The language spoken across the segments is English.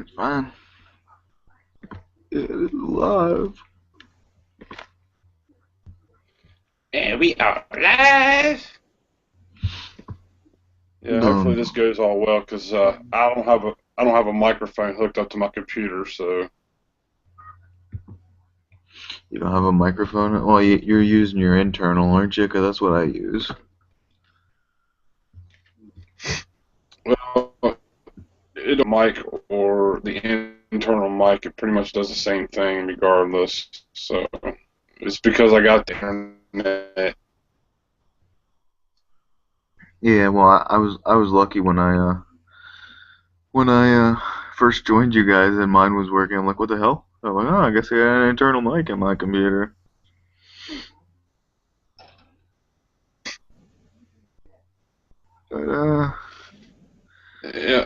It's fine. It is live. And we are live. Yeah, hopefully Um, this goes all well because I don't have a microphone hooked up to my computer. So you don't have a microphone? Well, you're using your internal, aren't you? 'Cause that's what I use. well, it mic or the internal mic, it pretty much does the same thing regardless. So it's because I got the internet. Yeah, well, I was lucky when I first joined you guys and mine was working. I'm like, what the hell? I'm like, oh, I guess I got an internal mic in my computer. But Yeah,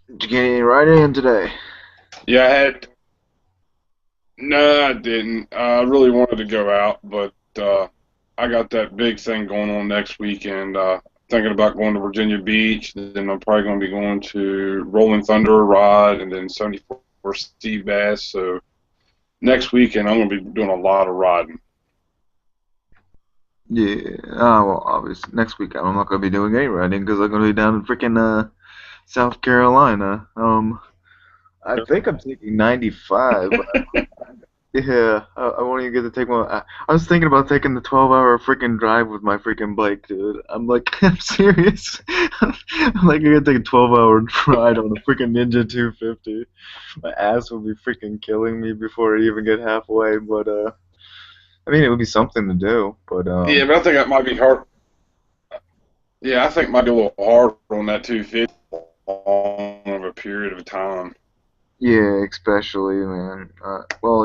did you get any writing in today? yeah. I had no, I didn't. I really wanted to go out, but I got that big thing going on next weekend. Thinking about going to Virginia Beach. Then I'm probably going to be going to Rolling Thunder ride, and then 74 Steve Bass. So next weekend I'm going to be doing a lot of riding. Yeah. Well, obviously next week I'm not gonna be doing any writing because I'm gonna be down in freaking South Carolina. I think I'm taking 95. Yeah, I won't even get to take one. I was thinking about taking the 12-hour freaking drive with my freaking bike, dude. I'm like, I'm serious. I'm like, I gotta take a 12-hour ride on a freaking Ninja 250. My ass would be freaking killing me before I even get halfway. But I mean, it would be something to do. But Yeah, but I think that might be hard. Yeah, I think it might be a little hard on that 250 long of a period of time. yeah, especially man. Well,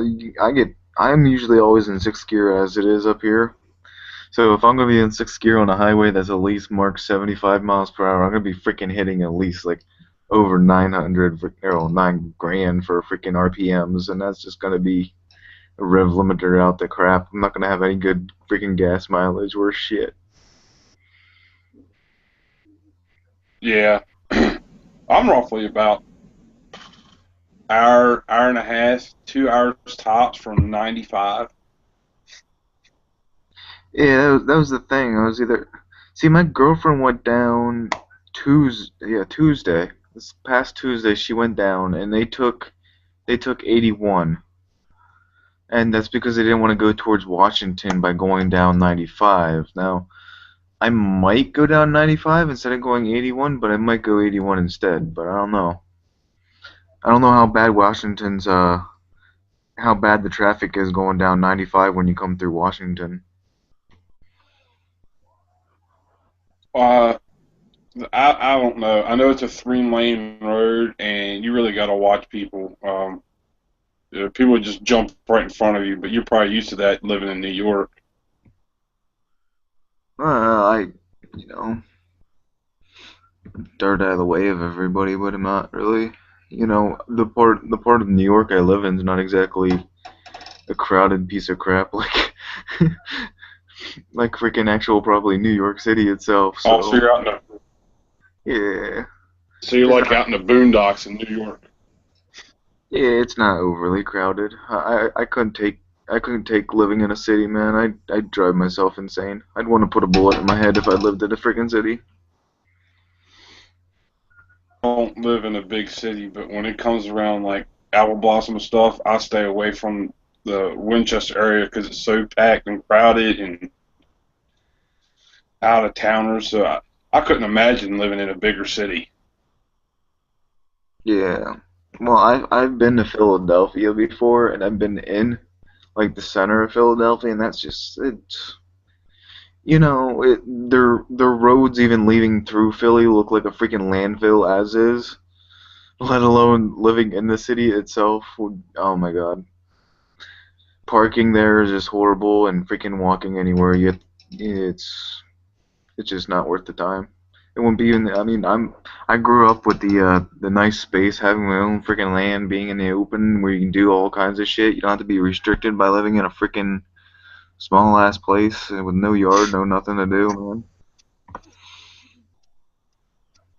I'm usually always in sixth gear as it is up here. So if I'm gonna be in sixth gear on a highway that's at least marked 75 miles per hour, I'm gonna be freaking hitting at least like over 900 or 9 grand for freaking RPMs, and that's just gonna be a rev limiter out the crap. I'm not gonna have any good freaking gas mileage or shit. Yeah, I'm roughly about hour and a half, 2 hours tops from 95. Yeah, that was the thing. I was either see my girlfriend went down Tuesday. This past Tuesday she went down, and they took 81. And that's because they didn't want to go towards Washington by going down 95. Now, I might go down 95 instead of going 81, but I might go 81 instead. But I don't know. I don't know how bad the traffic is going down 95 when you come through Washington. Uh, I don't know. I know it's a 3 lane road, and you really got to watch people. People would just jump right in front of you, but you're probably used to that living in New York. I, you know, Dart out of the way of everybody, but I'm not really. The part of New York I live in is not exactly a crowded piece of crap like freaking actual probably New York City itself. Also, So you're out in the yeah, so you're it's like not. out in the boondocks in New York. Yeah, it's not overly crowded. I couldn't take living in a city, man. I'd drive myself insane. I'd want to put a bullet in my head if I lived in a freaking city. I don't live in a big city, but when it comes around like apple blossom stuff, I stay away from the Winchester area because it's so packed and crowded and out of towners. So I couldn't imagine living in a bigger city. Yeah. Well, I've been to Philadelphia before, and I've been in like the center of Philadelphia, and that's just their roads even leading through Philly look like a freaking landfill as is, let alone living in the city itself. Oh my God. Parking there is just horrible, and freaking walking anywhere it's it's just not worth the time. It wouldn't be even. I mean, I grew up with the nice space, having my own freaking land, being in the open where you can do all kinds of shit. You don't have to be restricted by living in a freaking small ass place with no yard, no nothing to do, man.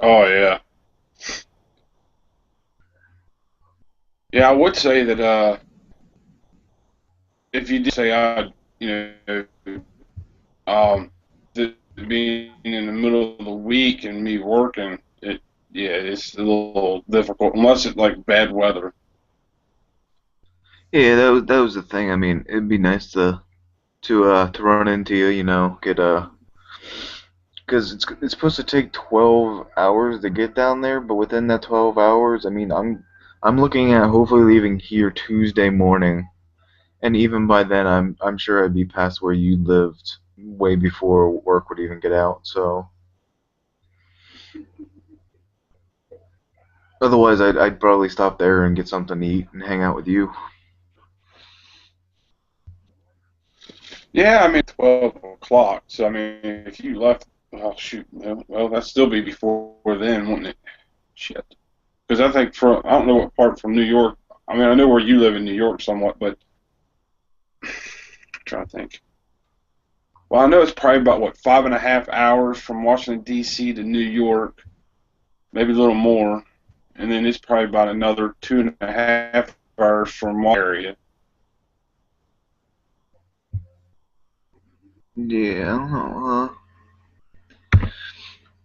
Oh yeah. Yeah, I would say that if you did say you know, um, being in the middle of the week and me working, yeah, it's a little difficult unless it's like bad weather. Yeah, that was the thing. I mean, it'd be nice to run into you, get because it's supposed to take 12 hours to get down there, but within that 12 hours, I mean, I'm looking at hopefully leaving here Tuesday morning, and even by then, I'm sure I'd be past where you lived way before work would even get out. So otherwise, I'd probably stop there and get something to eat and hang out with you. Yeah, I mean 12 o'clock. So I mean, if you left, oh shoot, well that'd still be before then, wouldn't it? Shit. Because I think from I don't know what part from New York. I mean, I know where you live in New York somewhat, but I'm trying to think. Well, I know it's probably about what 5.5 hours from Washington D.C. to New York, maybe a little more, and then it's probably about another 2.5 hours from my area. Yeah, I don't know.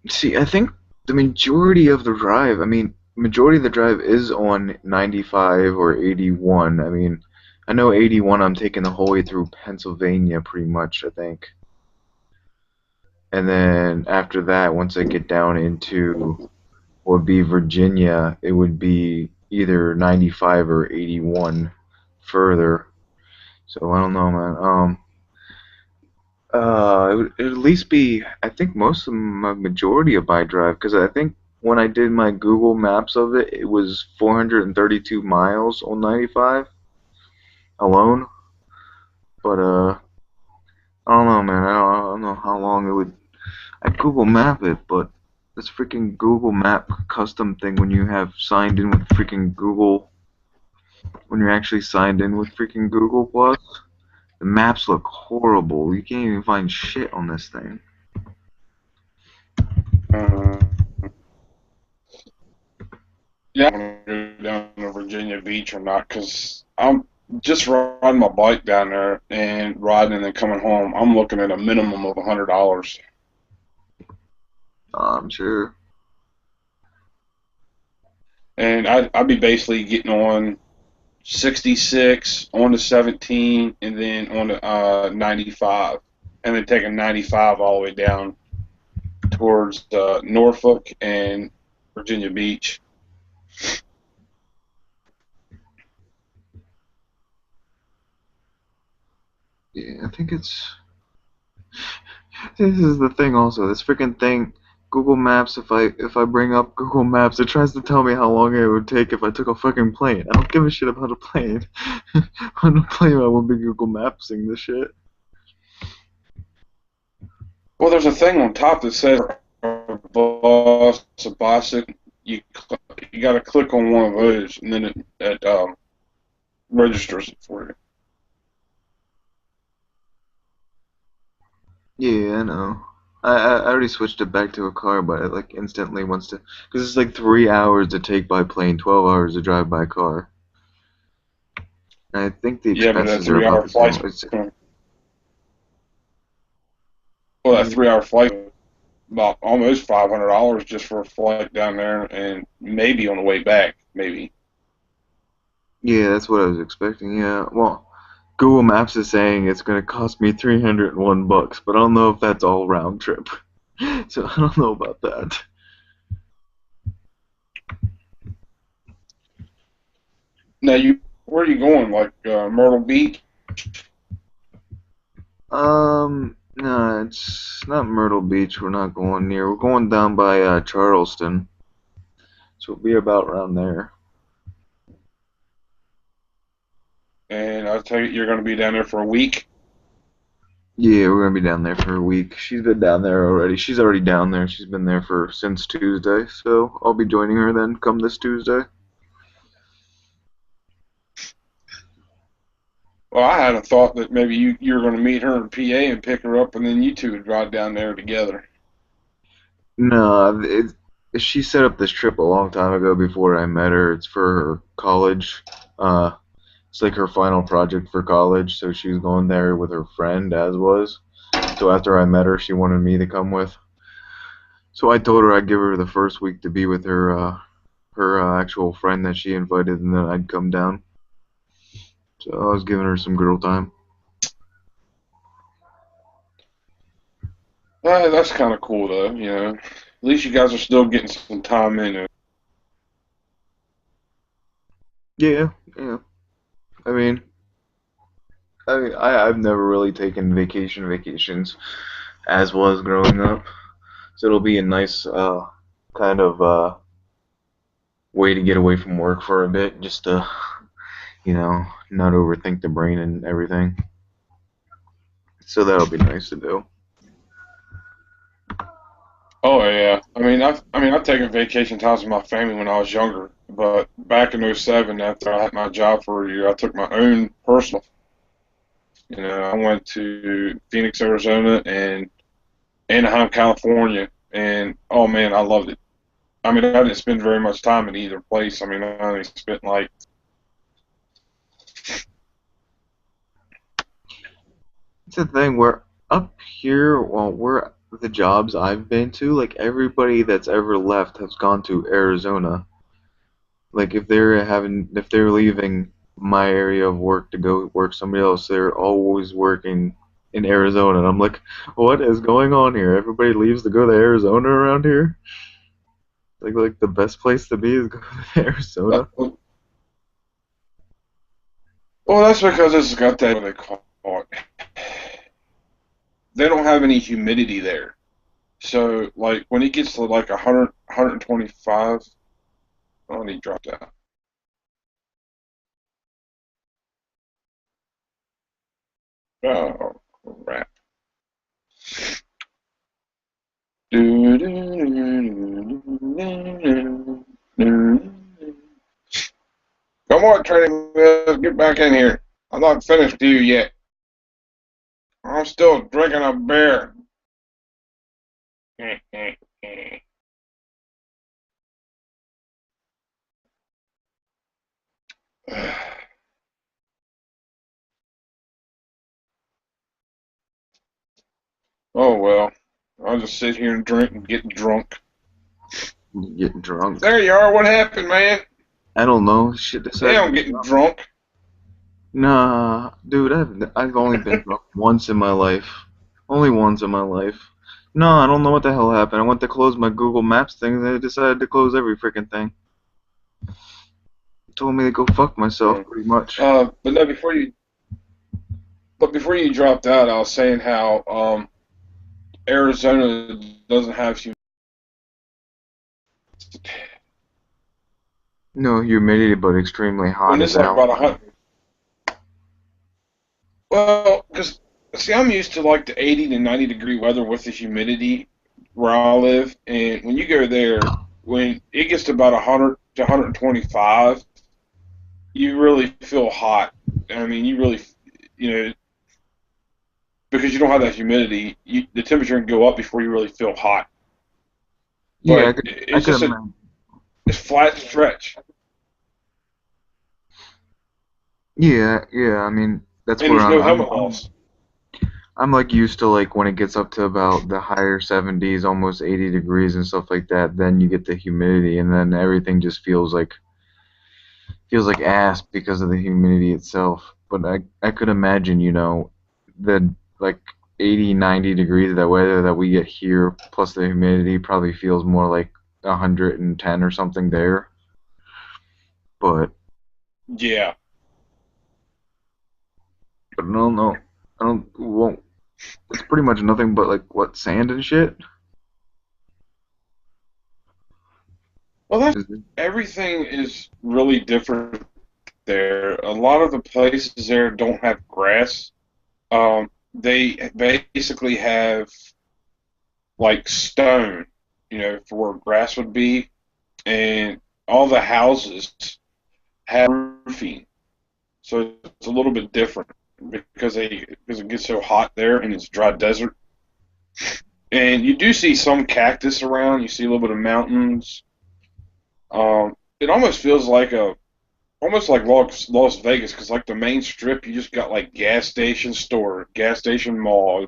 See, I think the majority of the drive, I mean, majority of the drive is on 95 or 81. I mean, I know 81 I'm taking the whole way through Pennsylvania pretty much, I think. And then after that, once I get down into what would be Virginia, it would be either 95 or 81 further. So I don't know, man. It would at least be, I think most of my majority of my drive, because I think when I did my Google Maps of it, it was 432 miles on 95 alone. But I don't know, man. I don't know how long it would. I Google Map it, but this freaking Google Map custom thing when you have signed in with freaking Google, when you're actually signed in with freaking Google Plus, the maps look horrible. You can't even find shit on this thing. Uh, yeah, I'm gonna go down to Virginia Beach or not because I'm just riding my bike down there and riding and then coming home. I'm looking at a minimum of $100, I'm sure. and I'd be basically getting on 66, on to 17, and then on to 95, and then taking 95 all the way down towards Norfolk and Virginia Beach. Yeah, I think it's. This is the thing also. This freaking thing, Google Maps. If I bring up Google Maps, it tries to tell me how long it would take if I took a fucking plane. I don't give a shit about a plane. On a plane, I won't be Google Mapsing this shit. Well, there's a thing on top that says a bus, a bicycle. You you got to click on one of those, and then it registers it for you. Yeah, I know. I already switched it back to a car, but it like instantly wants to, because it's like 3 hours to take by plane, 12 hours to drive by car. And I think the Yeah, but that expenses are about 3 hour the same. flight's well, that Mm, 3 hour flight about almost $500 just for a flight down there, and maybe on the way back, maybe. yeah, that's what I was expecting. Yeah, well, Google Maps is saying it's gonna cost me $301, but I don't know if that's all round trip. So I don't know about that. Now where are you going? Like Myrtle Beach? No, it's not Myrtle Beach. We're not going near. We're going down by Charleston, so we'll be about around there. And I tell you, you're going to be down there for a week. Yeah, we're gonna be down there for a week. She's been down there already. She's already down there. She's been there for since Tuesday, so I'll be joining her then come this Tuesday. Well, I had a thought that maybe you're going to meet her in PA and pick her up, and then you two would ride down there together. No, she set up this trip a long time ago before I met her. It's for her college. Uh, it's like her final project for college, so she was going there with her friend, as was. So after I met her, she wanted me to come with. So I told her I'd give her the first week to be with her actual friend that she invited, and then I'd come down. So I was giving her some girl time. That's kind of cool, though. At least you guys are still getting some time in it. Yeah, yeah. I mean, I've never really taken vacations as was growing up. So it'll be a nice kind of way to get away from work for a bit, just to not overthink the brain and everything. So that'll be nice to do. Oh yeah, I've taken vacation times with my family when I was younger, but back in '07, after I had my job for a year, I took my own personal. I went to Phoenix, Arizona, and Anaheim, California, and oh man, I loved it. I didn't spend very much time in either place. I only spent like, It's the thing where up here, well, where the jobs I've been to, like everybody that's ever left has gone to Arizona. Like if they're leaving my area of work to go work somebody else, they're always working in Arizona. And I'm like, what is going on here? Everybody leaves to go to Arizona around here? Like the best place to be is go to Arizona. well, that's because it's got that what they call it. They don't have any humidity there. So like when it gets to like 100, 125, oh, and he dropped out. Oh crap. Come on, training wheels, get back in here. I'm not finished with you yet. I'm still drinking a beer. Oh well, I'll just sit here and drink and get drunk. Getting drunk. There you are. What happened, man? I don't know. Shit Hey, decided to I'm be getting drunk. drunk. Nah, dude, I've only been drunk once in my life. Only once in my life. No, I don't know what the hell happened. I went to close my Google Maps thing, and they decided to close every freaking thing. Told me to go fuck myself, Mm. pretty much. But no, before you dropped out, I was saying how Arizona doesn't have humidity. No humidity, but extremely When hot as it's like hell. about 100. Well, because see, I'm used to like the 80 to 90 degree weather with the humidity where I live, and when you go there, when it gets to about 100 to 125, you really feel hot. You really, you know, because you don't have that humidity, the temperature can go up before you really feel hot. Yeah, But I it's could just imagine. it's flat stretch, Yeah, yeah. I mean, that's and where there's I'm. no I'm. helmet I'm. loss. I'm like used to like when it gets up to about the higher 70s, almost 80 degrees and stuff like that. Then you get the humidity, and then everything just feels like ass because of the humidity itself. But I could imagine, the like 80, 90 degrees of that weather that we get here, plus the humidity, probably feels more like 110 or something there. But Yeah. but no, no, I don't. Won't. It's pretty much nothing but like what sand and shit. Well, that's Is it? everything is really different there. A lot of the places there don't have grass. They basically have like stone, for where grass would be, and all the houses have roofing, so it's a little bit different because it gets so hot there and it's dry desert. And you do see some cactus around. You see a little bit of mountains. It almost feels like almost like Las Vegas, because like the main strip, you just got like gas station store, gas station mall.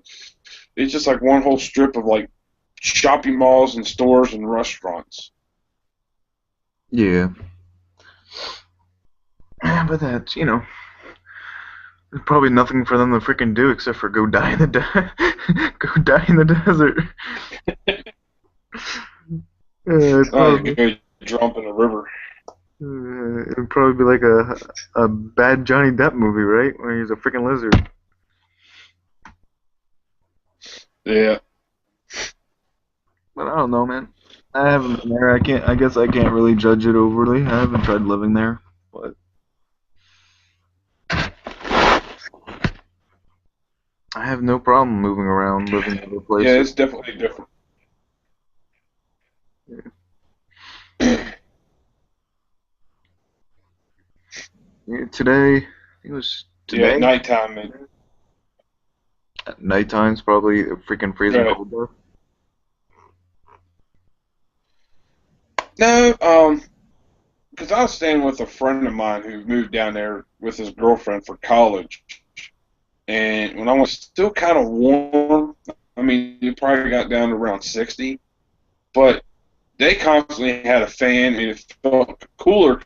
It's just like one whole strip of like shopping malls and stores and restaurants. Yeah. Yeah, but that's, there's probably nothing for them to freaking do except for go die in the go die in the desert. You go jump in the river. It'd probably be like a bad Johnny Depp movie, right? Where he's a freaking lizard. Yeah. But I don't know, man. I haven't been there. I can't. I guess I can't really judge it overly. I haven't tried living there, but I have no problem moving around, living other Yeah, places. it's definitely different. Yeah, today, I think it was Yeah, at today. nighttime. At night times, probably freaking freezing Right. cold there. No, because I was staying with a friend of mine who moved down there with his girlfriend for college, and when I was still kind of warm, I mean, it probably got down to around 60, but they constantly had a fan, and it felt cooler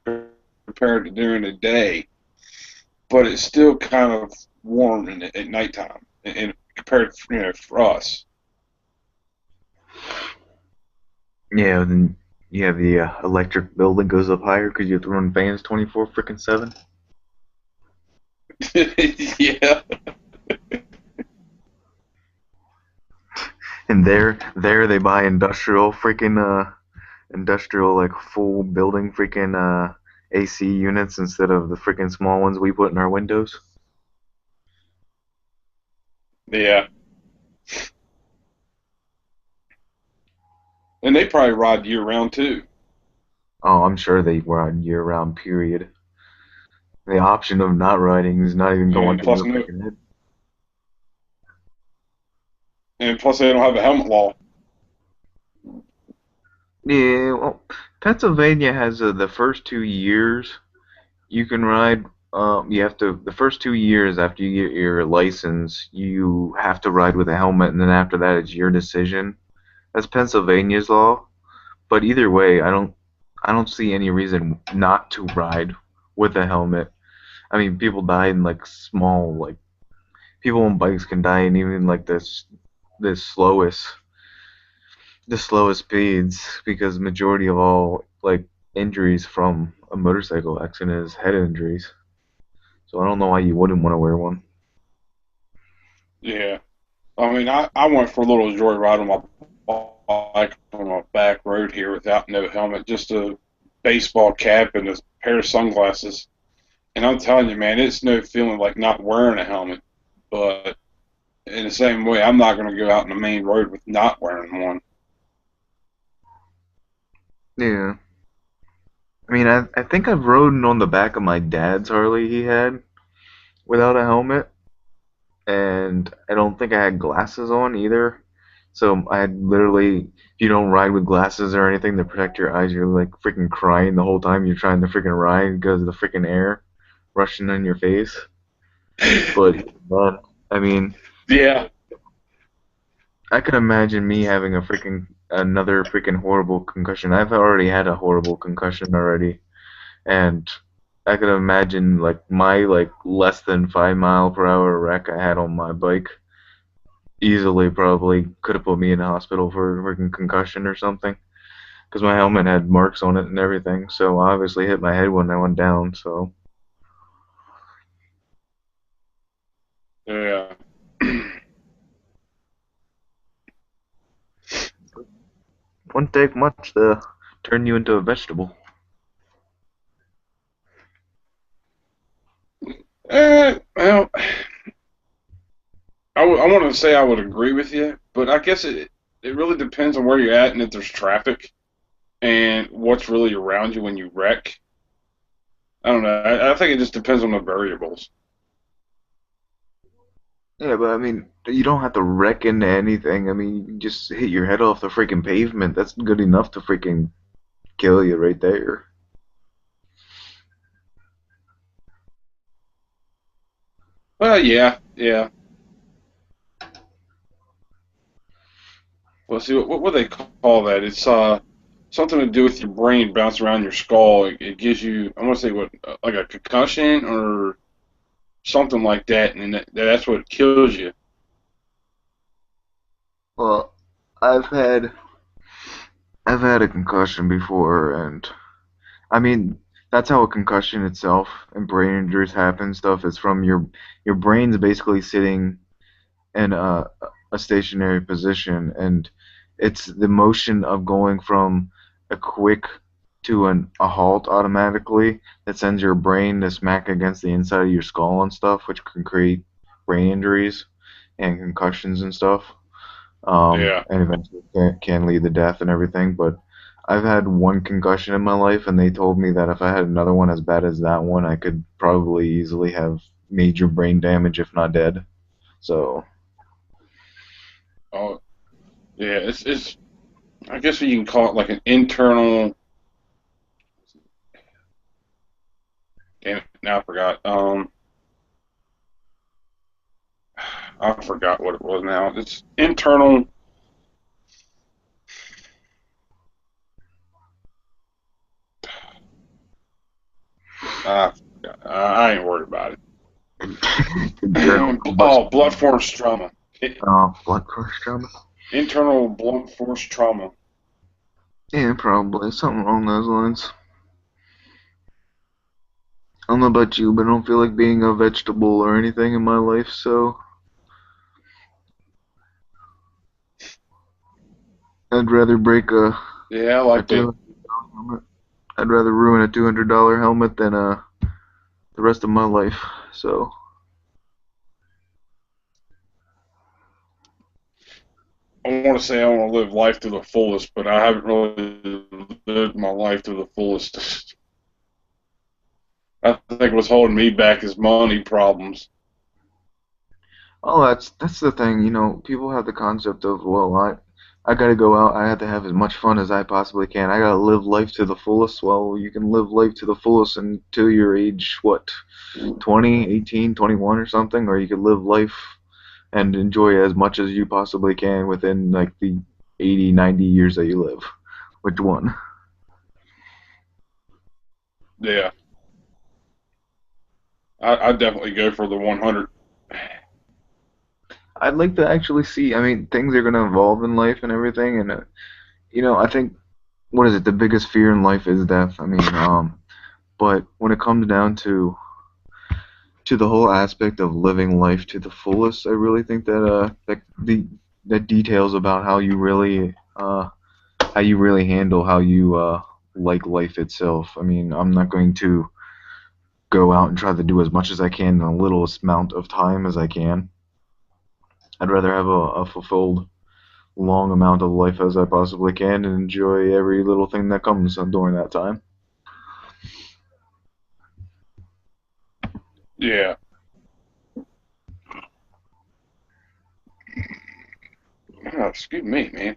compared to during the day, but it's still kind of warm at nighttime, and compared, for us. Yeah, then you have the electric bill that goes up higher because you have to run fans 24 freaking 7. Yeah, And there they buy industrial like full building freaking AC units instead of the freaking small ones we put in our windows. yeah, and they probably ride year round too. Oh, I'm sure they ride year round. Period. The option of not riding is not even going And through plus, your freaking head. they don't have a helmet law. Yeah, well, Pennsylvania has the first 2 years you can ride. You have to the first 2 years after you get your license, you have to ride with a helmet, and then after that, it's your decision. That's Pennsylvania's law. But either way, I don't see any reason not to ride with a helmet. I mean, people die in like small like people on bikes can die in even like the slowest the slowest speeds because majority of all like injuries from a motorcycle accident is head injuries. So I don't know why you wouldn't want to wear one. Yeah. I mean, I went for a little joyride on my bike on a back road here without no helmet, just a baseball cap and a pair of sunglasses. And I'm telling you, man, it's no feeling like not wearing a helmet. But in the same way, I'm not going to go out on the main road with not wearing one. Yeah. I mean, I think I've ridden on the back of my dad's Harley he had without a helmet, and I don't think I had glasses on either. So I had literally, if you don't ride with glasses or anything to protect your eyes, you're like freaking crying the whole time you're trying to freaking ride because of the freaking air rushing in your face. But I mean, Yeah. I could imagine me having a freaking another freaking horrible concussion. I've already had a horrible concussion already, and I could imagine like my like less than 5 mile per hour wreck I had on my bike easily probably could have put me in the hospital for a freaking concussion or something because my helmet had marks on it and everything. So I obviously hit my head when I went down. So Yeah. it wouldn't take much to turn you into a vegetable. Well, I want to say I would agree with you, but I guess it really depends on where you're at and if there's traffic and what's really around you when you wreck. I don't know. I think it just depends on the variables. Yeah, but I mean, you don't have to wreck into anything. I mean, you can just hit your head off the freaking pavement. That's good enough to freaking kill you right there. Well, yeah, yeah. Well, see, what they call that? It's something to do with your brain bouncing around your skull. It gives you, I want to say what, like a concussion or something like that, and that's what kills you. Well, I've had I've had a concussion before, and I mean that's how a concussion itself and brain injuries happen. Stuff is from your brain's basically sitting in a stationary position, and it's the motion of going from a quick to a halt automatically that sends your brain to smack against the inside of your skull and stuff, which can create brain injuries and concussions and stuff, Yeah. and eventually can lead to death and everything. But I've had one concussion in my life, and they told me that if I had another one as bad as that one, I could probably easily have major brain damage, if not dead. So. Oh, yeah. It's. I guess you can call it like an internal. Damn it, now I forgot. I forgot what it was now. It's internal. I forgot. I ain't worried about Internal it. combustion. Oh, blunt force trauma. Blood pressure trauma. Internal blunt force trauma. Yeah, probably something along those lines. I don't know about you, but I don't feel like being a vegetable or anything in my life, so I'd rather break Yeah, I a like two to. hundred dollar helmet. I'd rather ruin a $200 helmet than the rest of my life. So I want to say I want to live life to the fullest, but I haven't really lived my life to the fullest. I think what's holding me back is money problems. oh, that's the thing. People have the concept of, well, I gotta go out. I have to have as much fun as I possibly can. I gotta live life to the fullest. Well, you can live life to the fullest until your age, what, 20, 18, 21 or something, or you could live life and enjoy as much as you possibly can within like the 80, 90 years that you live. Which one? Yeah, I definitely go for the 100. I'd like to actually see. I mean, things are gonna evolve in life and everything, and I think what is it? The biggest fear in life is death. I mean, but when it comes down to the whole aspect of living life to the fullest, I really think that that details about how you really handle how you like life itself. I mean, I'm not going to go out and try to do as much as I can in the littlest amount of time as I can. I'd rather have a fulfilled long amount of life as I possibly can and enjoy every little thing that comes during that time. Yeah. Oh, excuse me, man.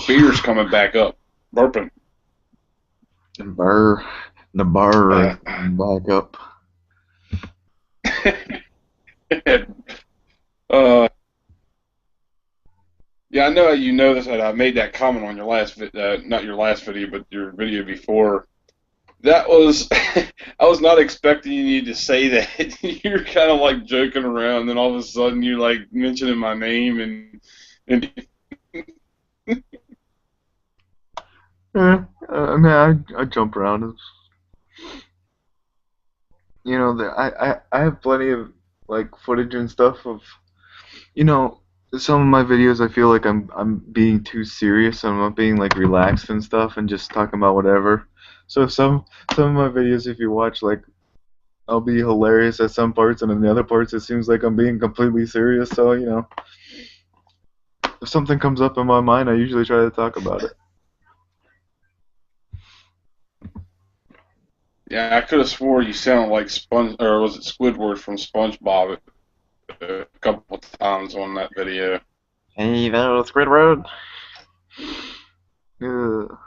Beer's coming back up. Burping. And bar, the bar right Uh, back up. uh, yeah, I know you noticed that I made that comment on your not your last video, but your video before. That was, I was not expecting you to say that. You're kind of like joking around, then all of a sudden you're like mentioning my name and Yeah, I mean, I jump around. I have plenty of like footage and stuff of you know some of my videos. I feel like I'm being too serious. I'm not being like relaxed and stuff and just talking about whatever. So some of my videos, if you watch, like I'll be hilarious at some parts, and in the other parts, it seems like I'm being completely serious. So if something comes up in my mind, I usually try to talk about it. yeah, I could have swore you sounded like Sponge or was it Squidward from SpongeBob a couple times on that video. Hey, that was Squidward. Ugh.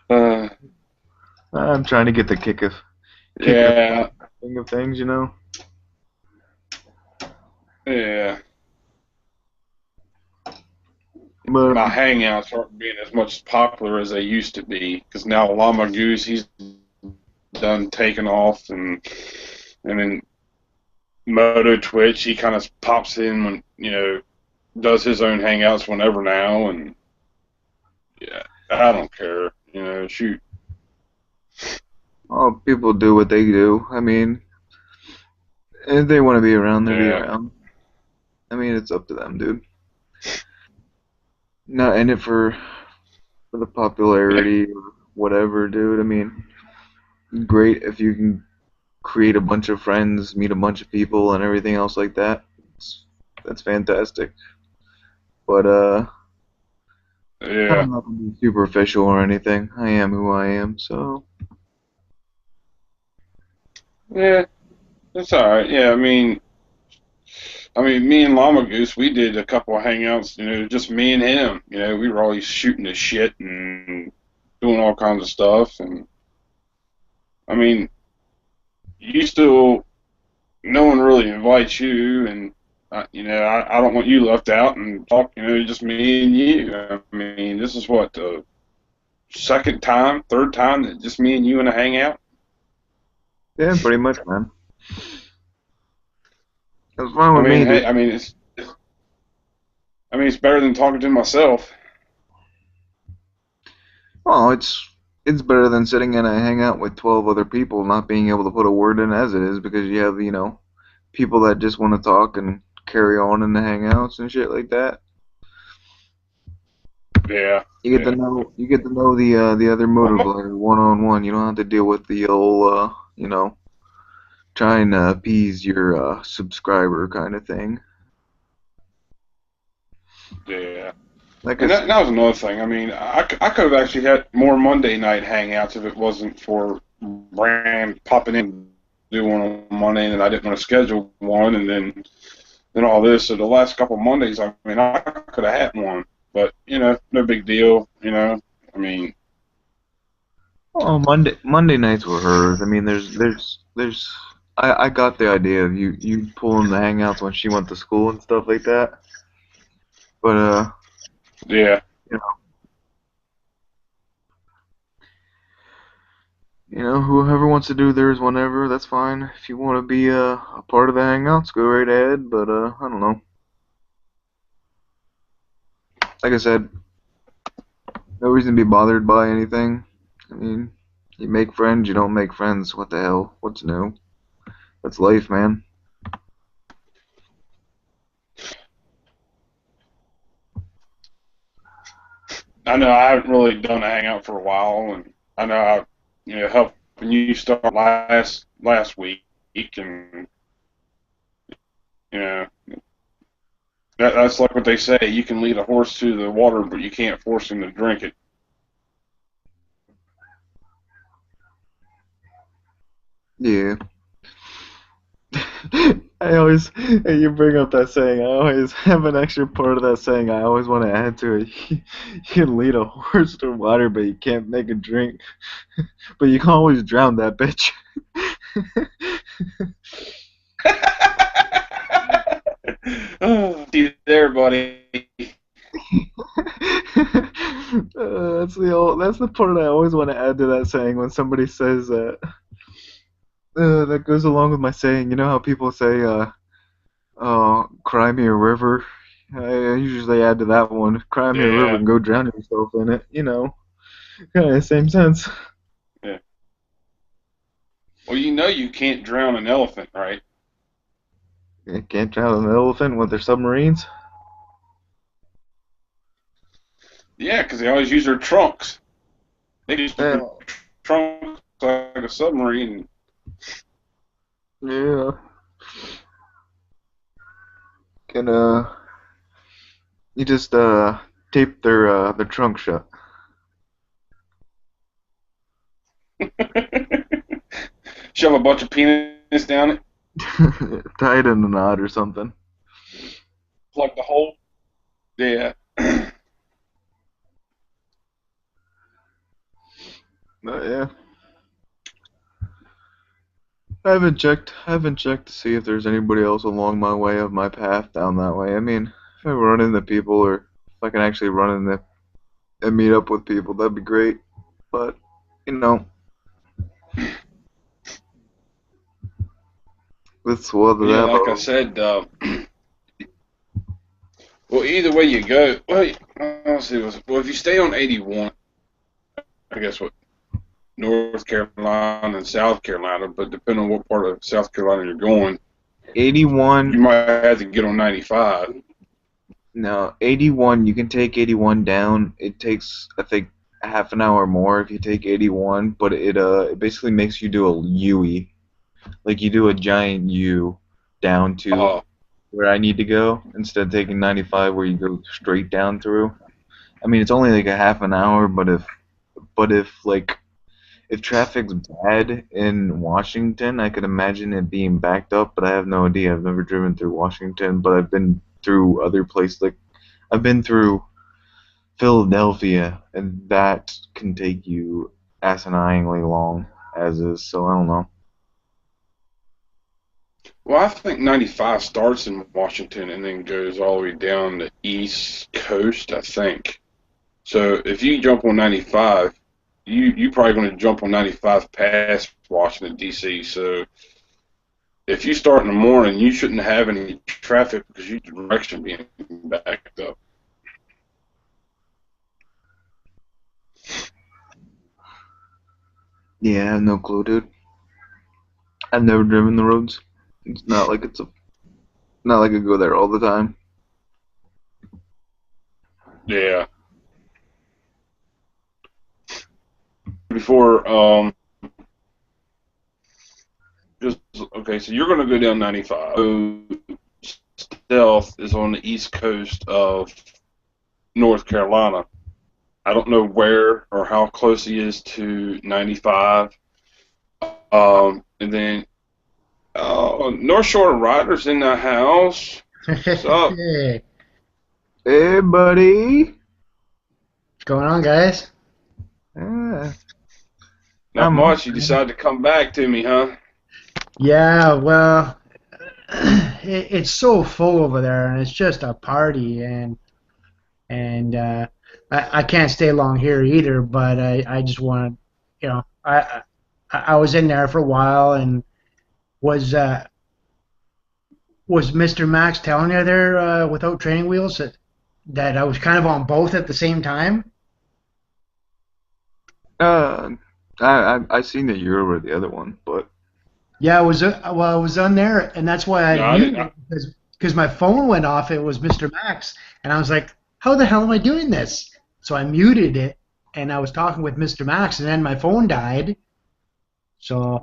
uh, I'm trying to get the kick of yeah, thing of things, you know. yeah. But My hangouts aren't being as much popular as they used to be because now Llama Goose he's done taking off, and then Moto Twitch he kind of pops in when does his own hangouts whenever now, and yeah, I don't care, shoot. oh, people do what they do. I mean, if they want to be around, they'll be Yeah, around. I mean, it's up to them, dude. Not in it for the yeah, popularity or whatever, dude. I mean, great if you can create a bunch of friends, meet a bunch of people, and everything else like that. That's fantastic. But yeah, I'm not gonna be superficial or anything. I am who I am, so yeah. That's all right. Yeah, I mean, me and Llama Goose, we did a couple of hangouts. Just me and him. We were always shooting the shit and doing all kinds of stuff. And I mean, you still, no one really invites you, and I don't want you left out and talk. Just me and you. I mean, this is what the second time, third time that just me and you in a hangout. yeah, pretty much, man. That's fine I with mean, me, hey, dude. it's better than talking to myself. Well, it's better than sitting in a hangout with 12 other people not being able to put a word in as it is because you have, people that just want to talk and carry on in the hangouts and shit like that. Yeah, You yeah. get to know the other motor player one on one. You don't have to deal with the old trying to appease your subscriber kind of thing. Yeah. Like I And that, said, that was another thing. I mean, I could have actually had more Monday night hangouts if it wasn't for Brand popping in do one on Monday, and I didn't want to schedule one, and then all this. So the last couple of Mondays, I mean, I could have had one, but no big deal. I mean, oh, Monday nights were hers. I mean, there's I got the idea of you pulling the hangouts when she went to school and stuff like that. But yeah, you whoever wants to do theirs whenever, that's fine. If you want to be a part of the hangouts, go right ahead. But I don't know. Like I said, no reason to be bothered by anything. I mean, you make friends, you don't make friends. What the hell? What's new? That's life, man. I know I haven't really done a hangout for a while, and I know I, helping you start last week, and you know. That's like what they say. You can lead a horse to the water, but you can't force him to drink it. Yeah. I always, you bring up that saying. I always have an extra part of that saying. I always want to add to it. You can lead a horse to water, but you can't make it drink. But you can always drown that bitch. Oh, see there, buddy. That's the part I always want to add to that saying when somebody says that. That goes along with my saying. You know how people say, cry me a river? I usually add to that one, cry me a river Yeah, and go drown yourself in it. Kind of same sense. yeah. Well, you can't drown an elephant, right? You can't drown an elephant with their submarines. Yeah, because they always use their trunks. They just use their Yeah. trunks like a submarine. Yeah. Can you just tape their trunk shut. Shove a bunch of peanuts down it. Tie it in a knot or something. Plug the hole. Yeah. But yeah, I haven't checked to see if there's anybody else along my way of my path down that way. I mean, if I run into people or if I can actually run into and meet up with people, that'd be great. But you know, with whether Yeah, that like I said, well, either way you go, well, let's see. Well, if you stay on 81, I guess what North Carolina and South Carolina, but depending on what part of South Carolina you're going, you 81, might have to get on 95. no, 81, you can take 81 down. It takes, I think, half an hour more if you take 81, but it basically makes you do a U-E. Like you do a giant U down to Uh, where I need to go instead of taking 95 where you go straight down through. I mean, it's only like a half an hour, but if traffic's bad in Washington, I could imagine it being backed up, but I have no idea. I've never driven through Washington, but I've been through other places. Like I've been through Philadelphia, and that can take you asininely long as is. So I don't know. well, I think 95 starts in Washington and then goes all the way down the East Coast, I think. So if you jump on 95, you probably going to jump on 95 past Washington D.C. So if you start in the morning, you shouldn't have any traffic because your direction being backed up. Yeah, I have no clue, dude. I've never driven the roads. It's not like I go there all the time. Yeah. Before just okay, so you're going to go down 95. So Stealth is on the east coast of North Carolina. I don't know where or how close he is to 95. And then North Shore Riders in the house. What's up? Hey, Hey, buddy. what's going on, guys? Yeah, Not I'm much. You decided to come back to me, huh? Yeah, well, it's so full over there, and it's just a party, and I can't stay long here either. But I just want to, I was in there for a while, and was uh, was Mr. Max telling you there without training wheels that I was kind of on both at the same time? uh, I seen that you were the other one, but Yeah, I was on there, and that's why I No, had I didn't. muted it because my phone went off. It was Mr. Max, and I was like, "How the hell am I doing this?" So I muted it, and I was talking with Mr. Max, and then my phone died. So I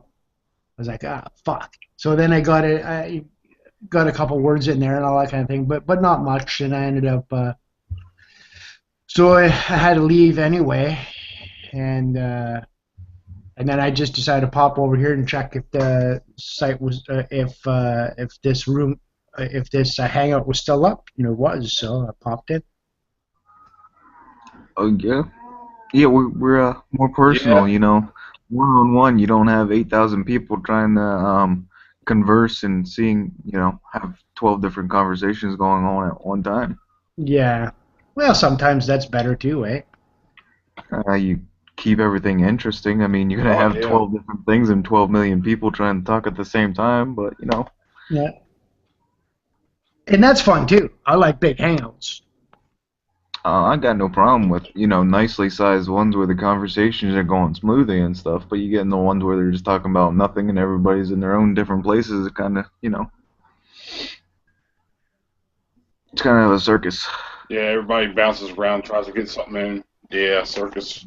was like, "Ah, fuck." So then I got a couple words in there and all that kind of thing, but not much, and I ended up. So I had to leave anyway, and. And then I just decided to pop over here and check if the site was, if this room, if this hangout was still up. And it was, so I popped in. oh yeah, yeah, we're more personal, Yeah. one on one. You don't have 8,000 people trying to converse and seeing, have 12 different conversations going on at one time. Yeah. Well, sometimes that's better too, eh? You keep everything interesting. I mean, you're gonna Oh have yeah. 12 different things and 12 million people trying to talk at the same time, but Yeah. And that's fun too. I like big hangouts. I got no problem with, nicely sized ones where the conversations are going smoothly and stuff, but you get in the ones where they're just talking about nothing and everybody's in their own different places. It kind of, it's kind of a circus. Yeah, everybody bounces around, tries to get something in. Yeah, circus.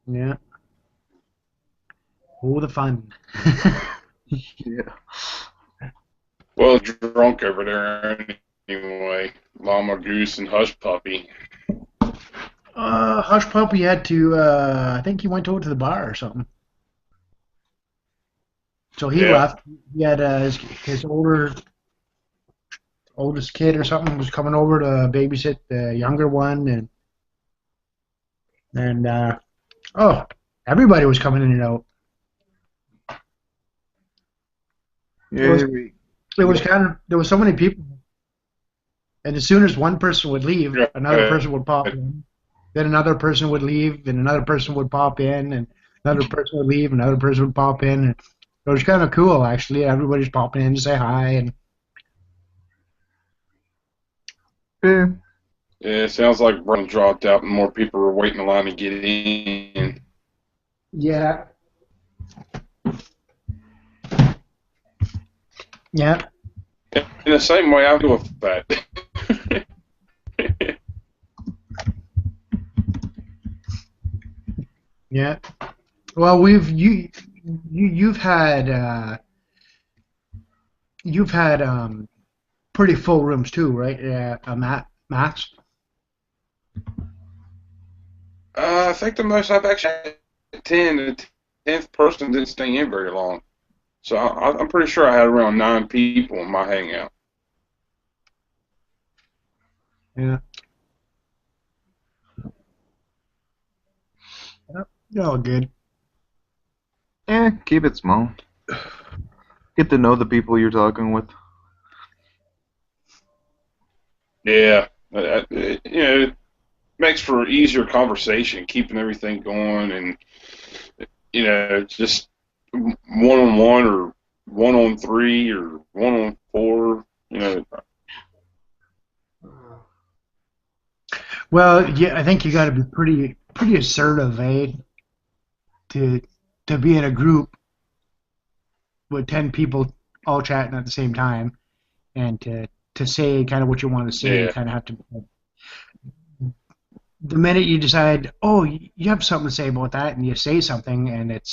Yeah. Oh, the fun. Yeah. Well, drunk over there anyway. Llama Goose and Hush Puppy. Hush Puppy had to, I think he went over to the bar or something. So he Yeah. left. He had his oldest kid or something was coming over to babysit the younger one, and oh, everybody was coming in and out. It Yeah, was it was kind of there was so many people, and as soon as one person would leave, another Yeah. person would pop in. Then another person would leave, and another person would pop in, and another person would leave, another person would pop in. And it was kind of cool, actually. Everybody's popping in to say hi, and yeah, Yeah, it sounds like Brown dropped out and more people are waiting in line to get in. yeah, yeah, In the same way I feel with that. yeah. Well, you've had pretty full rooms too, right? Max. I think the most I've actually had 10, the 10th person didn't stay in very long. So I'm pretty sure I had around 9 people in my hangout. Yeah. Yep. You're all good. yeah. Keep it small. Get to know the people you're talking with. Yeah. It makes for easier conversation, keeping everything going, and, just one-on-one or one-on-3 or one-on-4, Well, yeah, I think you got to be pretty assertive, eh? To be in a group with 10 people all chatting at the same time, and to say kind of what you want to say, you Yeah. kind of have to. The minute you decide, oh, you have something to say about that, and you say something, and it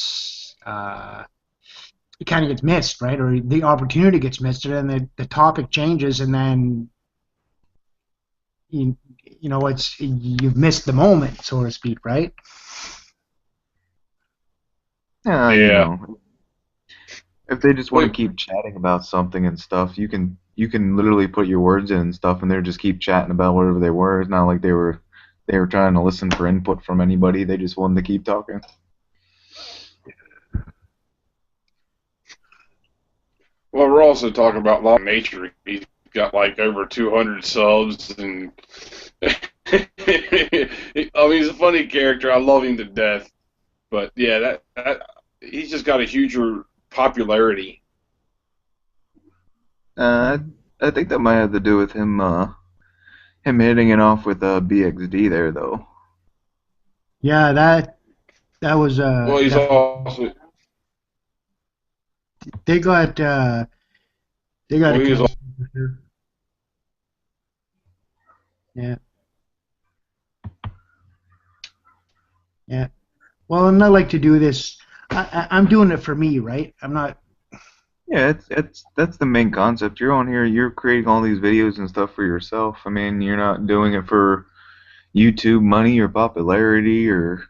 kind of gets missed, right? Or the opportunity gets missed, and then the topic changes, and then you've missed the moment, so to speak, right? Yeah, Yeah. if they just want to Wait, keep chatting about something and stuff, you can literally put your words in and stuff, and they'll just keep chatting about whatever they were. It's not like they were trying to listen for input from anybody. They just wanted to keep talking. well, we're also talking about Law Nature. He's got like over 200 subs, and I mean, he's a funny character. I love him to death. But yeah, that he's just got a huger popularity. Uh, I think that might have to do with him hitting it off with BXD there, though. Yeah, that was Well, he's definitely. also They got a well, he was chemistry for sure. Yeah, yeah. Well, and I like to do this. I'm doing it for me, right? I'm not. Yeah, that's the main concept. You're on here, you're creating all these videos and stuff for yourself. I mean, you're not doing it for YouTube money or popularity or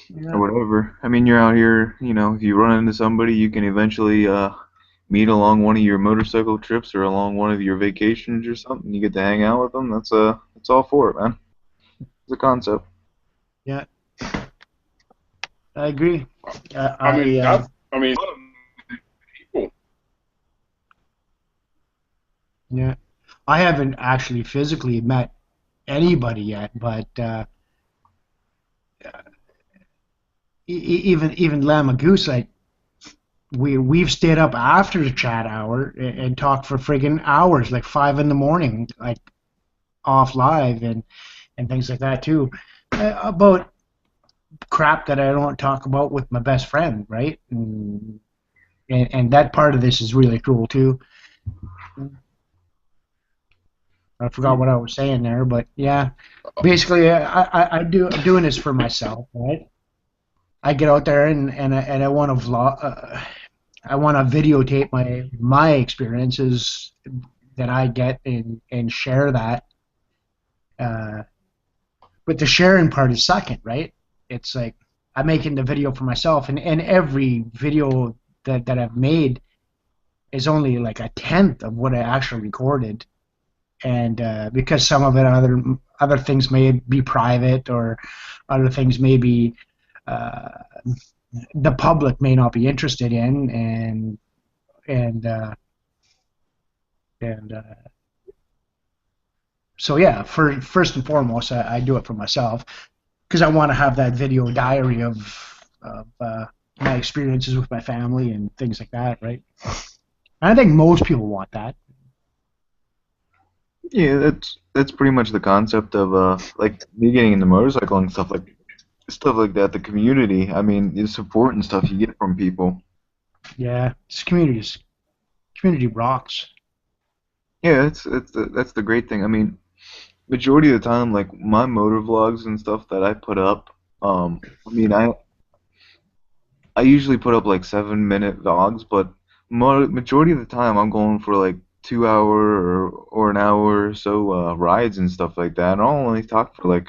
Yeah, whatever. I mean, you're out here, if you run into somebody, you can eventually meet along one of your motorcycle trips or along one of your vacations or something. You get to hang out with them. That's all for it, man. It's a concept. yeah. I agree. I mean, I I mean, people. Yeah. I haven't actually physically met anybody yet, but even Lama Goose, like we've stayed up after the chat hour and talked for friggin' hours, like 5 in the morning, like off live and things like that too, about crap that I don't talk about with my best friend, right? And that part of this is really cool too. I forgot what I was saying there, but yeah, basically, I'm doing this for myself, right? I get out there and I want to vlog. I want to videotape my experiences that I get and share that. Uh, but the sharing part is second, right? It's like I'm making the video for myself, and every video. that I've made is only like a tenth of what I actually recorded, and because some of it other things may be private, or other things may be uh, the public may not be interested in, and and so yeah, first and foremost, I do it for myself because I want to have that video diary of my experiences with my family and things like that, right? And I think most people want that. Yeah, that's pretty much the concept of like me getting into motorcycle and stuff like that. The community, I mean, the support and stuff you get from people. Yeah, it's community rocks. Yeah, that's the great thing. I mean, majority of the time, like my motor vlogs and stuff that I put up, I mean, I usually put up like 7 minute vlogs, but majority of the time I'm going for like 2 hour or an hour or so rides and stuff like that. And I'll only talk for like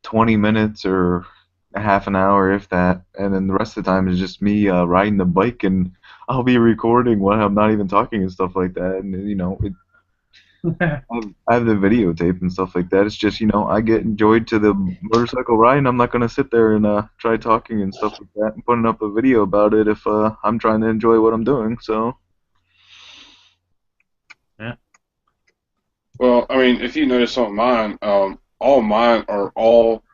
20 minutes or a half an hour, if that, and then the rest of the time is just me riding the bike, and I'll be recording when I'm not even talking and stuff like that. And I have the videotape and stuff like that. It's just, I get enjoyed to the motorcycle ride, and I'm not gonna sit there and try talking and stuff like that and putting up a video about it if I'm trying to enjoy what I'm doing. So Yeah. Well, I mean, if you notice on mine, all mine are all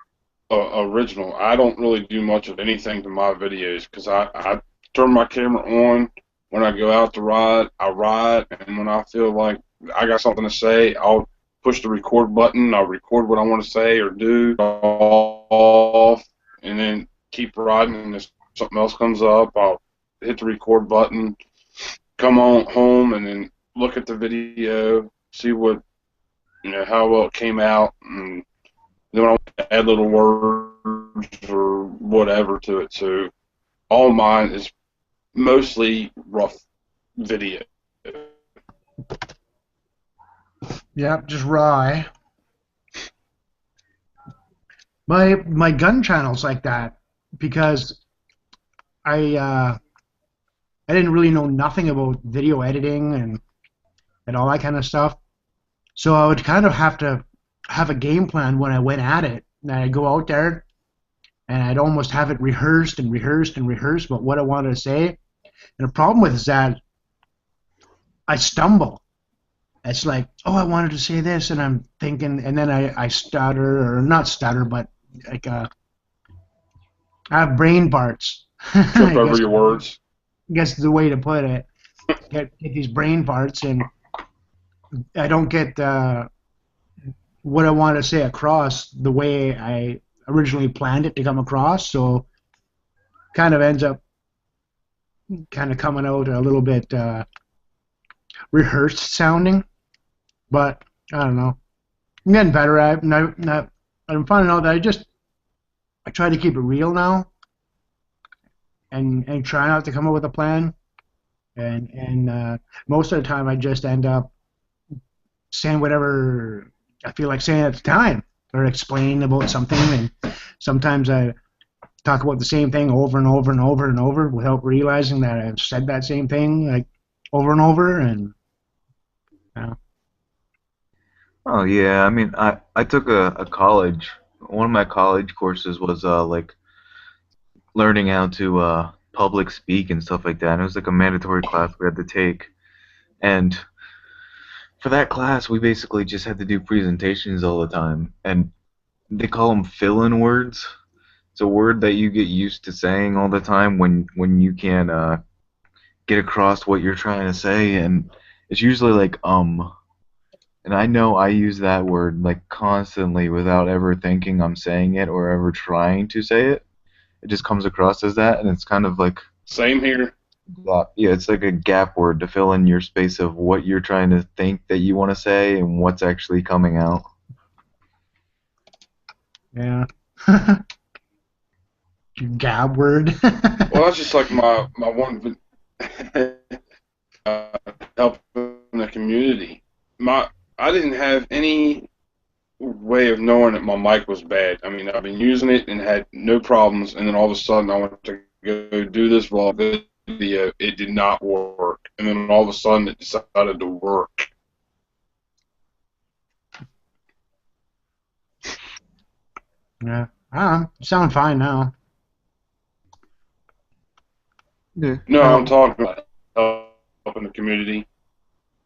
original. I don't really do much of anything to my videos because I turn my camera on when I go out to ride. I ride, and when I feel like I got something to say, I'll push the record button. I'll record what I want to say or do off, and then keep riding. And if something else comes up, I'll hit the record button, come on home, and then look at the video, see what how well it came out, and then I want to add little words or whatever to it. So all mine is mostly rough video. Yeah, just raw. My gun channel's like that because I didn't really know nothing about video editing and all that kind of stuff. So I would kind of have to have a game plan when I went at it. And I'd go out there and I'd almost have it rehearsed and rehearsed and rehearsed about what I wanted to say. And the problem with it is that I stumble. It's like, oh, I wanted to say this, and I'm thinking, and then I stutter, or not stutter, but like I have brain farts. Trip over your words. I guess the way to put it. Get these brain farts, and I don't get what I want to say across the way I originally planned it to come across. So kind of ends up kind of coming out a little bit rehearsed sounding. But I don't know. I'm getting better at it. I'm finding out that I try to keep it real now, and try not to come up with a plan. And most of the time, I just end up saying whatever I feel like saying at the time, or explaining about something. And sometimes I talk about the same thing over and over and over and over without realizing that I've said that same thing like over and over. And you know. oh yeah, I mean, I took a college. One of my college courses was like learning how to public speak and stuff like that. And it was like a mandatory class we had to take. And for that class, we basically just had to do presentations all the time. And they call them fill-in words. It's a word that you get used to saying all the time when you can't get across what you're trying to say. And it's usually like And I know I use that word like constantly without ever thinking I'm saying it or ever trying to say it. It just comes across as that, and it's kind of like Same here. yeah, it's like a gap word to fill in your space of what you're trying to think that you want to say and what's actually coming out. Yeah. Gab word. Well, that's just like my one helping the community. I didn't have any way of knowing that my mic was bad. I mean, I've been using it and had no problems, and then all of a sudden I went to go do this vlog video, it did not work. And then all of a sudden it decided to work. Yeah. You sound fine now. Yeah. No, I'm talking about helping the community.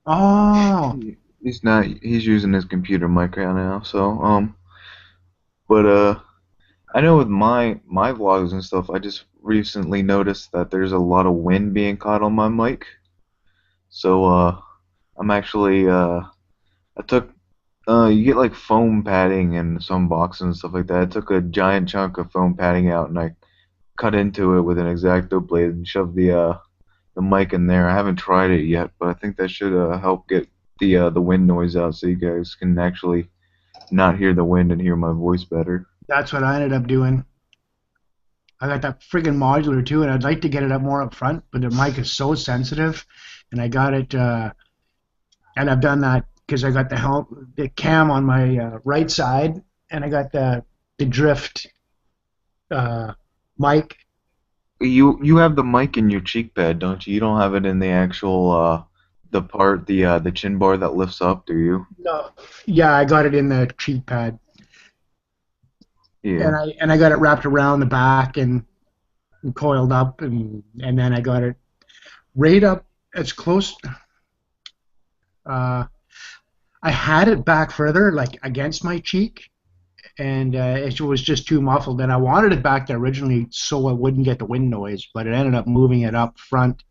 Oh. He's not. He's using his computer mic right now. So but I know with my vlogs and stuff, I just recently noticed that there's a lot of wind being caught on my mic. So I'm actually I took you get like foam padding in some boxes and stuff like that. I took a giant chunk of foam padding out and I cut into it with an X-Acto blade and shoved the mic in there. I haven't tried it yet, but I think that should help get the wind noise out so you guys can actually not hear the wind and hear my voice better. That's what I ended up doing. I got that friggin' modular too, and I'd like to get it up more up front, but the mic is so sensitive, and I got it, and I've done that because I got the cam on my right side, and I got the drift mic. You have the mic in your cheek pad, don't you? You don't have it in the actual the chin bar that lifts up, do you? No, yeah, I got it in the cheek pad, Yeah. and I got it wrapped around the back and coiled up, and then I got it right up as close. I had it back further, like against my cheek, and it was just too muffled. And I wanted it back there originally so I wouldn't get the wind noise, but it ended up moving it up front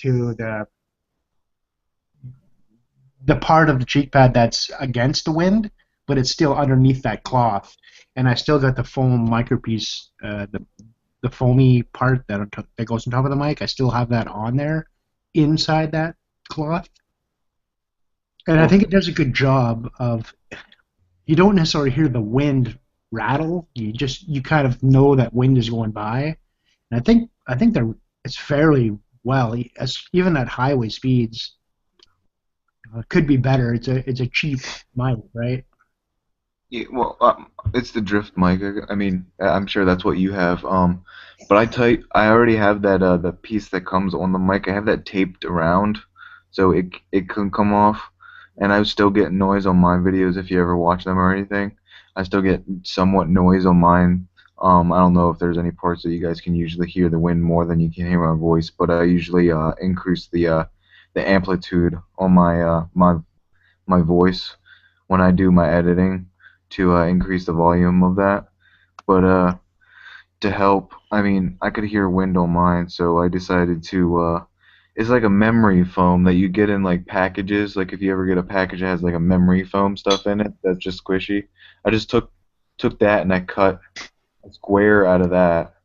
to the part of the cheek pad that's against the wind, but it's still underneath that cloth. And I still got the foam micropiece, the foamy part that goes on top of the mic. I still have that on there inside that cloth. And I think it does a good job of, you don't necessarily hear the wind rattle. You kind of know that wind is going by. And I think it's fairly well, even at highway speeds. It could be better. It's a cheap mic, right? Yeah, well, it's the drift mic. I mean, I'm sure that's what you have. But I already have that the piece that comes on the mic. I have that taped around, so it couldn't come off. And I still get noise on my videos if you ever watch them or anything. I still get somewhat noise on mine. I don't know if there's any parts that you guys can usually hear the wind more than you can hear my voice, but I usually increase the amplitude on my voice when I do my editing to increase the volume of that. But to help, I mean, I could hear wind on mine, so I decided to it's like a memory foam that you get in like packages. Like if you ever get a package that has like a memory foam stuff in it that's just squishy. I just took that and I cut a square out of that,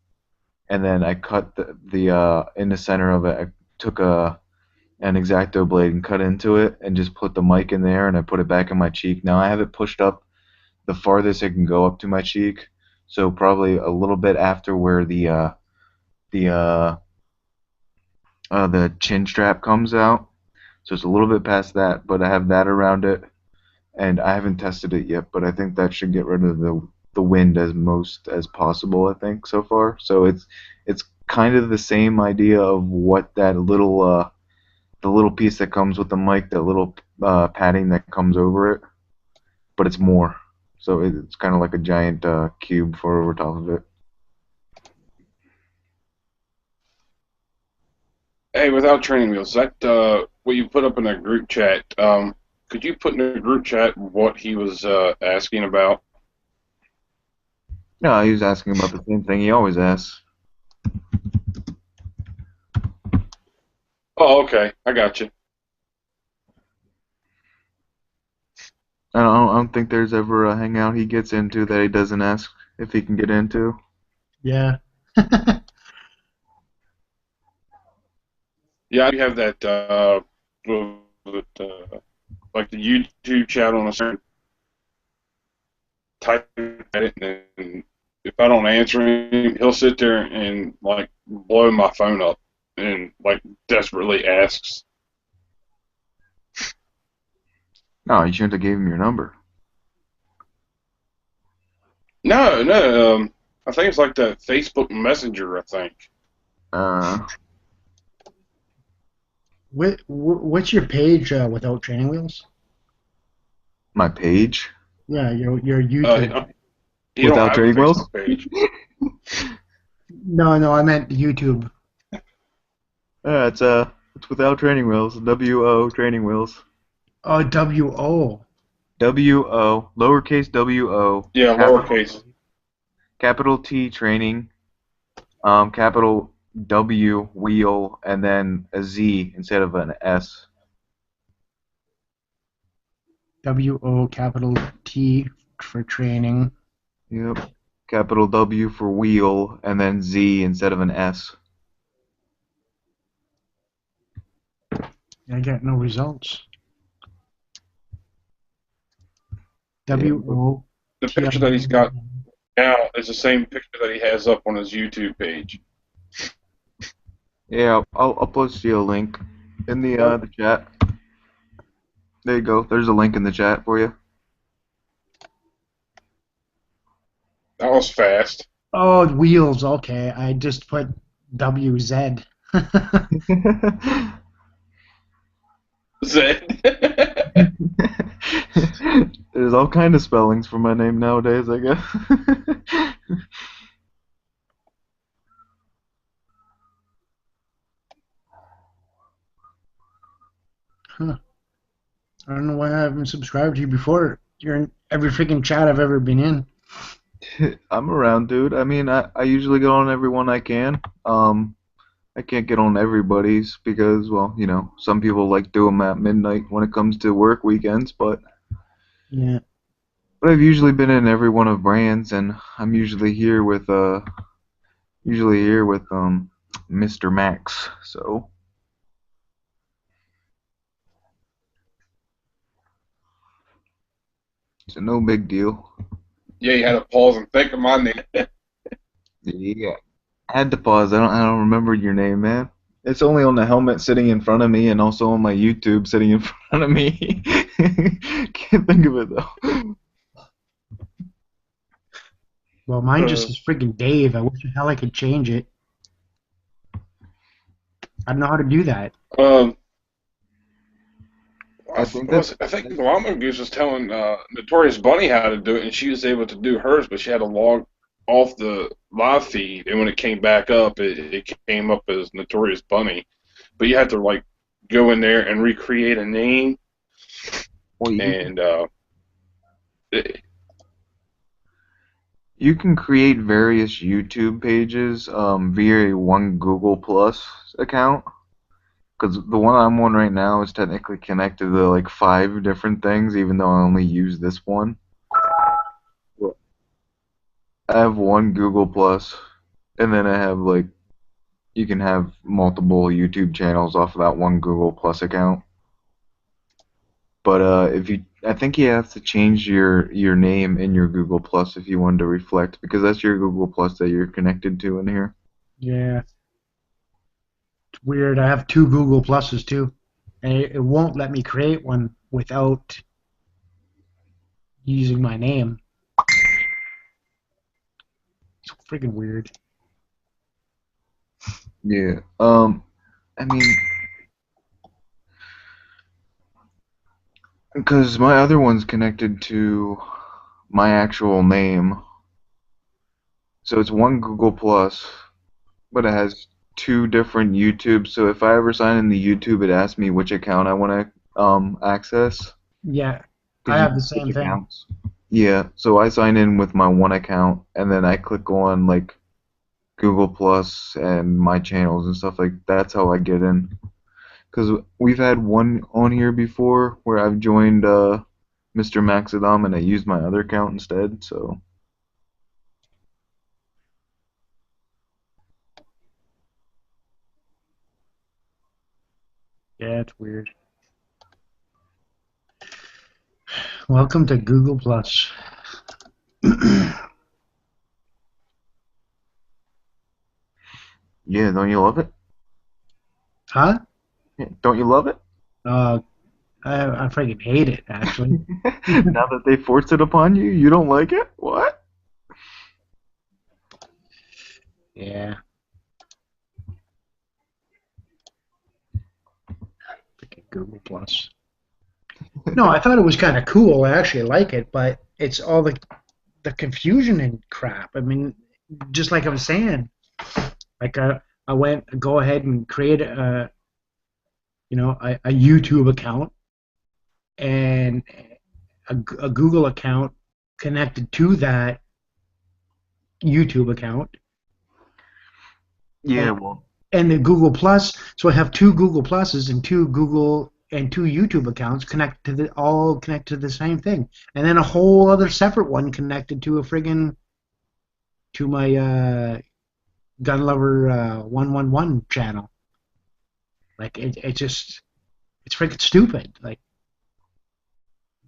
and then I cut the in the center of it. I took an X-Acto blade and cut into it and just put the mic in there and I put it back in my cheek. Now I have it pushed up the farthest it can go up to my cheek, so probably a little bit after where the chin strap comes out, so it's a little bit past that, but I have that around it, and I haven't tested it yet, but I think that should get rid of the wind as most as possible, I think, so far. So it's kind of the same idea of what that little the little piece that comes with the mic, that little padding that comes over it, but it's more. So it's kind of like a giant cube for over top of it. Hey, without training wheels, that what you put up in that group chat, could you put in the group chat what he was asking about? No, he was asking about the same thing he always asks. Oh, okay, I got you. I don't think there's ever a hangout he gets into that he doesn't ask if he can get into. Yeah. Yeah, I have that like the YouTube chat on a certain type at it, and if I don't answer him, he'll sit there and like blow my phone up and like desperately asks. No, you shouldn't have gave him your number. No, I think it's like the Facebook Messenger. I think. What's your page without training wheels? My page Yeah, your You YouTube. know, you don't without have a training wheels. Facebook page. No, no, I meant YouTube. It's without training wheels. WO training wheels. Oh, WO. WO lowercase WO Yeah, lowercase. capital T training capital W wheel and then a Z instead of an S. WO capital T for training. Yep. Capital W for wheel and then Z instead of an S. I got no results. Yeah. WO The T. picture that he's got now is the same picture that he has up on his YouTube page. Yeah, I'll post you a link in the chat. There you go. There's a link in the chat for you. That was fast. Oh, wheels. Okay, I just put WZ. Zed. There's all kind of spellings for my name nowadays, I guess. Huh. I don't know why I haven't subscribed to you before. You're in every freaking chat I've ever been in. I'm around, dude. I mean, I usually get on every one I can. I can't get on everybody's because, well, some people like do them at midnight when it comes to work weekends, Yeah. but I've usually been in every one of Brands, and I'm usually here with Mr. Max. So it's no big deal. Yeah, you had to pause and think of my name. Yeah. I had to pause. I don't remember your name, man. It's only on the helmet sitting in front of me and also on my YouTube sitting in front of me. Can't think of it though. Well, mine just is freaking Dave. I wish the hell I could change it. I don't know how to do that. Um, I think that I think the Llama Goose was telling Notorious Bunny how to do it, and she was able to do hers, but she had to log off the live feed, and when it came back up, it came up as Notorious Bunny. But you had to like go in there and recreate a name, well, and it, you can create various YouTube pages via one Google Plus account. Because the one I'm on right now is technically connected to like 5 different things, even though I only use this one. I have one Google Plus, and then I have like you can have multiple YouTube channels off of that one Google Plus account. But I think you have to change your name in your Google Plus if you want to reflect, because that's your Google Plus that you're connected to in here. Yeah. It's weird. I have two Google Pluses too, and it won't let me create one without using my name. It's freaking weird. Yeah. I mean, because my other one's connected to my actual name, so it's one Google Plus, but it has 2 different YouTubes. So if I ever sign in the YouTube, it asks me which account I want to access. Yeah, I Because you have can the switch same thing. accounts. Yeah, so I sign in with my one account, and then I click on like Google Plus and my channels and stuff like that's how I get in. Because we've had one on here before where I've joined Mr. Maxidom and I used my other account instead. So Yeah, it's weird. Welcome to Google Plus. yeah, don't you love it? Huh? Yeah, don't you love it? Uh, I freaking hate it, actually. Now that they force it upon you, you don't like it? What? Yeah. Google Plus. No, I thought it was kind of cool. I actually like it, but it's all the confusion and crap. I mean, just like I was saying, like I went go ahead and create a YouTube account and a Google account connected to that YouTube account Yeah, and, well, and the Google Plus. So I have two Google Pluses and two Google and two YouTube accounts connected to all connected to the same thing, and then a whole other separate one connected to a friggin' to my Gun Lover 111 channel. Like it's freaking stupid. Like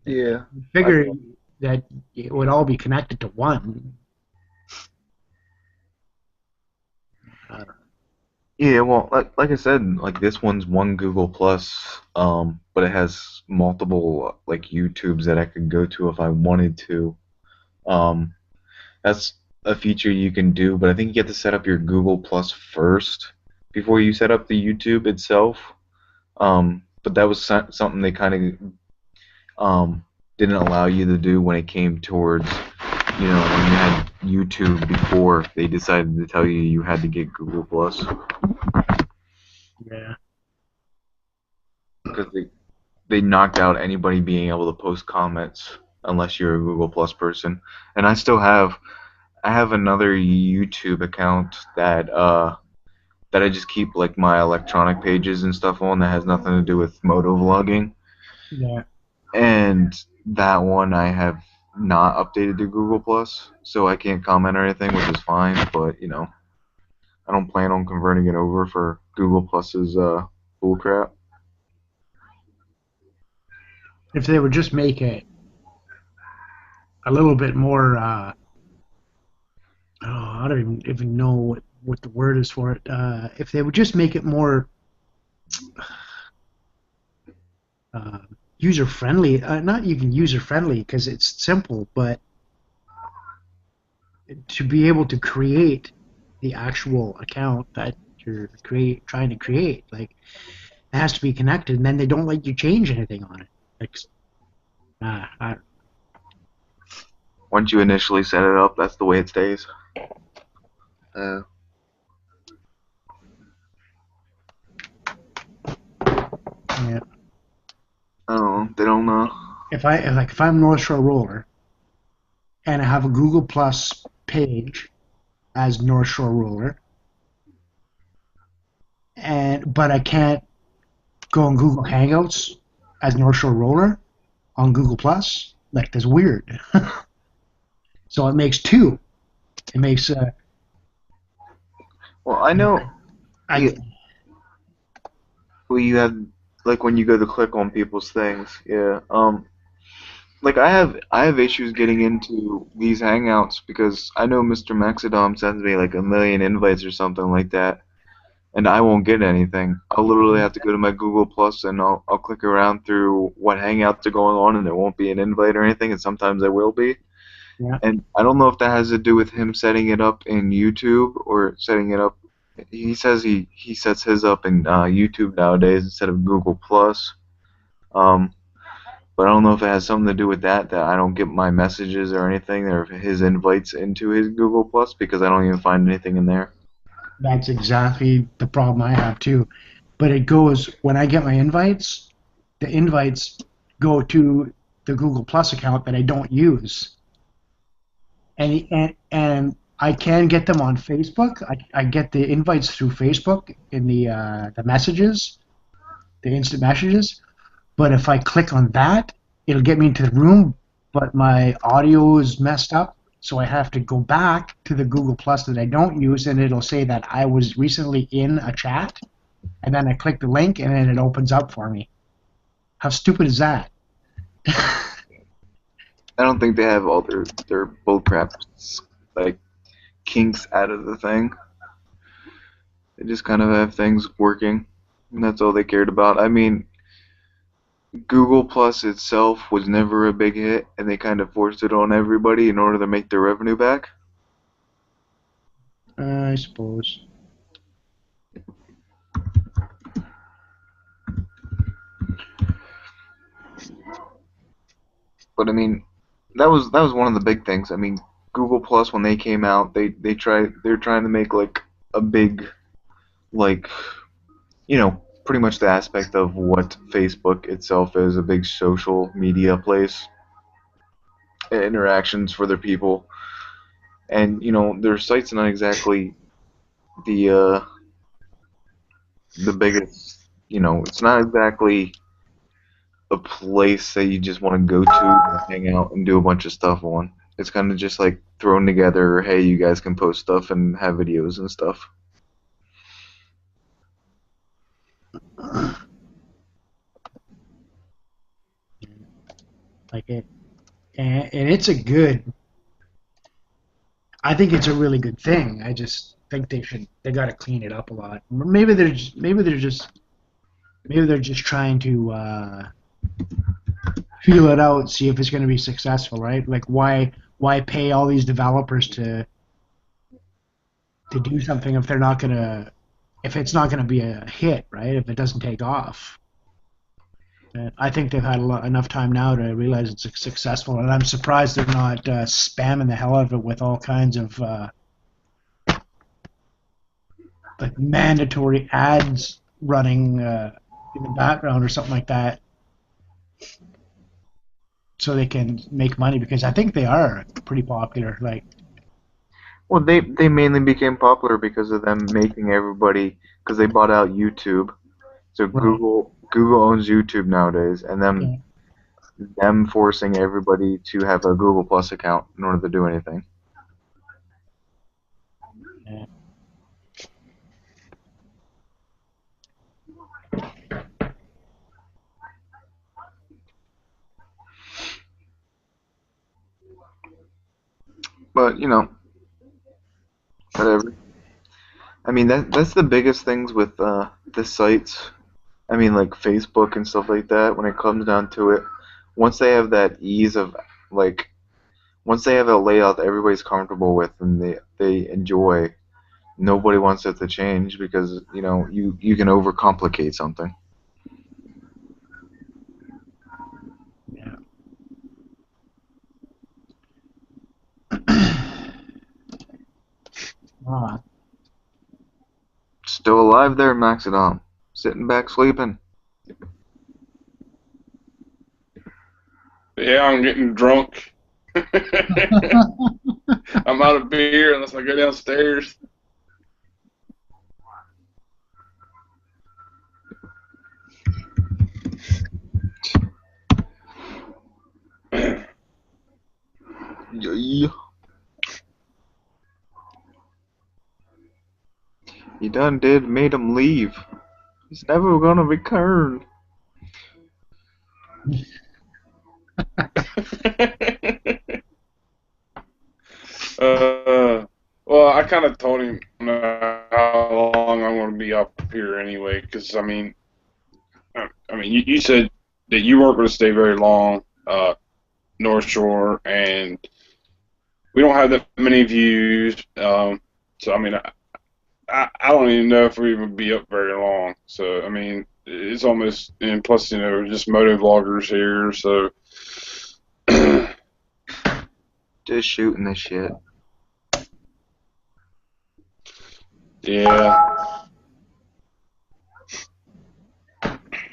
yeah. I figure get that it would all be connected to one. I don't know. Yeah, well, like I said, like this one's one Google Plus, but it has multiple like YouTubes that I could go to if I wanted to. Um, that's a feature you can do, but I think you have to set up your Google Plus first before you set up the YouTube itself. But that was something they kind of didn't allow you to do when it came towards, when you had YouTube before, they decided to tell you you had to get Google Plus Yeah. because they knocked out anybody being able to post comments unless you're a Google Plus person. And I have another YouTube account that I just keep like my electronic pages and stuff on that has nothing to do with moto vlogging. Yeah. And that one I have not updated to Google Plus, so I can't comment or anything, which is fine. But I don't plan on converting it over for Google Plus's bull crap. If they would just make it a little bit more, I don't even know what the word is for it. If they would just make it more uh, user friendly, not even user friendly because it's simple, but to be able to create the actual account that you're trying to create, like it has to be connected, and then they don't let you change anything on it. Like, I, Once you initially set it up, that's the way it stays. Uh, yeah. I don't know. They don't know. If I'm North Shore Roller and I have a Google Plus page as North Shore Roller, but I can't go on Google Hangouts as North Shore Roller on Google Plus, like that's weird. So it makes two. It makes Well, I know. I Yeah, well, you have like when you go to click on people's things. Yeah. Like I have issues getting into these hangouts because I know Mr. Maxidom sends me like a million invites or something like that, and I won't get anything. I'll literally have to go to my Google Plus and I'll click around through what hangouts are going on, and there won't be an invite or anything, and sometimes there will be. yeah, And I don't know if that has to do with him setting it up in YouTube or setting it up. He says he sets his up in YouTube nowadays instead of Google Plus. Um, but I don't know if it has something to do with that I don't get my messages or anything or his invites into his Google Plus because I don't even find anything in there. that's exactly the problem I have too. But it goes when I get my invites, the invites go to the Google Plus account that I don't use, and I can get them on Facebook. I get the invites through Facebook in the messages, the instant messages. But if I click on that, it'll get me into the room, but my audio is messed up. So I have to go back to the Google Plus that I don't use, and it'll say that I was recently in a chat, and then I click the link, and then it opens up for me. How stupid is that? I don't think they have all their bullcrap like kinks out of the thing. They just kind of have things working, and that's all they cared about. I mean, Google Plus itself was never a big hit, and they kind of forced it on everybody in order to make their revenue back. I suppose. But I mean, that was one of the big things. I mean, Google Plus when they came out, they're trying to make like a big like pretty much the aspect of what Facebook itself is, a big social media place, interactions for their people, and their site's not exactly the the biggest. It's not exactly a place that you just want to go to, hang out, and do a bunch of stuff on. It's kind of just like thrown together. Hey, you guys can post stuff and have videos and stuff. Like it, and it's a good. I think it's a really good thing. I just think they got to clean it up a lot. Maybe they're just trying to feel it out, see if it's going to be successful, right? Like why pay all these developers to do something if if it's not gonna be a hit, right? If it doesn't take off. I think they've had enough time now to realize it's successful, and I'm surprised they're not spamming the hell out of it with all kinds of like mandatory ads running in the background or something like that, so they can make money, because I think they are pretty popular. Like, Well, they mainly became popular because of them making everybody because they bought out YouTube. So right? Google owns YouTube nowadays, and Yeah. them forcing everybody to have a Google Plus account in order to do anything. Yeah. But whatever. I mean that's the biggest things with the sites. I mean like Facebook and stuff like that. When it comes down to it, once they have that ease of like once they have a layout that everybody's comfortable with and they enjoy, nobody wants it to change because you can overcomplicate something. Yeah. Ah, Still alive there, Maxidom. Sitting back sleeping. Yeah, I'm getting drunk. I'm out of beer unless I go downstairs. Yeah. He done did made him leave. He's never gonna return. Well, I kind of told him how long I'm going to be up here anyway, because I mean, you said that you weren't going to stay very long, North Shore, and we don't have that many views. So I mean, I don't even know if we would be up very long. So I mean, it's almost, and plus just moto vloggers here, so Just shooting the shit. yeah.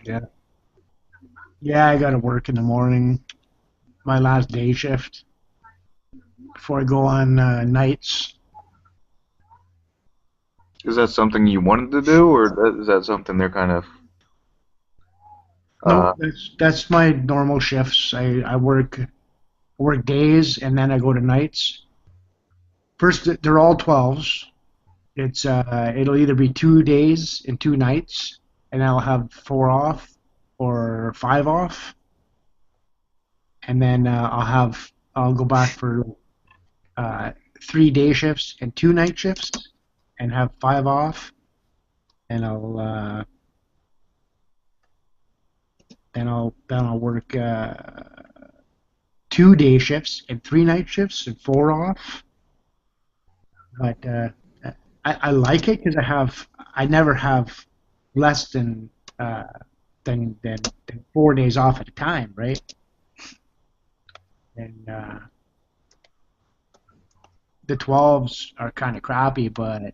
yeah. Yeah, I gotta work in the morning. My last day shift before I go on nights. Is that something you wanted to do, or is that something they're kind of? No, Uh, that's my normal shifts. I work days and then I go to nights. First, they're all 12s. It'll either be 2 days and 2 nights, and I'll have 4 off or 5 off, and then I'll go back for 3 day shifts and 2 night shifts, and have 5 off, and then I'll work 2 day shifts and 3 night shifts and 4 off. But I like it because I never have less uh, than 4 days off at a time, right? and the 12s are kind of crappy, but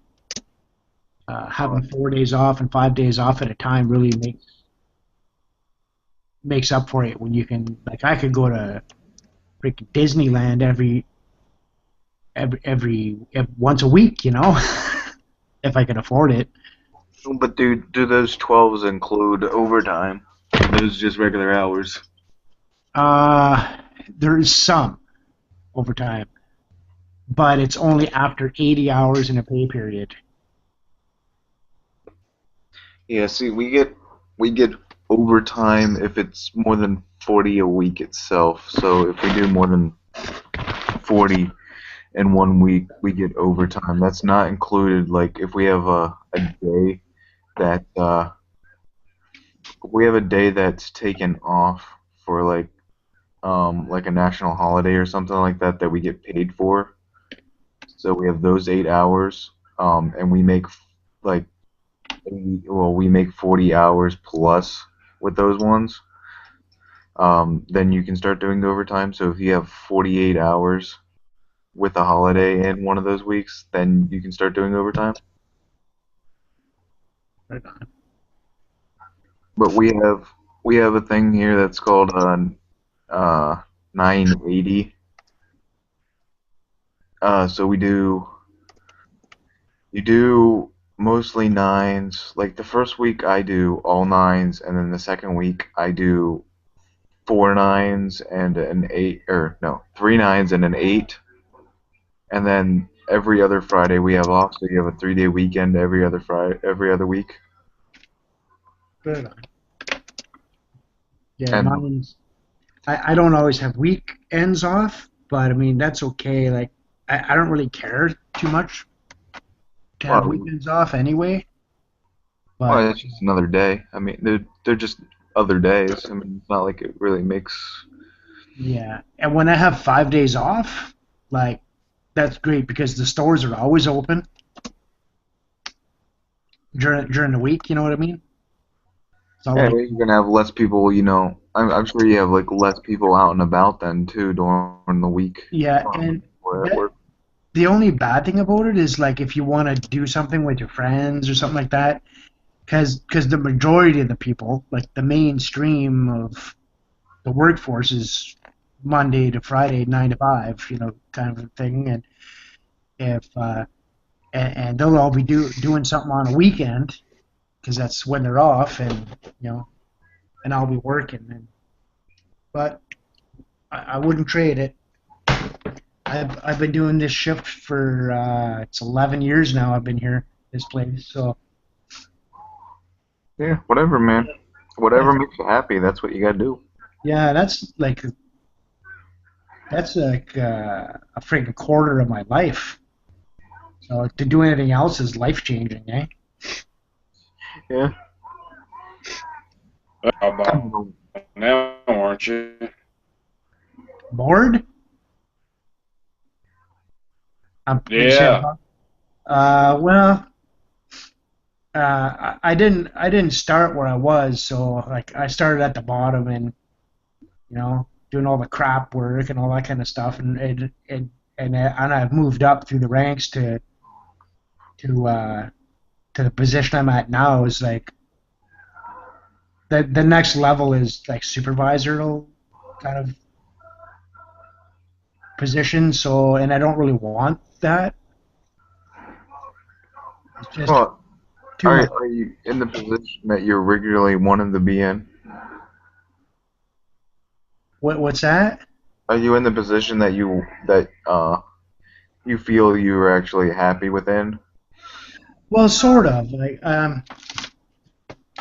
having 4 days off and 5 days off at a time really makes up for it when you can, like, I could go to freaking Disneyland every once a week, you know, if I could afford it. But do those 12s include overtime? Or those just regular hours? There is some overtime, but it's only after 80 hours in a pay period. Yeah, see, we get overtime if it's more than 40 a week itself. So if we do more than 40 in 1 week, we get overtime. That's not included, like, if we have a day that we have a day that's taken off for like a national holiday or something like that that we get paid for. So we have those 8 hours, and we make like we make 40 hours plus with those ones. Then you can start doing the overtime. So if you have 48 hours with a holiday in one of those weeks, then you can start doing overtime. Right on. But we have a thing here that's called 980. So you do mostly nines. Like the first week I do all nines, and then the second week I do 4 9s and an 8, or no, 3 9s and an 8. And then every other Friday we have off, so you have a 3-day weekend every other other week. Right on. Yeah, And mine's. I don't always have weekends off, but I mean that's okay. Like I don't really care too much to have well, weekends off anyway. But well, it's just another day. I mean, they're just other days. I mean, it's not like it really makes. yeah, and when I have 5 days off, like that's great because the stores are always open during the week. You know what I mean? It's Yeah, always you're gonna have less people. You know, I'm sure you have like less people out and about then too during the week. yeah, and Or at that, work. the only bad thing about it is like if you want to do something with your friends or something like that, because the majority of the people, like the mainstream of the workforce, is Monday to Friday, 9 to 5, you know, kind of a thing, and if and they'll all be doing something on a weekend because that's when they're off, and you know, and I'll be working, but I wouldn't trade it. I've been doing this shift for it's 11 years now. I've been here this place, so Yeah, whatever, man. Whatever makes you happy, that's what you gotta do. yeah, that's like a freaking quarter of my life. So to do anything else is life changing, eh? Yeah. How about now, aren't you? Bored? You said, Yeah. well, I didn't start where I was, so like I started at the bottom and you know doing all the crap work and all that kind of stuff, and I've moved up through the ranks to the position I'm at now. Is like the next level is like supervisor kind of position. So and I don't really want that. It's just Well, too much. are you in the position that you're regularly wanting to be in? What's that? Are you in the position that you feel you're actually happy within? Well, sort of. Like,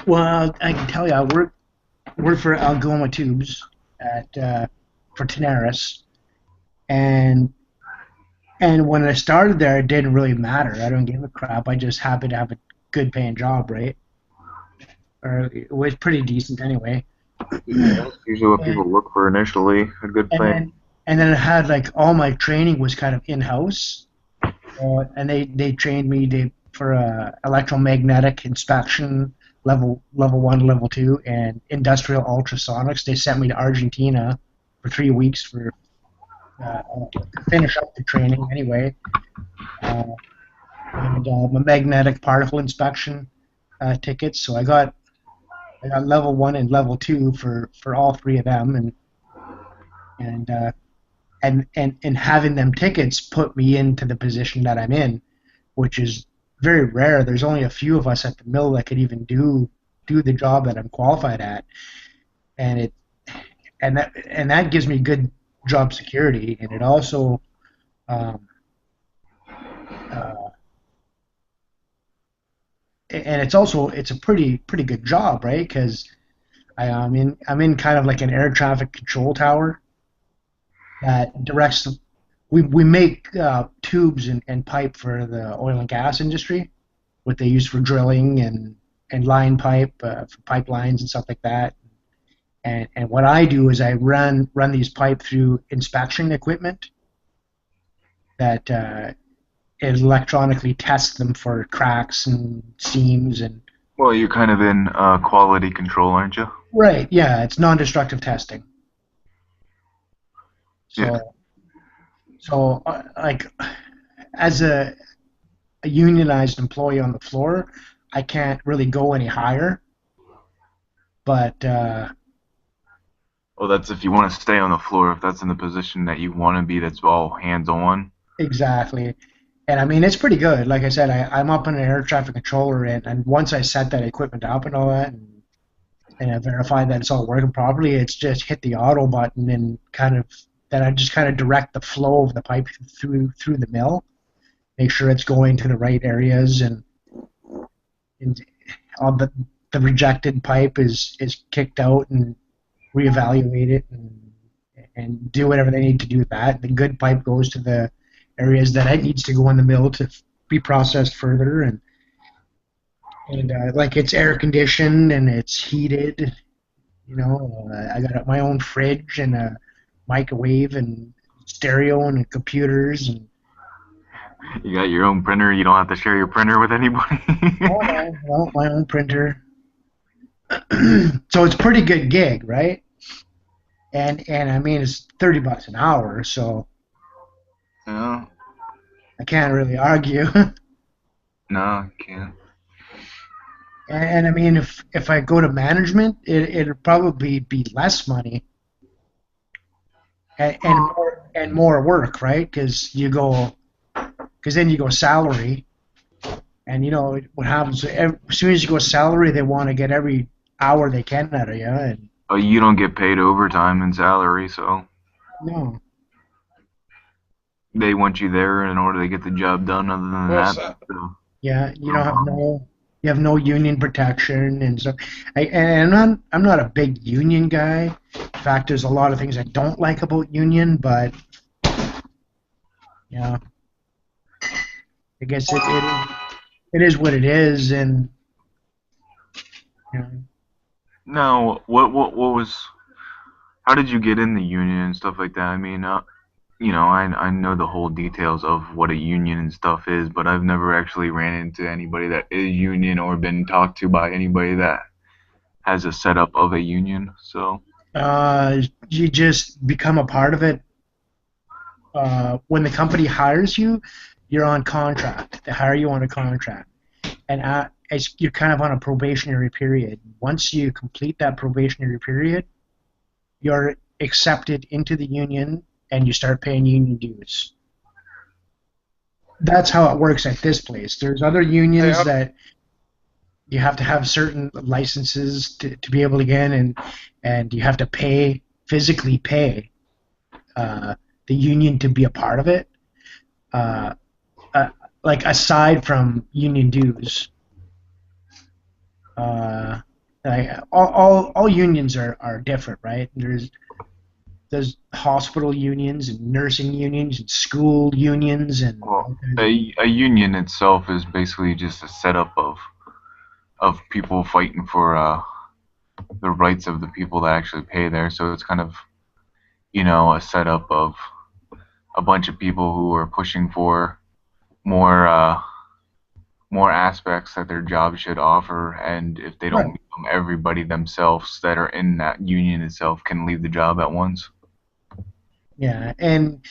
well, I can tell you, I work for Algoma Tubes for Tenaris, and when I started there, it didn't really matter. I don't give a crap. I just happened to have a good paying job, right? Or it was pretty decent anyway. That's usually what people look for initially, a good And thing. then it had like all my training was kind of in house, and they trained me for electromagnetic inspection level 1, level 2, and industrial ultrasonics. They sent me to Argentina for 3 weeks for to finish up the training anyway. And my magnetic particle inspection tickets. So I got level 1 and level 2 for all three of them, and and having them tickets put me into the position that I'm in, which is very rare. There's only a few of us at the mill that could even do the job that I'm qualified at, and that gives me good job security, and it also um, uh, and it's a pretty good job, right? Because I'm in kind of like an air traffic control tower that directs. We make tubes and pipe for the oil and gas industry, what they use for drilling and line pipe for pipelines and stuff like that. And what I do is I run these pipe through inspection equipment that it electronically tests them for cracks and seams and. Well, you're kind of in quality control, aren't you? Right, yeah, it's non-destructive testing. Yeah. So like, as a unionized employee on the floor, I can't really go any higher. But Well, that's if you want to stay on the floor. If that's in the position that you want to be, that's all hands-on. exactly, and I mean it's pretty good. Like I said, I'm up in an air traffic controller, and once I set that equipment up and all that, and I verify that it's all working properly, it's just hit the auto button and kind of then I just kind of direct the flow of the pipe through the mill, make sure it's going to the right areas, and all the rejected pipe is kicked out and reevaluate it and do whatever they need to do with that. The good pipe goes to the areas that it needs to go in the mill to be processed further, and like it's air conditioned and it's heated. You know, I got my own fridge and a microwave and stereo and computers and. You got your own printer. You don't have to share your printer with anybody. Oh no, well, my own printer. So it's a pretty good gig, right? And I mean it's $30 an hour, so No, I can't really argue. no, I can't. And I mean if I go to management, it'll probably be less money and more work, right? Because then you go salary, and you know what happens. As soon as you go salary, they want to get every hour they can out of you, and You don't get paid overtime and salary, so no. they want you there in order to get the job done. Other than Well, that, so, so, Yeah, you have no union protection and so and I'm not a big union guy. In fact, there's a lot of things I don't like about union, but you know, I guess it is what it is, and you know, no. What was? How did you get in the union and stuff like that? I mean, I know the whole details of what a union and stuff is, but I've never actually ran into anybody that is union or been talked to by anybody that has a setup of a union. So, you just become a part of it. When the company hires you, you're on contract. They hire you on a contract, and you're kind of on a probationary period. Once you complete that probationary period, you're accepted into the union and you start paying union dues. That's how it works at this place. There's other unions that you have to have certain licenses to be able to get in, and you have to physically pay the union to be a part of it. Uh, like aside from union dues, all unions are different, right? There's hospital unions and nursing unions and school unions and well, a union itself is basically just a setup of people fighting for the rights of the people that actually pay there. So it's kind of a setup of a bunch of people who are pushing for more more aspects that their job should offer, and if they don't right. meet them, everybody themselves that are in that union itself can leave the job at once. Yeah, and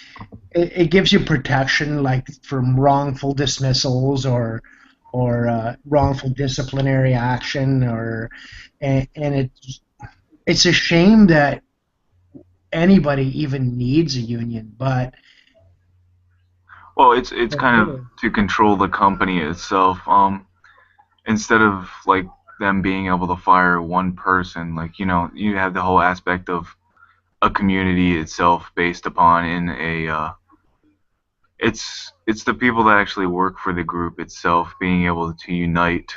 it gives you protection, like from wrongful dismissals or wrongful disciplinary action, and it's a shame that anybody even needs a union, Well, it's but kind of really, to control the company itself. Instead of like them being able to fire one person, like you have the whole aspect of a community itself based upon in a it's the people that actually work for the group itself being able to unite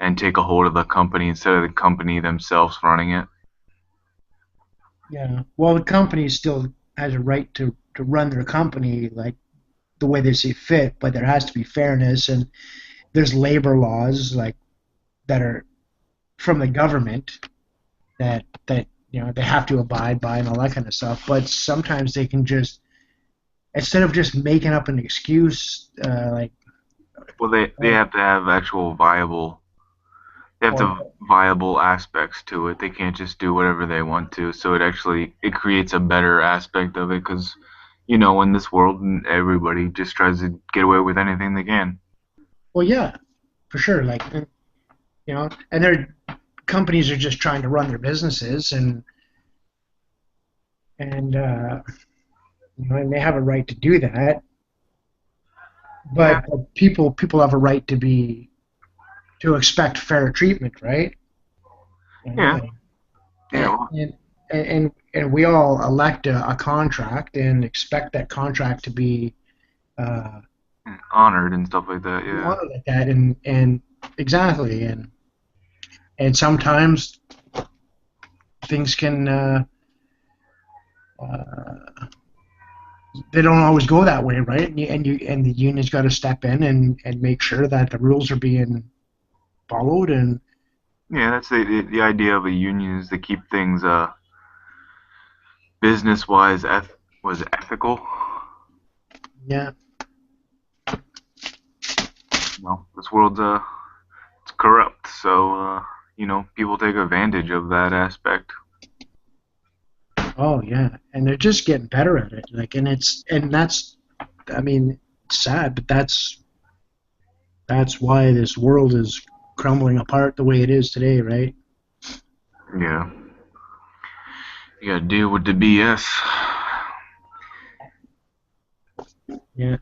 and take a hold of the company instead of the company themselves running it. yeah. Well, the company still has a right to run their company like the way they see fit, but there has to be fairness, and there's labor laws like that are from the government that they have to abide by and all that kind of stuff. But sometimes they can just instead of just making up an excuse, like Well, they oh, have to have actual viable they have or to viable aspects to it. They can't just do whatever they want to. So it creates a better aspect of it because in this world everybody just tries to get away with anything they can. well, yeah, for sure. Like and their companies are just trying to run their businesses and and they have a right to do that. Yeah, But people have a right to expect fair treatment, right? yeah, And yeah. and Well, and we all elect a contract and expect that contract to be uh, honored and stuff like that. Yeah. honored like that, and exactly, and sometimes things can uh, they don't always go that way, right? And the union's got to step in and make sure that the rules are being followed, and Yeah, that's the idea of a union is to keep things business wise was ethical. yeah. This world's it's corrupt, so people take advantage of that aspect. Oh yeah, and they're just getting better at it. Like, and that's, I mean, it's sad, but that's why this world is crumbling apart the way it is today, right? Yeah, you gotta deal with the BS. Yeah.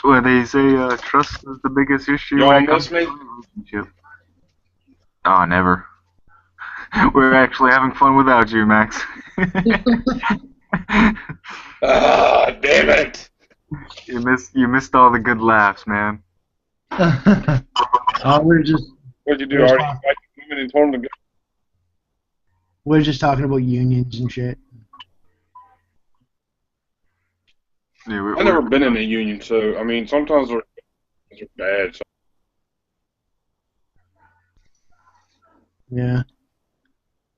Where they say trust is the biggest issue when Y'all it comes miss to me? a relationship. Oh, never. We're actually having fun without you, Max. Ah, damn it! You missed all the good laughs, man. Oh, What'd you we're do? just Already talking invited women and told them to go? we're just talking about unions and shit. Yeah, I've never been in a union, so I mean, sometimes they're bad. So, Yeah.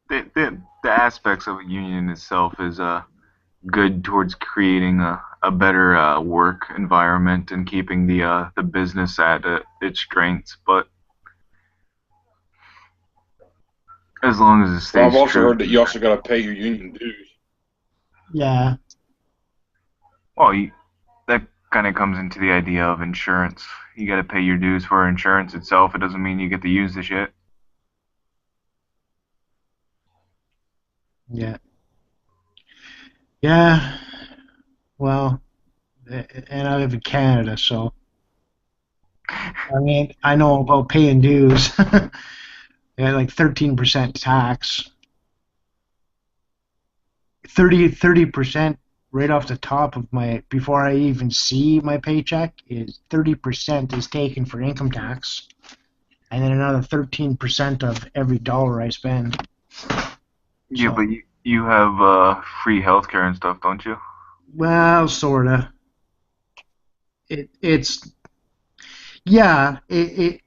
the aspects of a union itself is good towards creating a better work environment and keeping the business at its strengths. But as long as it well, I've stays also true, heard that you also got to pay your union dues. Yeah. well, that kind of comes into the idea of insurance. You got to pay your dues for insurance itself. It doesn't mean you get to use the shit. Yeah. Yeah. Well, and I live in Canada, so I mean, I know about paying dues. Yeah, like 13% tax. 30% right off the top of my before I even see my paycheck is 30% is taken for income tax, and then another 13% of every dollar I spend. Yeah, but So, you have free healthcare and stuff, don't you? well, sorta. It's yeah. If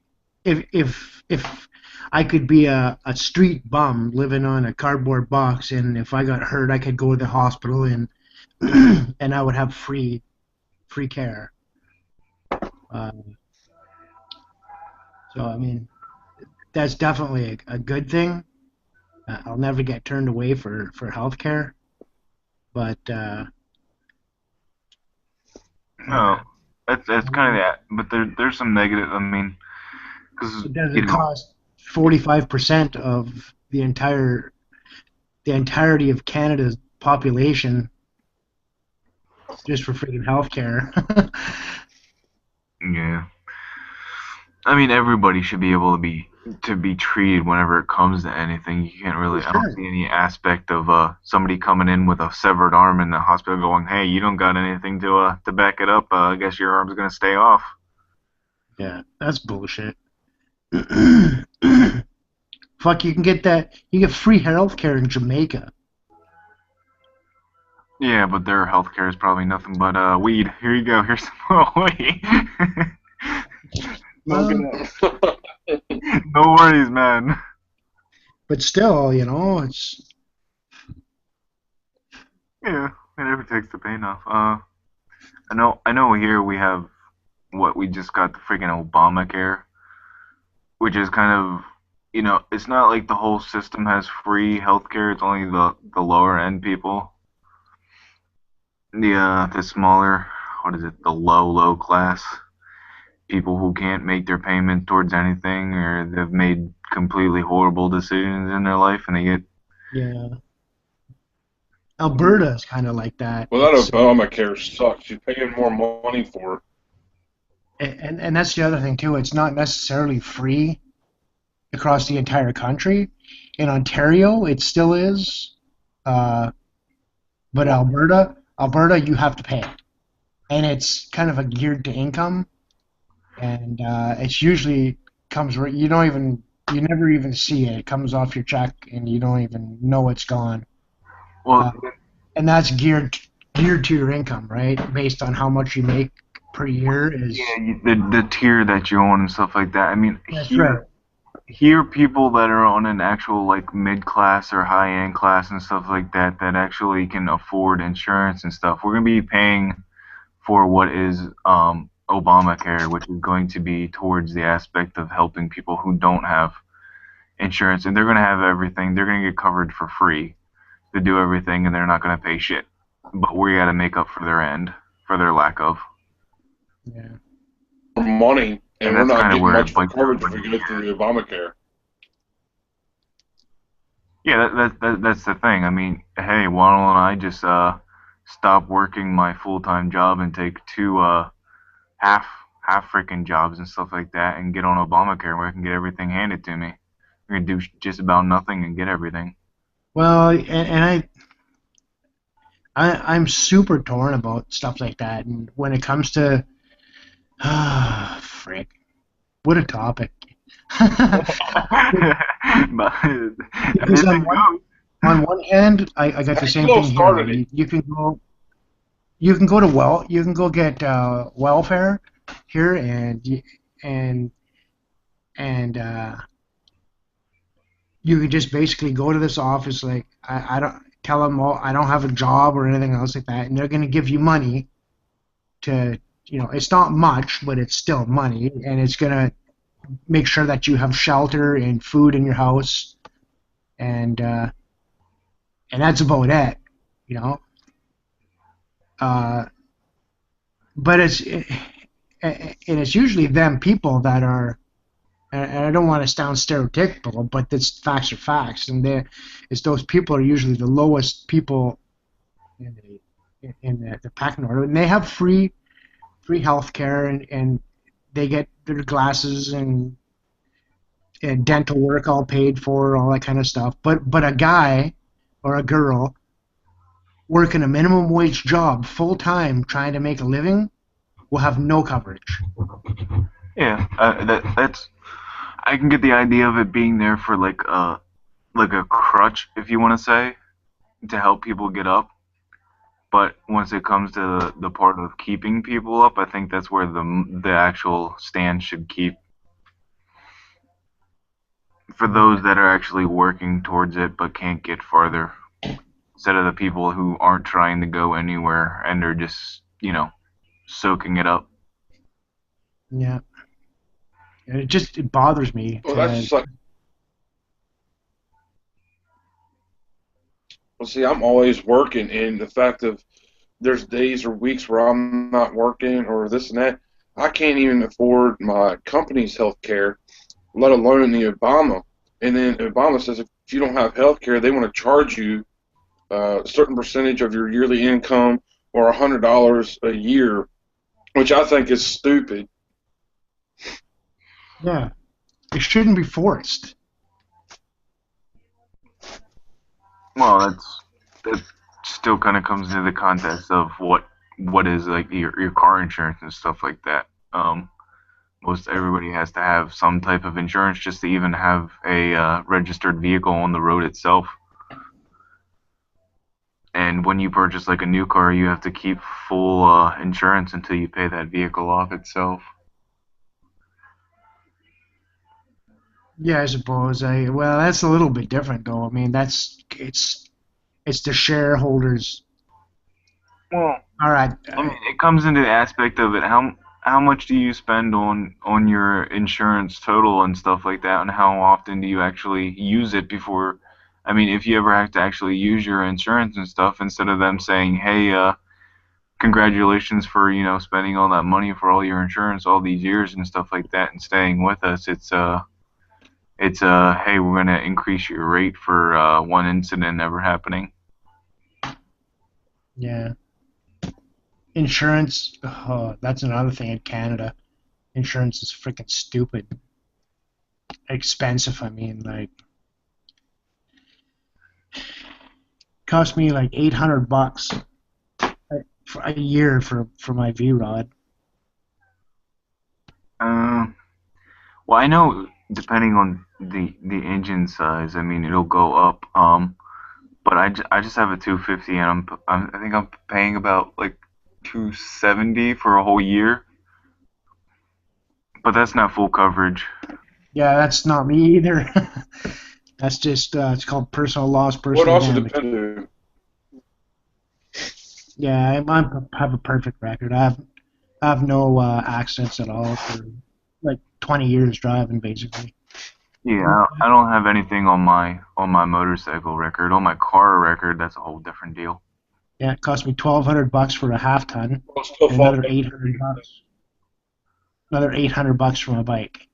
I could be a street bum living on a cardboard box, and if I got hurt, I could go to the hospital and and I would have free care. Uh, so I mean, that's definitely a good thing. I'll never get turned away for healthcare. But No, that's kind of that. But there's some negative. I mean, because it doesn't cost 45% of the entirety of Canada's population just for freaking healthcare. yeah. I mean, everybody should be able to be treated whenever it comes to anything. You can't For really. I don't sure. see any aspect of somebody coming in with a severed arm in the hospital going, "Hey, you don't got anything to back it up. I guess your arm's gonna stay off." Yeah, that's bullshit. Fuck, you can get that. You get free healthcare in Jamaica. Yeah, but their healthcare is probably nothing but weed. Here you go. Here's some more weed. Smoke Well, it up. No worries, man. but still, it's Yeah, it never takes the pain off. I know. Here we have what we just got the freaking Obamacare, which is kind of, it's not like the whole system has free healthcare. It's only the lower end people, the smaller, what is it, the low class people who can't make their payment towards anything, or they've made completely horrible decisions in their life, and they get. yeah. Alberta is kind of like that. Well, that Obamacare sucks. You're paying more money for it. And that's the other thing too. It's not necessarily free across the entire country. In Ontario, it still is, uh, but Alberta, you have to pay, and it's kind of a geared to income, and it's usually comes you don't even you never even see it. It comes off your check, and you don't even know it's gone. Well, Uh, and that's geared to your income, right? Based on how much you make per year yeah, is. the tier that you own and stuff like that. I mean, That's right. here people that are on an actual like mid class or high end class and stuff like that that actually can afford insurance and stuff. We're gonna be paying for what is Obamacare, which is going to be towards the aspect of helping people who don't have insurance, and they're gonna have everything. They're gonna get covered for free to do everything, and they're not gonna pay shit. But we gotta make up for their end, for their lack of. Yeah. For money, And and we're that's not kind of getting where it much for bites coverage if everybody we in the go through ass. the Obamacare. Yeah, that's the thing. I mean, hey, why don't I just stop working my full time job and take two half half freaking jobs and stuff like that and get on Obamacare where I can get everything handed to me. I'm gonna do just about nothing and get everything. Well, and I'm super torn about stuff like that. And when it comes to, frick, what a topic. But Because anything goes. on one hand, I got the You same all thing here. started it. You can go to you can go get welfare here, and and you can just basically go to this office like I don't tell them I don't have a job or anything else like that, and they're going to give you money to it's not much, but it's still money, and it's going to make sure that you have shelter and food in your house, and uh, and that's about it, you know. Uh, but and it's usually them people that are, and I don't want to sound stereotypical, but this facts are facts, and it's those people are usually the lowest people in the pecking order, and they have free health care, and they get their glasses and dental work all paid for, all that kind of stuff. But a guy or a girl working a minimum wage job full time trying to make a living will have no coverage. Yeah, that's. I can get the idea of it being there for like a crutch, if you want to say, to help people get up. But once it comes to the part of keeping people up, I think that's where the actual stand should keep for those that are actually working towards it but can't get farther. Instead of the people who aren't trying to go anywhere and are just, soaking it up. Yeah, and it bothers me Well, that's to. just like Well, see, I'm always working, and the fact of there's days or weeks where I'm not working or this and that, I can't even afford my company's health care, let alone the Obama. And then Obama says if you don't have health care, they want to charge you a certain percentage of your yearly income or $100 a year, which I think is stupid. Yeah, it shouldn't be forced. Well, that still kind of comes into the context of what is like your car insurance and stuff like that. Most everybody has to have some type of insurance just to even have a registered vehicle on the road itself. And when you purchase like a new car, you have to keep full insurance until you pay that vehicle off itself. Yeah, I suppose. Well, that's a little bit different, though. I mean, it's the shareholders. Well, All right. I mean, it comes into the aspect of it. How much do you spend on your insurance total and stuff like that, and how often do you actually use it before? I mean, if you ever have to actually use your insurance and stuff, instead of them saying, "Hey, congratulations for spending all that money for all your insurance all these years and stuff like that, and staying with us," it's hey, we're gonna increase your rate for one incident ever happening. Yeah. Insurance. Oh, that's another thing in Canada. Insurance is freaking stupid. Expensive. I mean, like, cost me like $800 for a year for my V-Rod. Uh, well, I know depending on the engine size, I mean it'll go up. But I just have a 250, and I think I'm paying about like 270 for a whole year. But that's not full coverage. Yeah, that's not me either. That's just it's called personal loss, What personal also damage. depends. Yeah, I have a perfect record. I have no accidents at all for like 20 years driving, basically. Yeah, I don't have anything on my motorcycle record. On my car record, that's a whole different deal. Yeah, it cost me $1,200 for a half ton, Well, still and fall. another $800. Another $800 for my bike.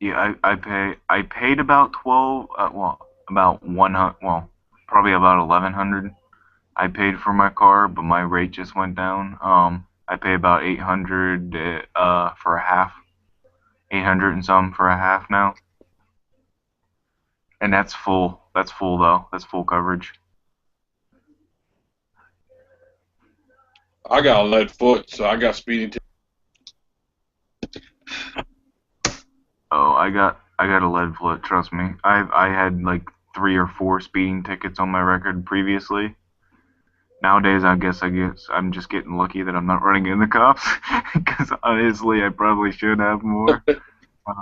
Yeah, I paid about 12 about 100 probably about 1100 I paid for my car, but my rate just went down. I pay about 800 for a half, 800 and some for a half now, and that's full. That's full though. That's full coverage. I got a lead foot, so I got speeding. Oh, I got a lead foot. Trust me. I had like 3 or 4 speeding tickets on my record previously. Nowadays, I guess I'm just getting lucky that I'm not running in the cops, because honestly, I probably should have more.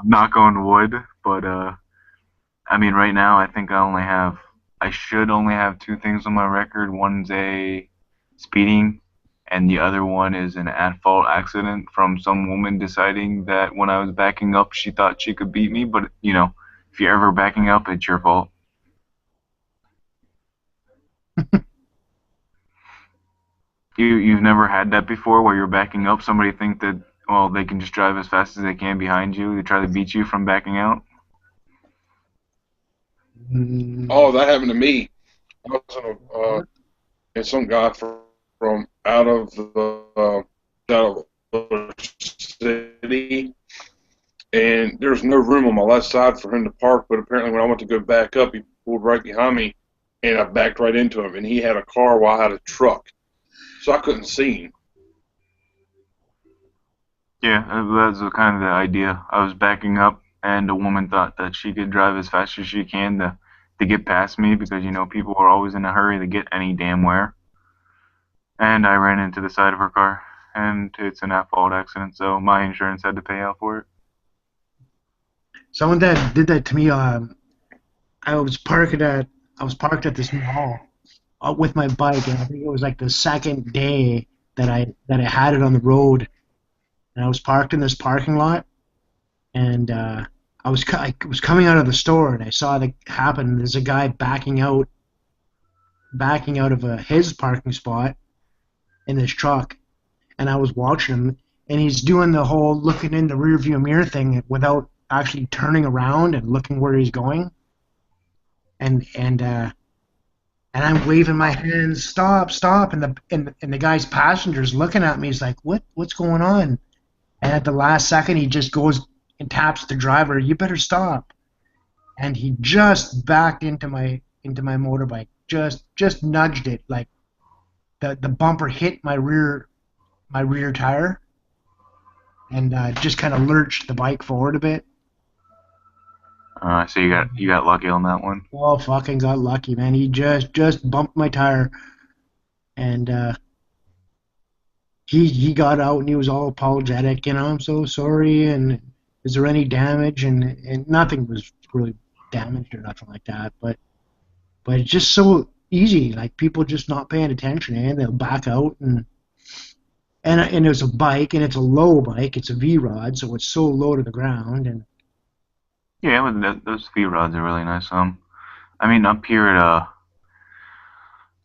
Knock on wood, but I mean, right now, I think I should only have 2 things on my record. One's a speeding, and the other one is an at-fault accident from some woman deciding that when I was backing up, she thought she could beat me. But if you're ever backing up, it's your fault. You've never had that before, where you're backing up, somebody think that they can just drive as fast as they can behind you. They try to beat you from backing out. Oh, that happened to me. I was and some guy from out of the city, and there was no room on my left side for him to park. But apparently, when I went to go back up, he pulled right behind me, and I backed right into him. And he had a car while I had a truck, so I couldn't see him. Yeah, that's kind of the idea. I was backing up, and a woman thought that she could drive as fast as she can to get past me, because people are always in a hurry to get any damn where. And I ran into the side of her car, and it's an at-fault accident, so my insurance had to pay out for it. Someone that did that to me. I was parked at this mall with my bike, and I think it was like the second day that I had it on the road, and I was parked in this parking lot, and I was coming out of the store, and I saw it happen. There's a guy backing out backing out of his parking spot in his truck, and I was watching him, and he's doing the whole looking in the rearview mirror thing without actually turning around and looking where he's going, and I'm waving my hands, stop, stop, and the guy's passenger's looking at me. He's like, what's going on? And at the last second, he just goes and taps the driver. You better stop. And he just backed into my motorbike, just nudged it, like the bumper hit my rear tire, and just kind of lurched the bike forward a bit. So you got lucky on that one. Oh, fucking got lucky, man. He just bumped my tire, and he got out and he was all apologetic. I'm so sorry. And is there any damage? And nothing was really damaged or nothing like that. But it's just so easy. Like people just not paying attention, and they'll back out and it's a bike, and it's a low bike. It's a V-Rod, so it's so low to the ground. And yeah, but those V-Rods are really nice. I mean, up here at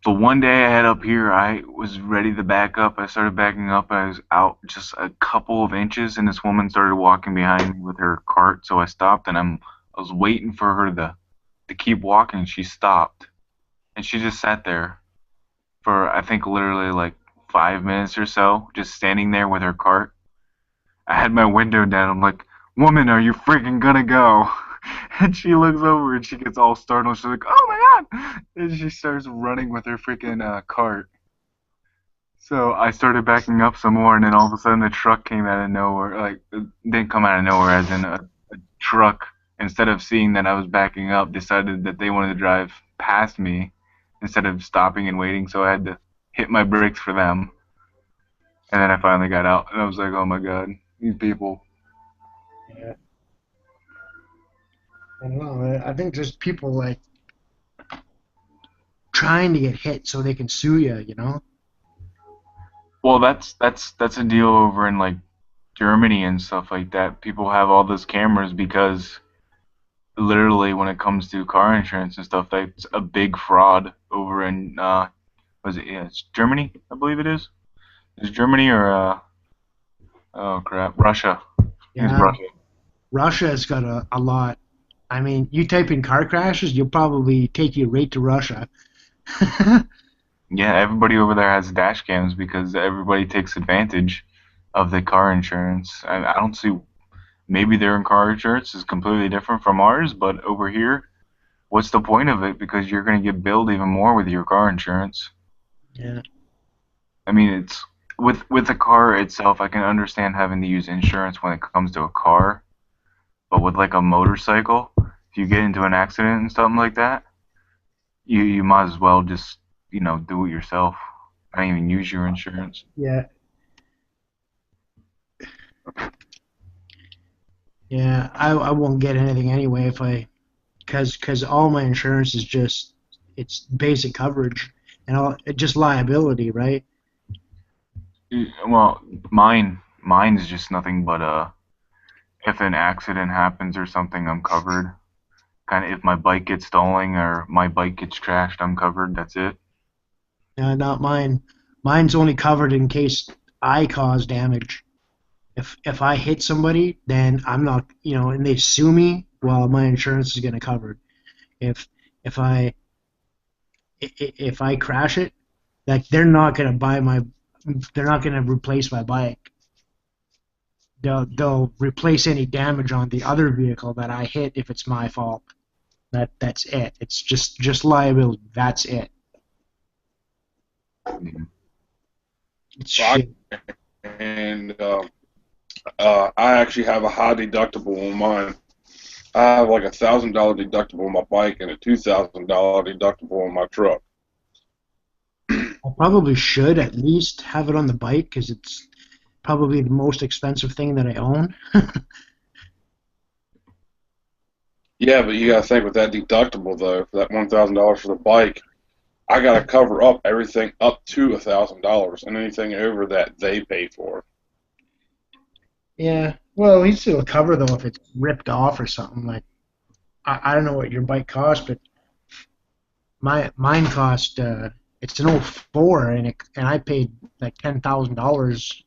the one day I had up here, I was ready to back up. I started backing up. I was out just a couple of inches, and this woman started walking behind me with her cart. So I stopped, and I was waiting for her to keep walking. She stopped, and she just sat there for I think literally like 5 minutes or so, just standing there with her cart. I had my window down. I'm like, woman, are you freaking gonna go? And she looks over and she gets all startled. She's like, oh my god! And she starts running with her freaking cart. So I started backing up some more, and then all of a sudden the truck came out of nowhere. Like, it didn't come out of nowhere, as in a truck, instead of seeing that I was backing up, decided that they wanted to drive past me instead of stopping and waiting. So I had to hit my brakes for them. And then I finally got out, and I was like, oh my god, these people. yeah, I don't know. I think there's people like trying to get hit so they can sue you. Well, that's a deal over in like Germany and stuff like that. People have all those cameras because literally when it comes to car insurance and stuff, that's a big fraud over in was it? Yeah, it's Germany, I believe it is. Is it Germany or oh crap, Russia? I think it's Yeah, Russia. Russia's got a lot. I mean, you type in car crashes, you'll probably take you right to Russia. Yeah, everybody over there has dash cams because everybody takes advantage of the car insurance. I don't see. Maybe their car insurance is completely different from ours, but over here, what's the point of it? Because you're going to get billed even more with your car insurance. Yeah, I mean, it's with the car itself. I can understand having to use insurance when it comes to a car, but with like a motorcycle, if you get into an accident and something like that, you might as well just do it yourself. I don't even use your insurance. yeah, yeah. I won't get anything anyway if because all my insurance is just it's basic coverage and all just liability, right? Well, mine's just nothing but if an accident happens or something, I'm covered. Kind of if my bike gets stolen or my bike gets trashed, I'm covered. That's it. Not mine. Mine's only covered in case I cause damage. If I hit somebody, then I'm not, and they sue me, well, my insurance is gonna cover it. If if I if I crash it, like they're not gonna replace my bike. They'll replace any damage on the other vehicle that I hit if it's my fault. That's it. It's just liability. That's it. Mhm. It's shit. And I actually have a high deductible on mine. I have like $1,000 deductible on my bike and a $2,000 deductible on my truck. I probably should at least have it on the bike because it's probably the most expensive thing that I own. Yeah, but you gotta think with that deductible though, for that $1,000 for the bike, I gotta cover up everything up to $1,000, and anything over that they pay for. Yeah. Well, at least it'll cover though if it's ripped off or something. Like I don't know what your bike costs, but Mine cost it's an '04 and I paid like $10,000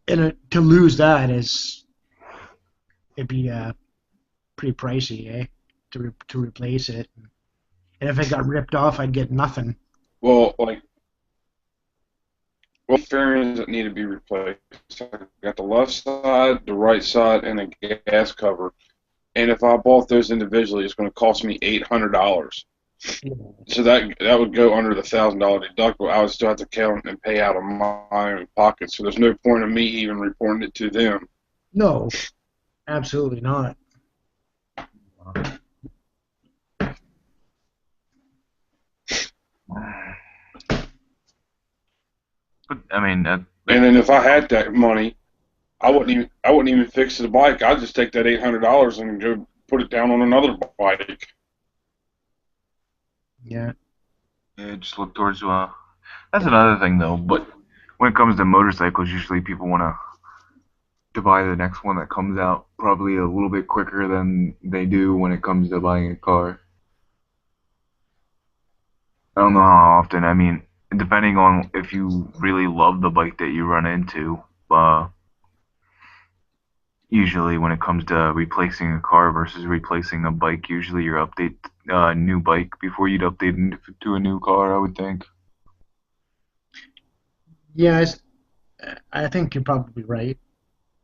and to lose that is it'd be pretty pricey, eh? To replace it. And if it got ripped off, I'd get nothing. Well, fairings that need to be replaced. I got the left side, the right side, and a gas cover. And if I bought those individually, it's going to cost me $800. So that would go under the $1,000 deductible. I would still have to count and pay out of my own pocket. So there's no point in me even reporting it to them. No, absolutely not. But I mean, And then if I had that money, I wouldn't even fix the bike. I'd just take that $800 and go put it down on another bike. Yeah. just look towards. That's another thing though. But when it comes to motorcycles, usually people want to buy the next one that comes out probably a little bit quicker than they do when it comes to buying a car. I don't know how often. I mean, depending on if you really love the bike that you run into. Usually, when it comes to replacing a car versus replacing a bike, usually you update a new bike before you'd update to a new car, I would think. Yeah, I think you're probably right.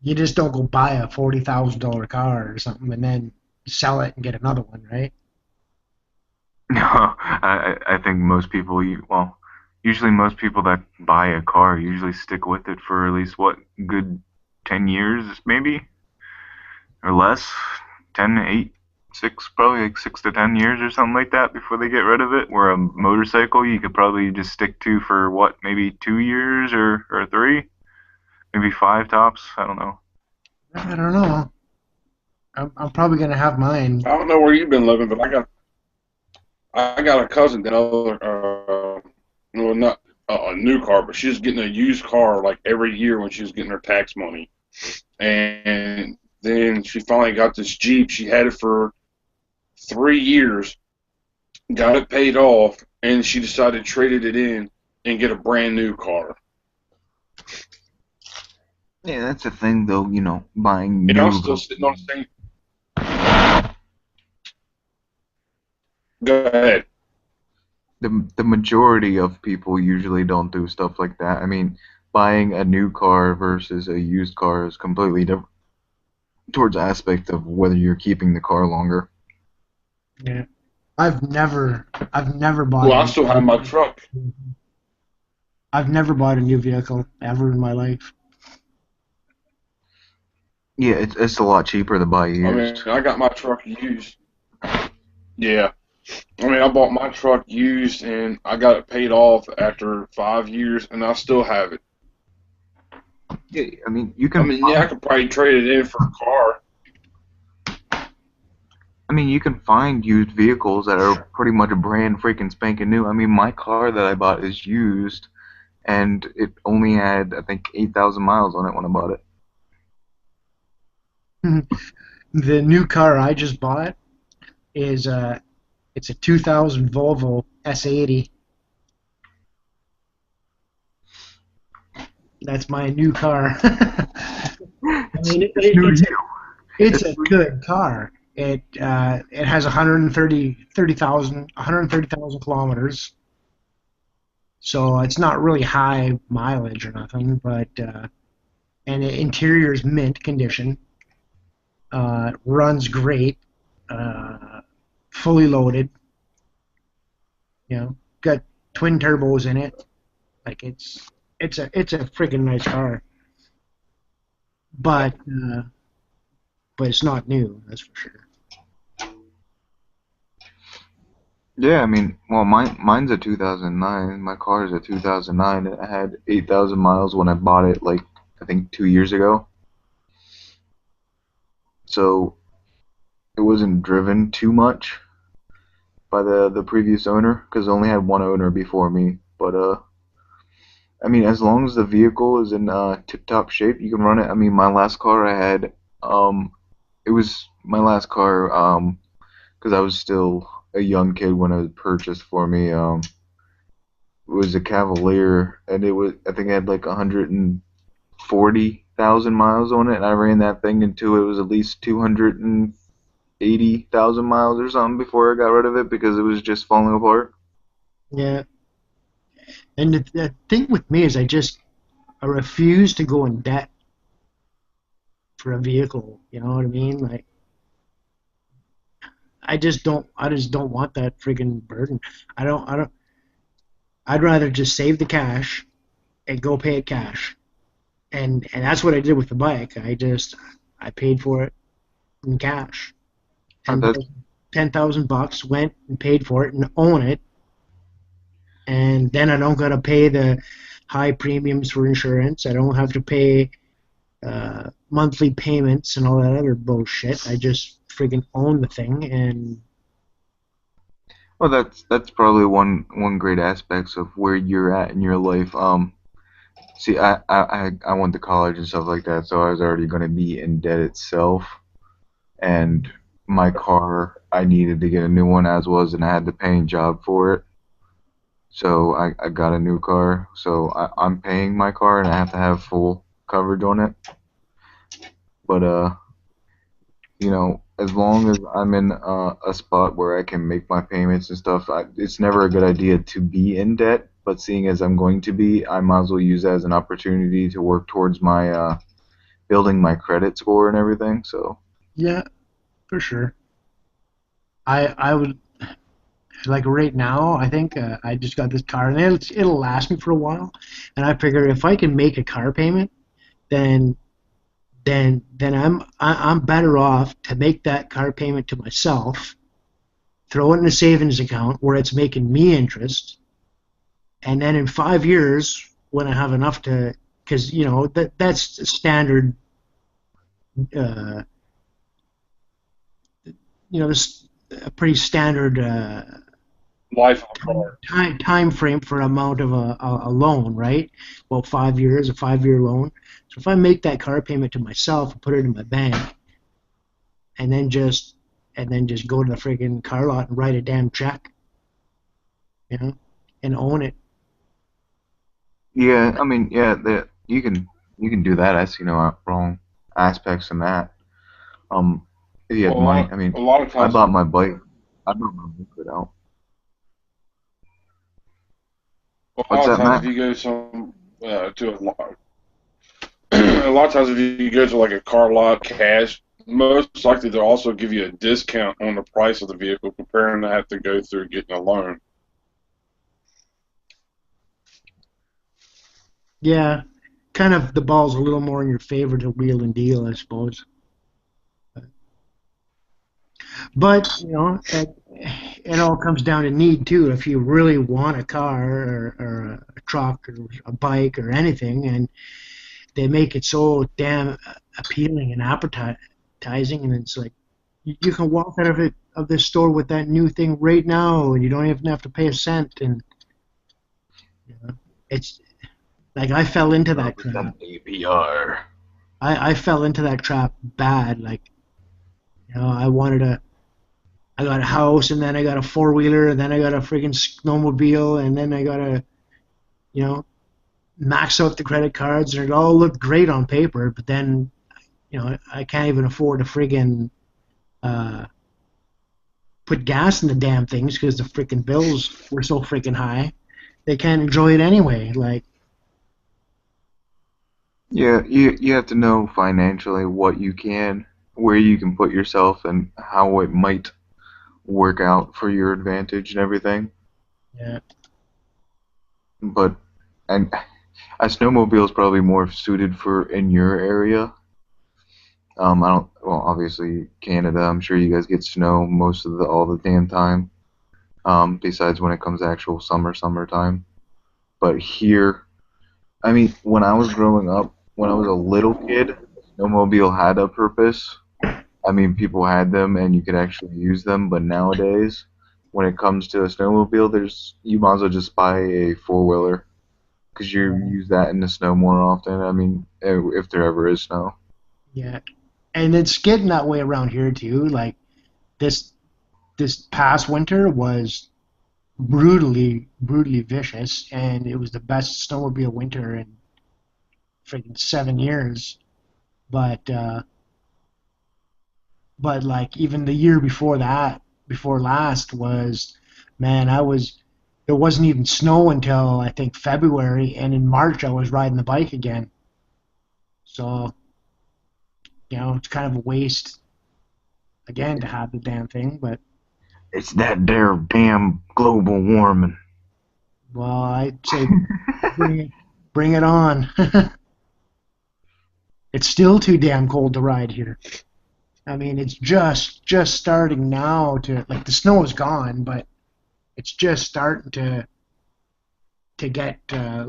You just don't go buy a $40,000 car or something and then sell it and get another one, right? No, I think most people, usually most people that buy a car usually stick with it for at least, what, good 10 years, maybe? Or less? 10, 8, 6, probably like 6 to 10 years or something like that before they get rid of it. Where a motorcycle you could probably just stick to for, what, maybe 2 years or 3? Maybe 5 tops? I don't know. I don't know. I'm probably gonna have mine. I don't know where you've been living, but I got a cousin that well, not a new car, but she's getting a used car like every year when she was getting her tax money. And then she finally got this Jeep. She had it for 3 years, got it paid off, and she decided to trade it in and get a brand new car. Yeah, that's the thing, though, buying And I'm new. still sitting on the same. Go ahead. The majority of people usually don't do stuff like that. I mean, buying a new car versus a used car is completely different towards the aspect of whether you're keeping the car longer. Yeah. I've never bought. Well, I still have my truck. I've never bought a new vehicle ever in my life. Yeah, it's a lot cheaper to buy used. I got my truck used. Yeah. I bought my truck used, and I got it paid off after 5 years, and I still have it. Yeah, you can. I could probably trade it in for a car. You can find used vehicles that are pretty much brand freaking spanking new. My car that I bought is used, and it only had, I think, 8,000 miles on it when I bought it. The new car I just bought is it's a 2000 Volvo S80. That's my new car. It's a good car. It has 130,000 kilometers. So it's not really high mileage or nothing, but and the interior is mint condition. Runs great. Fully loaded. Got twin turbos in it. Like it's a freaking nice car. But it's not new, that's for sure. Yeah, mine's a 2009. My car is a 2009. It had 8,000 miles when I bought it, like, I think 2 years ago. So it wasn't driven too much by the previous owner, because I only had one owner before me. But as long as the vehicle is in tip-top shape, you can run it. My last car I had, it was my last car, because I was still a young kid when it was purchased for me. It was a Cavalier, and I think it had like 140,000 miles on it, and I ran that thing until it was at least 280,000 miles or something before I got rid of it because it was just falling apart. Yeah. And the thing with me is I refuse to go in debt for a vehicle. You know what I mean? Like I just don't want that friggin' burden. I don't I'd rather just save the cash and go pay it cash. And that's what I did with the bike. I paid for it in cash. Uh, Ten That's thousand $10,000 went and paid for it and own it, and then I don't gotta pay the high premiums for insurance. I don't have to pay monthly payments and all that other bullshit. I just friggin' own the thing, and well, that's probably one great aspects of where you're at in your life. See, I went to college and stuff like that, so I was already going to be in debt itself. And my car, I needed to get a new one as was, and I had the paying job for it. So I got a new car. So I'm paying my car, and I have to have full coverage on it. But as long as I'm in a spot where I can make my payments and stuff, it's never a good idea to be in debt. But seeing as I'm going to be, I might as well use that as an opportunity to work towards my building my credit score and everything. So, yeah, for sure. I would like right now. I think I just got this car, and it'll last me for a while. And I figure if I can make a car payment, then I'm better off to make that car payment to myself, throw it in a savings account where it's making me interest, and then in 5 years when I have enough to, because that's standard, uh, this a pretty standard Life of a car. time frame for amount of a loan, right? Well, 5 years, a 5-year loan. So if I make that car payment to myself and put it in my bank, and then just go to the friggin' car lot and write a damn check, you know, and own it. yeah, I mean, yeah, you can do that. I see no wrong aspects in that. Um, if you Well, had money, I mean, a lot of I times, bought my bike. I bought my bike without. a What's lot of that, times if Matt? you go some to a lot of times if you go to like a car lot cash, most likely they'll also give you a discount on the price of the vehicle, comparing to have to go through getting a loan. Yeah, kind of the ball's a little more in your favor to wheel and deal, I suppose. But it all comes down to need too. If you really want a car or a truck or a bike or anything, and they make it so damn appealing and appetizing, and it's like you can walk out of this store with that new thing right now, and you don't even have to pay a cent. And you know, it's like I fell into that trap. 0% APR. I fell into that trap bad. Like I got a house, and then I got a four wheeler, and then I got a freaking snowmobile, and then I got a you know max out the credit cards, and it all looked great on paper. But then I can't even afford to friggin' uh, put gas in the damn things because the freaking bills were so freaking high. They can't enjoy it anyway. Like, Yeah, you have to know financially what you can, where you can put yourself, and how it might work out for your advantage and everything. yeah, But and a snowmobile is probably more suited for in your area. I don't. Well, obviously Canada. I'm sure you guys get snow most of the all the damn time. Besides when it comes to actual summertime. But here, I mean, when I was growing up, when I was a little kid, snowmobile had a purpose. I mean, people had them and you could actually use them. But nowadays, when it comes to a snowmobile, you might as well just buy a four wheeler because you use that in the snow more often. I mean, if there ever is snow. yeah. And it's getting that way around here too. Like this. this past winter was brutally, brutally vicious, and it was the best snowmobile winter in freaking 7 years. But but like even the year before that, before last was, man, there wasn't even snow until I think February, and in March I was riding the bike again. So it's kind of a waste again to have the damn thing, but It's that there damn global warming. well, I'd say bring it on. It's still too damn cold to ride here. I mean, it's just starting now to like the snow is gone, but it's just starting to get a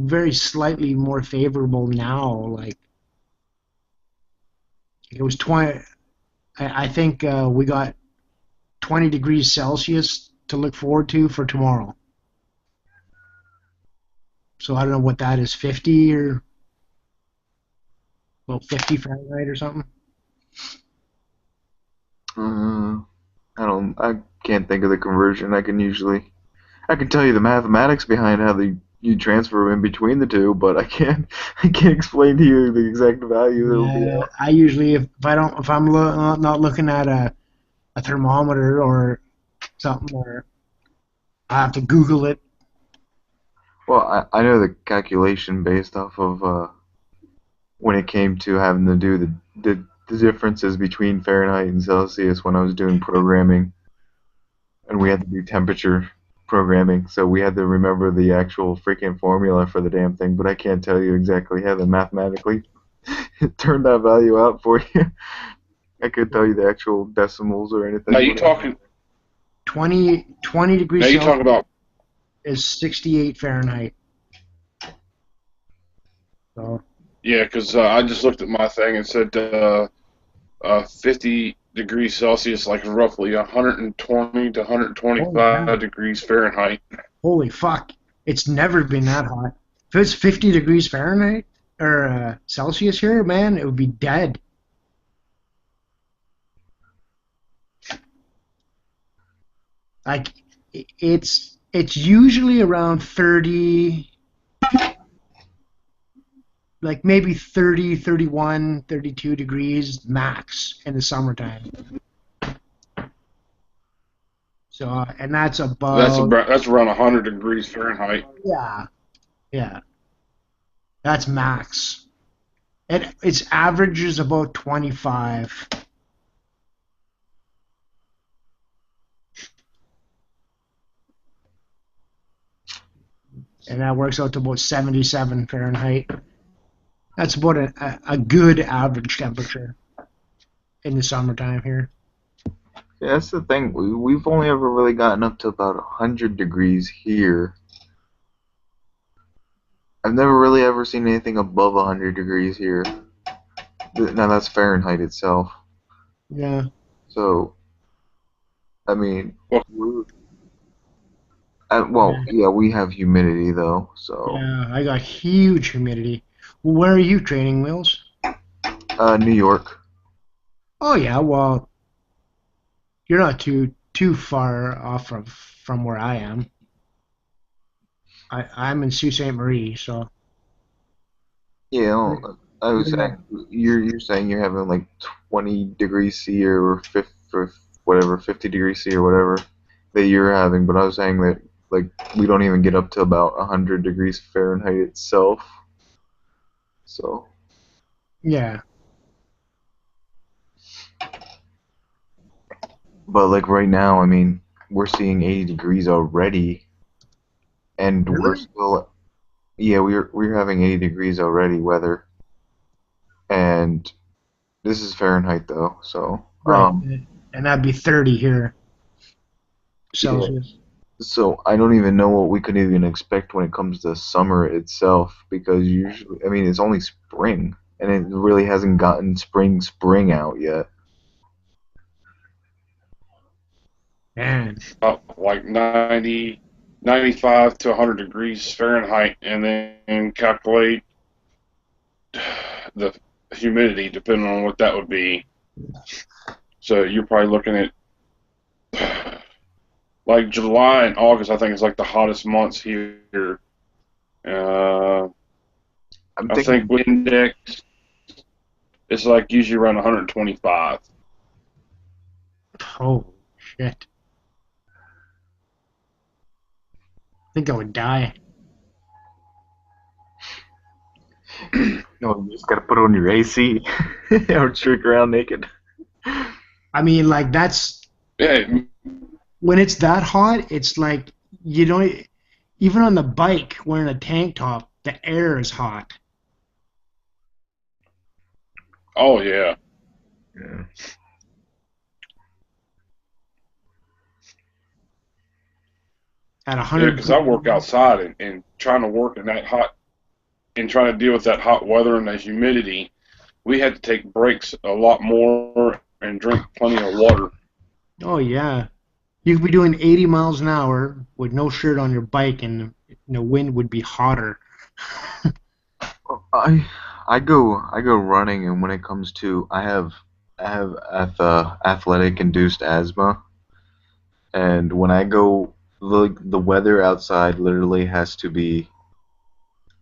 very slightly more favorable now. Like it was 20. I think we got 20 degrees Celsius to look forward to for tomorrow. So I don't know what that is, 50 or well 50 Fahrenheit or something. I can't think of the conversion. I can tell you the mathematics behind how you transfer in between the two, but I can't explain to you the exact value that'll be Yeah, out. I usually if I'm not looking at a thermometer or something, or I have to Google it. Well, I know the calculation based off of when it came to having to do the differences between Fahrenheit and Celsius when I was doing programming, and we had to do temperature programming, so we had to remember the actual freaking formula for the damn thing, but I can't tell you exactly how to mathematically turn that value out for you. I could tell you the actual decimals or anything. Now you talking 20 now degrees you Celsius talking about is 68 Fahrenheit. So yeah, because I just looked at my thing and said 50 degrees Celsius, like roughly 120 to holy cow. 125 degrees Fahrenheit. Holy fuck. It's never been that hot. If it's 50 degrees Fahrenheit or Celsius here, man, it would be dead. Like it's usually around 30, like maybe 30, 31, 32 degrees max in the summertime. So and that's above, That's around 100 degrees Fahrenheit. yeah, yeah. That's max. Its average is about 25. And that works out to about 77 Fahrenheit. That's about a good average temperature in the summertime here. Yeah, that's the thing. We've only ever really gotten up to about 100 degrees here. I've never really ever seen anything above 100 degrees here. Now that's Fahrenheit itself. Yeah. So, I mean, Well, well, yeah, we have humidity though. So, Yeah, I got huge humidity. Well, where are you training, Wheels? New York. Oh yeah, well, you're not too far off from where I am. I'm in Sault Ste. Marie, so Yeah, I was you're saying not. you're saying you're having like 20 degrees C or whatever 50 degrees C or whatever that you're having, but I was saying that like we don't even get up to about 100 degrees Fahrenheit itself. So, Yeah. but like right now, I mean, we're seeing 80 degrees already, and we're Really? still yeah, we're having 80 degrees already weather, and this is Fahrenheit though, so Right. And that'd be 30 here yeah. Celsius. So I don't even know what we could even expect when it comes to summer itself because usually, I mean, it's only spring and it really hasn't gotten spring out yet. Man. like 95 to 100 degrees Fahrenheit, and then calculate the humidity depending on what that would be. So you're probably looking at Like July and August, I think is like the hottest months here. Uh, I'm I think thinking, wind index is like usually around 125. Oh shit! I think I would die. no, you just gotta put on your AC or trick around naked. I mean, like that's Yeah, when it's that hot. It's like you don't even on the bike wearing a tank top. The air is hot. oh yeah. Yeah. At Yeah, because I work 120. outside and trying to work in that hot and trying to deal with that hot weather and that humidity, we had to take breaks a lot more and drink plenty of water. Oh yeah, you could be doing 80 miles an hour with no shirt on your bike, and the wind would be hotter. I go running, and when it comes to I have athletic induced asthma, and when I go, the weather outside literally has to be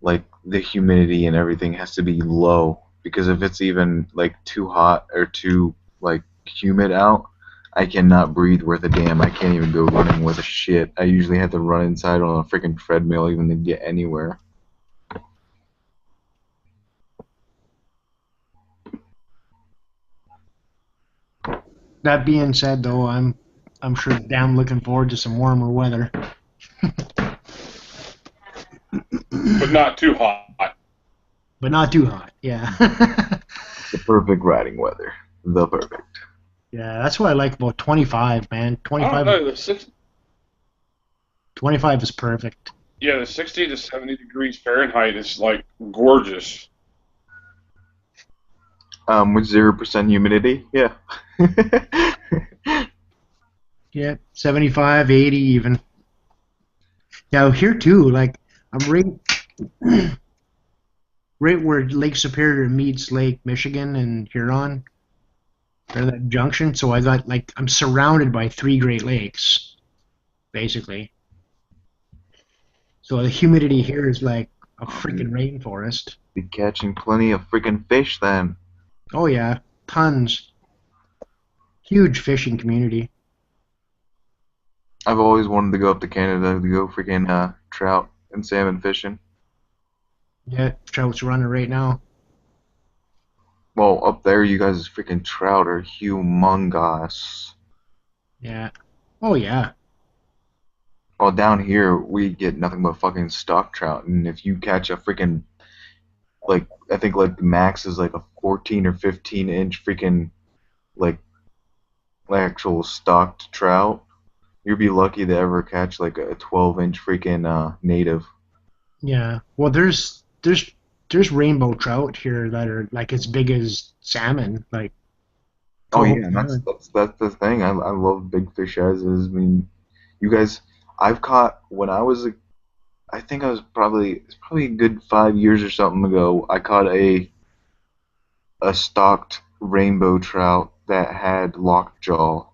like the humidity and everything has to be low because if it's even like too hot or too like humid out, I cannot breathe worth a damn. I can't even go running worth a shit. I usually have to run inside on a freaking treadmill even to get anywhere. That being said, though, I'm sure damn looking forward to some warmer weather. But not too hot. But not too hot. Yeah. The perfect riding weather. The perfect. Yeah, that's what I like about 25, man. I don't 25, know, 25 is perfect. yeah, the 60 to 70 degrees Fahrenheit is like gorgeous. With 0% humidity, yeah. Yeah, 75, 80 even. Yeah, here too. Like I'm right where Lake Superior meets Lake Michigan and Huron. They're that junction. So I got like I'm surrounded by three Great Lakes, basically. So the humidity here is like a Oh, freaking rainforest. be catching plenty of freaking fish then. Oh yeah, tons. Huge fishing community. I've always wanted to go up to Canada to go freaking trout and salmon fishing. Yeah, trout's running right now. Well, up there, you guys' freaking trout are humongous. Yeah. Oh yeah. Well, down here, we get nothing but fucking stock trout, and if you catch a freaking, like, I think, like, the max is like a 14 or 15 inch freaking, like, actual stocked trout, you'd be lucky to ever catch, like, a 12-inch freaking native. Yeah. Well, there's rainbow trout here that are like as big as salmon, like Oh, coho yeah, and that's, salmon. that's, that's the thing. I love big fish as is. I mean, you guys, I've caught, when I was a I think I was it's probably a good 5 years or something ago. I caught a stocked rainbow trout that had lockjaw.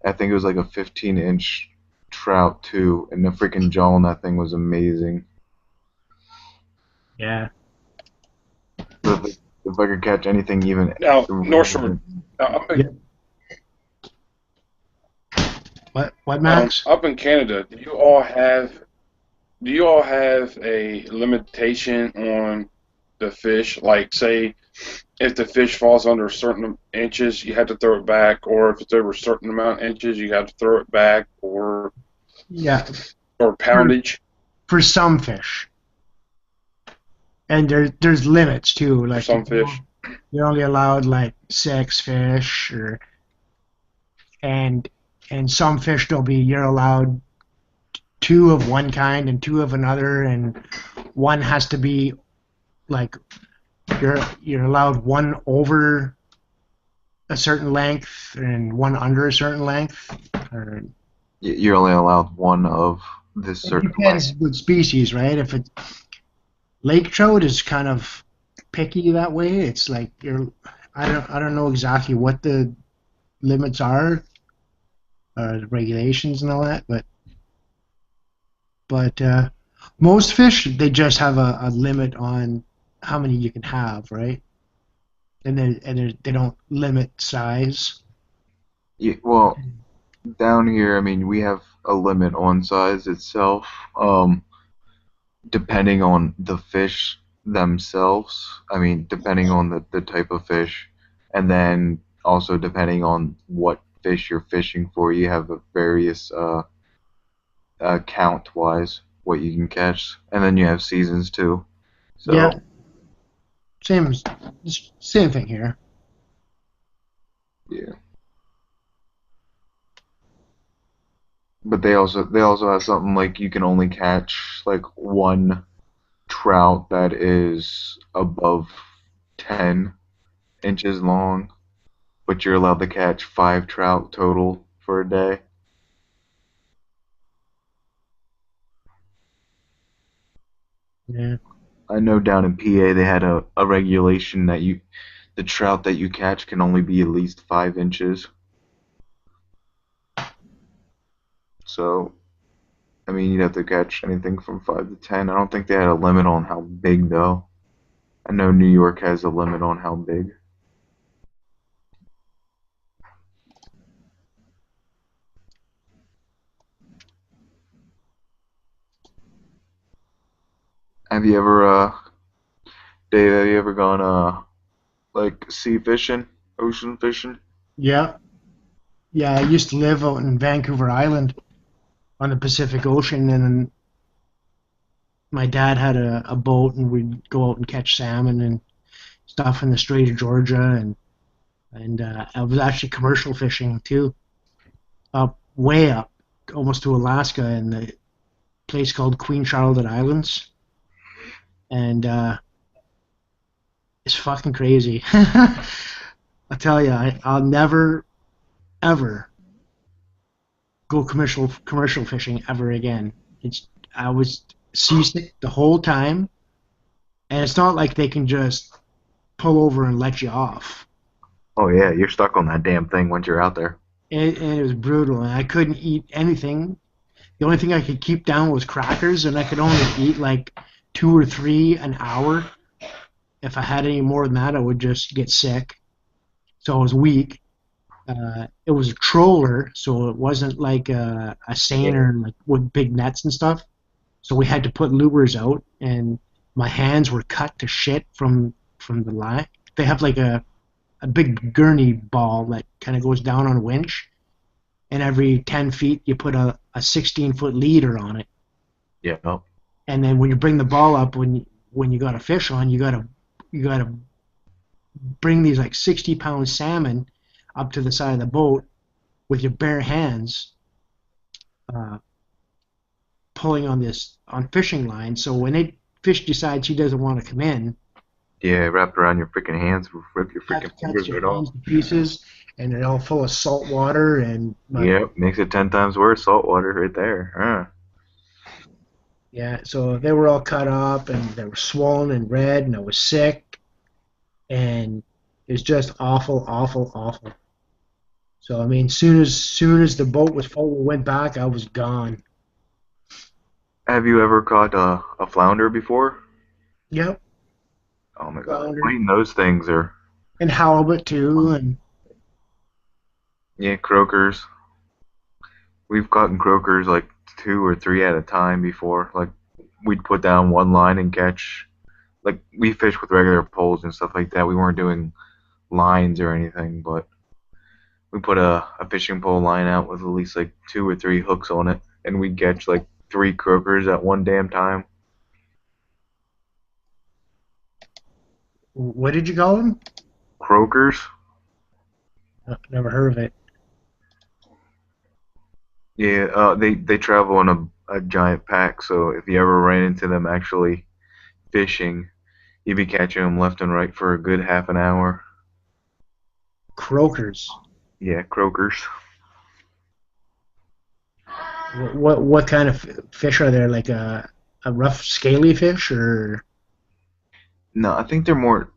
I think it was like a 15-inch trout too, and the freaking jaw on that thing was amazing. Yeah. So if I could catch anything even Now, North Shore, remotely- up Yeah. in, What Max? up in Canada, do you all have a limitation on the fish? Like, say, if the fish falls under certain inches, you have to throw it back, or if it's over a certain amount of inches, you have to throw it back, Yeah. or For poundage for some fish. And there's limits too. for Like some fish. you're only allowed like six fish or and and some fish there'll be you're allowed two of one kind and two of another and one has to be like you're allowed one over a certain length and one under a certain length. Or you're only allowed one of this it certain length. depends what species, right? If it lake trout is kind of picky that way. It's like I don't know exactly what the limits are, the regulations and all that, but But most fish, they just have a limit on how many you can have, right? They don't limit size. Yeah, well, down here, I mean, we have a limit on size itself, depending on the fish themselves. I mean, depending on the type of fish, and then also depending on what fish you're fishing for. You have a various count wise what you can catch, and then you have seasons too. Yeah, So same same thing here. yeah, but they also have something like you can only catch like one trout that is above 10 inches long, but you're allowed to catch 5 trout total for a day. Yeah. I know down in PA they had a regulation that the trout that you catch can only be at least 5 inches. So I mean you'd have to catch anything from 5 to 10. I don't think they had a limit on how big though. I know New York has a limit on how big. Have you ever Dave, have you ever gone like sea fishing, ocean fishing? Yeah. Yeah, I used to live out in Vancouver Island on the Pacific Ocean, and my dad had a boat, and we'd go out and catch salmon and stuff in the Strait of Georgia, and I was actually commercial fishing too, up way up, almost to Alaska, in the place called Queen Charlotte Islands, and it's fucking crazy. I tell you, I'll never ever go commercial fishing ever again. It's I was seasick the whole time, and it's not like they can just pull over and let you off. Oh yeah, you're stuck on that damn thing once you're out there. And it was brutal, and I couldn't eat anything. The only thing I could keep down was crackers, and I could only eat like two or three an hour. If I had any more than that, I would just get sick. So I was weak. It was a troller, so it wasn't like a seiner like with big nets and stuff. So we had to put lures out, and my hands were cut to shit from the line. They have like a big gurney ball that kind of goes down on a winch, and every 10 feet you put a 16-foot leader on it. Yeah. No. And then when you bring the ball up, when you got a fish on, you gotta bring these like 60-pound salmon up to the side of the boat with your bare hands, uh, pulling on fishing line. So when a fish decides he doesn't want to come in, Yeah, wrapped around your freaking hands, will rip your have to freaking cut fingers your right off. hands to pieces, and they're all full of salt water. And my Yep, makes it 10 times worse. Salt water right there. Yeah, so they were all cut up, and they were swollen and red, and I was sick, and it was just awful, awful, awful. So I mean, soon as the boat was full, we went back. I was gone. Have you ever caught a flounder before? Yep, Oh my god, flounder fighting those things are and halibut too, and yeah, croakers. We've caught croakers like two or three at a time before. Like we'd put down one line and catch. Like we fish with regular poles and stuff like that. We weren't doing lines or anything, but we put a fishing pole line out with at least like two or three hooks on it, and we'd catch like three croakers at one damn time. what did you call them? Croakers? Never heard of it. Yeah, they travel in a giant pack, so if you ever ran into them actually fishing, you'd be catching them left and right for a good half an hour. Croakers. Yeah, croakers. What kind of fish are there? Like a rough, scaly fish, or No, I think they're more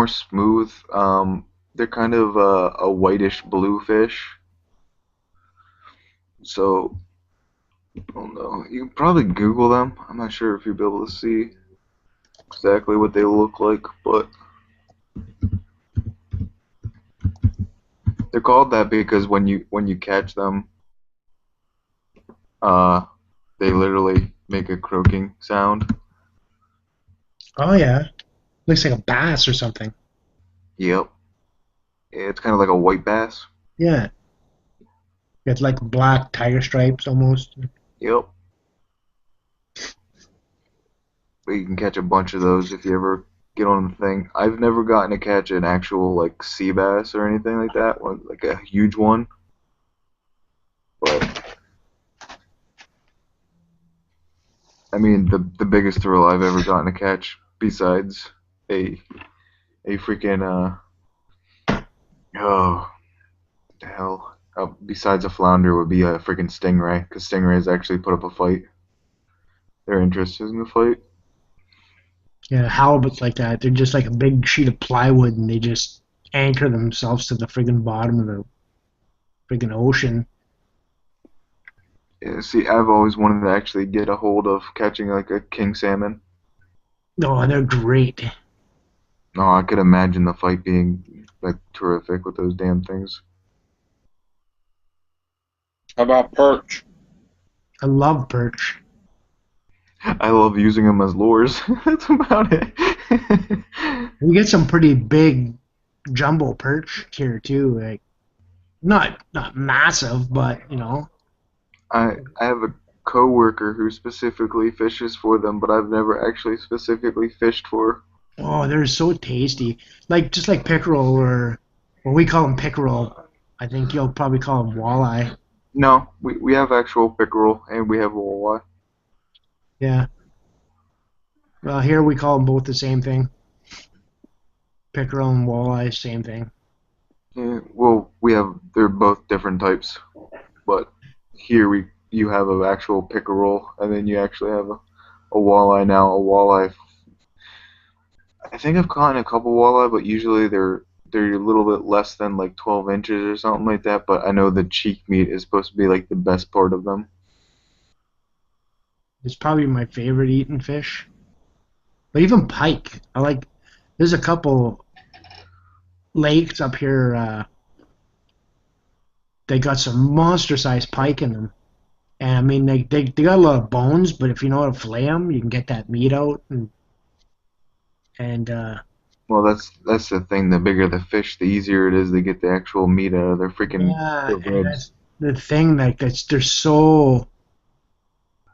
smooth. They're kind of a whitish blue fish. So Oh no, you can probably Google them. I'm not sure if you'll be able to see exactly what they look like, but they're called that because when you catch them, uh, they literally make a croaking sound. Oh yeah, looks like a bass or something. Yep, it's kind of like a white bass. Yeah, it's like black tiger stripes almost. Yep, but you can catch a bunch of those if you ever get on the thing. I've never gotten to catch an actual like sea bass or anything like that, or like a huge one, but I mean the biggest thrill I've ever gotten to catch besides a a freaking oh the hell besides a flounder would be a freaking stingray because stingrays actually put up a fight. They're interested in the fight. Yeah, halibuts like that. They're just like a big sheet of plywood, and they just anchor themselves to the friggin' bottom of the friggin' ocean. Yeah, see, I've always wanted to actually get a hold of catching like a king salmon. Oh, they're great. No, I could imagine the fight being like terrific with those damn things. How about perch? I love perch. I love using them as lures. That's about it. We get some pretty big jumbo perch here too. Like not massive, but I have a coworker who specifically fishes for them, but I've never actually specifically fished for. oh, they're so tasty. Like just like pickerel or well, we call them pickerel. I think you'll probably call them walleye. No, we have actual pickerel and we have walleye. Yeah. Well, here we call them both the same thing. Pickerel and walleye, same thing. Yeah, well, we have they're both different types, but here we you have an actual pickerel and then you actually have a walleye now. A walleye I think I've caught a couple walleye, but usually they're a little bit less than like 12 inches or something like that. But I know the cheek meat is supposed to be like the best part of them. It's probably my favorite eating fish. But even pike, I like. There's a couple lakes up here. They got some monster-sized pike in them, and I mean they got a lot of bones. But if you know how to fillet them, you can get that meat out, and Well, that's the thing. The bigger the fish, the easier it is to get the actual meat out of their freaking yeah, their and ribs. that's the thing that's they're so.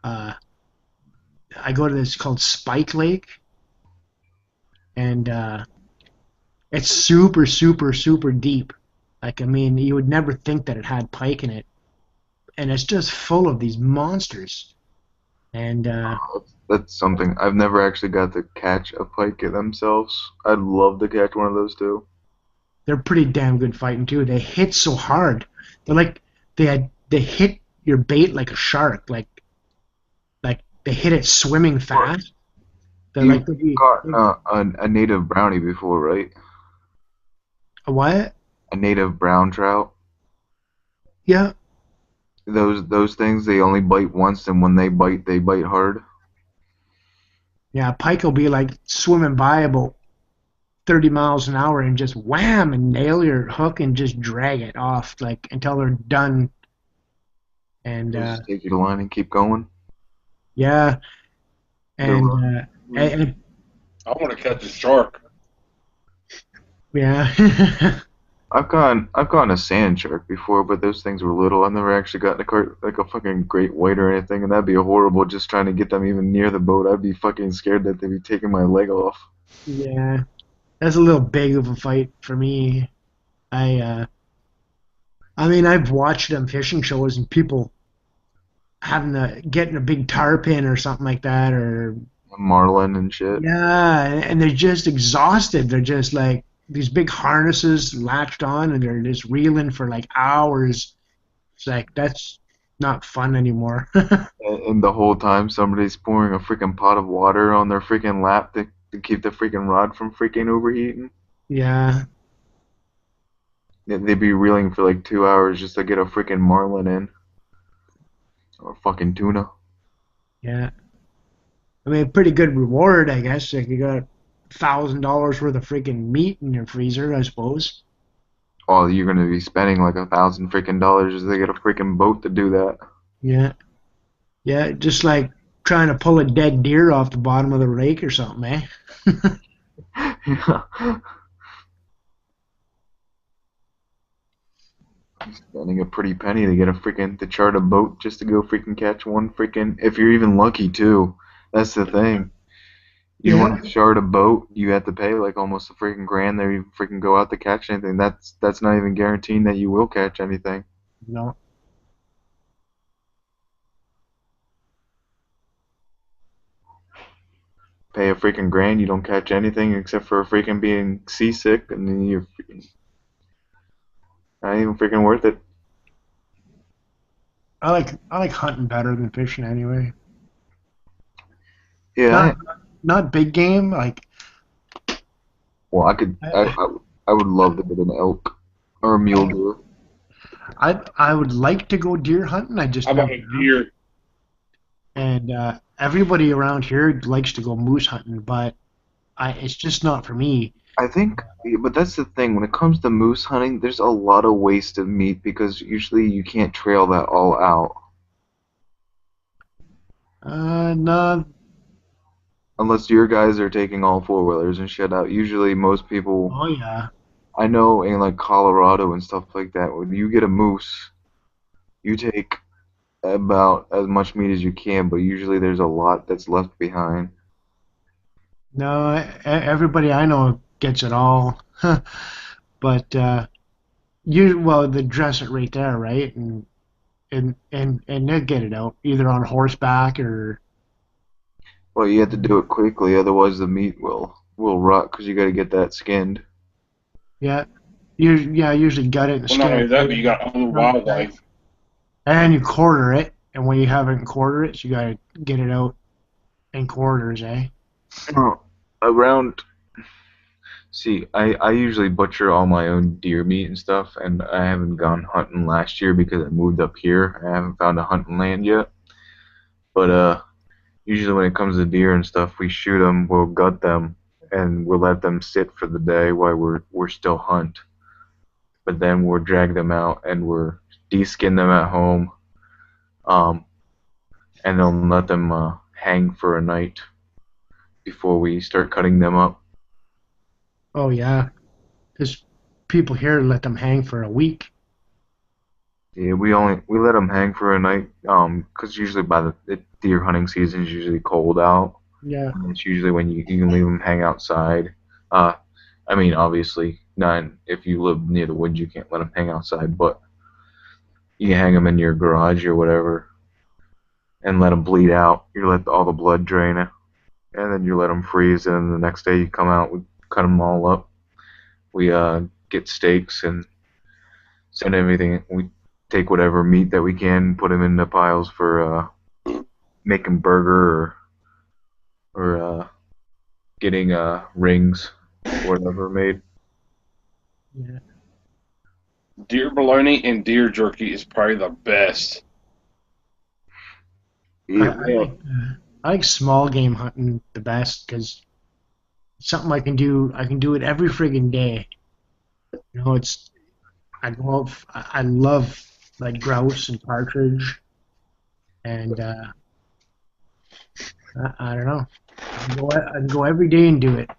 Uh, I go to this called Spike Lake, and it's super, super, super deep. Like, I mean, you would never think that it had pike in it, and it's just full of these monsters. And That's something I've never actually got to catch a pike themselves. I'd love to catch one of those too. they're pretty damn good fighting too. They hit so hard. They're like they hit your bait like a shark. Like they hit it swimming fast. They're like You've they'll be caught a native brownie before, right? a what? A native brown trout. Yeah, Those things they only bite once, and when they bite hard. yeah. Pike will be like swimming by about 30 miles an hour and just wham and nail your hook and just drag it off like until they're done. And They just take your line and keep going. yeah, They're and and I want to catch a shark. yeah. I've gotten a sand shark before, but those things were little. I've never actually gotten like a fucking great white or anything, and that'd be horrible. Just trying to get them even near the boat, I'd be fucking scared that they'd be taking my leg off. Yeah, that's a little big of a fight for me. I mean, I've watched them fishing shows and people having to getting a big tar pin or something like that, or Marlin and shit. yeah, and they're just exhausted. They're just like these big harnesses latched on, and they're just reeling for like hours. It's like that's not fun anymore. And the whole time somebody's pouring a freaking pot of water on their freaking lap to keep the freaking rod from freaking overheating. Yeah, They'd be reeling for like 2 hours just to get a freaking marlin in. or fucking tuna. Yeah. I mean, pretty good reward, I guess. Like you got $1,000 worth of freaking meat in your freezer, I suppose. Oh, you're gonna be spending like $1,000 just to get a freaking boat to do that. Yeah. Yeah, just like trying to pull a dead deer off the bottom of the lake or something, eh? Spending a pretty penny to get a freaking to chart a boat just to go freaking catch one freaking if you're even lucky too. That's the thing. You Yeah. want to chart a boat, you have to pay like almost a freaking grand there you freaking go out to catch anything. That's not even guaranteeing that you will catch anything. No. Pay a freaking grand, you don't catch anything except for freaking being seasick, and then you're freaking not even freaking worth it. I like hunting better than fishing anyway. Yeah, Not not big game. Like well, I I would love to get an elk or a mule deer. I would like to go deer hunting. I How just about never a have. deer? And everybody around here likes to go moose hunting, but it's just not for me. I think, yeah, but that's the thing. When it comes to moose hunting, there's a lot of wasted meat because usually you can't trail that all out No, unless your guys are taking all four wheelers and shit out. Usually, most people oh yeah, I know in like Colorado and stuff like that, when you get a moose, you take about as much meat as you can, but usually there's a lot that's left behind. no, everybody I know gets it all. But well, they dress it right there, right? And they get it out either on horseback or Well, you have to do it quickly, otherwise the meat will rot because you got to get that skinned. yeah, yeah, usually gut it and Well, not skin only it, that, but you got other wildlife. and you quarter it. And when you haven't quarter it, you gotta get it out in quarters, eh? Oh, around See, I usually butcher all my own deer meat and stuff, and I haven't gone hunting last year because I moved up here. I haven't found a hunting land yet. But usually when it comes to deer and stuff, we shoot them, we'll gut them, and we'll let them sit for the day while we're still hunt. But then we'll drag them out and we're de-skin them at home, um, and then let them hang for a night before we start cutting them up. Oh yeah, because people here let them hang for a week. Yeah, we let them hang for a night, 'cause usually by the deer hunting season is usually cold out. Yeah, And it's usually when you can leave them hang outside. Uh, I mean, obviously, not if you live near the woods, you can't let them hang outside, but you can hang them in your garage or whatever, and let them bleed out. You let all the blood drain, and then you let them freeze, and then the next day you come out, we cut them all up. We get steaks and send everything. We take whatever meat that we can, put them into piles for making burger or getting rings or whatever made. yeah. Deer bologna and deer jerky is probably the best. I, Yeah, I yeah. like I like small game hunting the best because it's something I can do. I can do it every friggin' day. You know, it's I go out. I love like grouse and partridge, and I don't know. I can go every day and do it.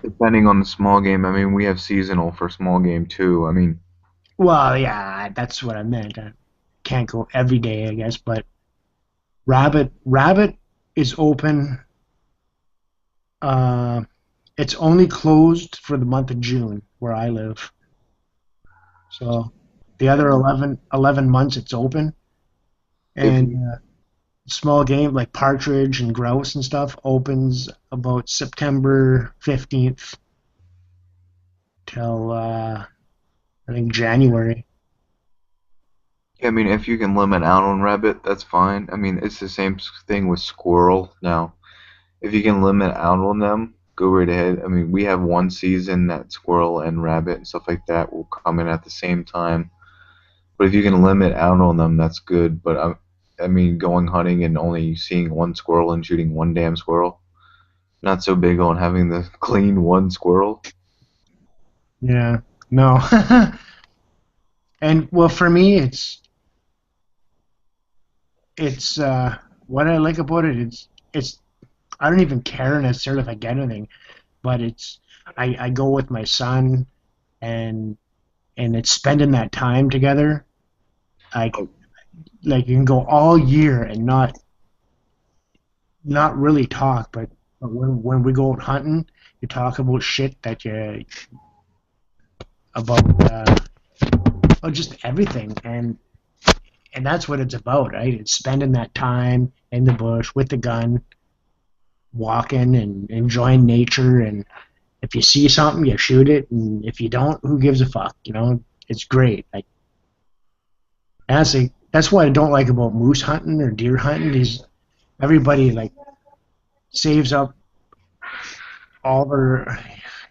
Depending on the small game, I mean, we have seasonal for small game too. I mean, Well, yeah, that's what I meant. I can't go every day, I guess, but Rabbit is open. Uh, it's only closed for the month of June where I live. So the other 11 months it's open. if And small game like partridge and grouse and stuff opens about September 15th till I think January. I mean, if you can limit out on rabbit, that's fine. I mean, it's the same thing with squirrel. Now, if you can limit out on them, go right ahead. I mean, we have one season that squirrel and rabbit and stuff like that will come in at the same time. But if you can limit out on them, that's good. But I mean, going hunting and only seeing one squirrel and shooting one damn squirrel, not so big on having the clean one squirrel. Yeah. No. And well, for me, it's what I like about it. It's I don't even care necessarily if I get anything, but I go with my son and it's spending that time together. Like like you can go all year and not really talk, but when we go out hunting, you talk about shit that you about just everything, and that's what it's about, right? It's spending that time in the bush with the gun, walking and enjoying nature, and if you see something, you shoot it, and if you don't, who gives a fuck? You know, it's great. Like honestly, that's what I don't like about moose hunting or deer hunting. Is everybody like saves up all their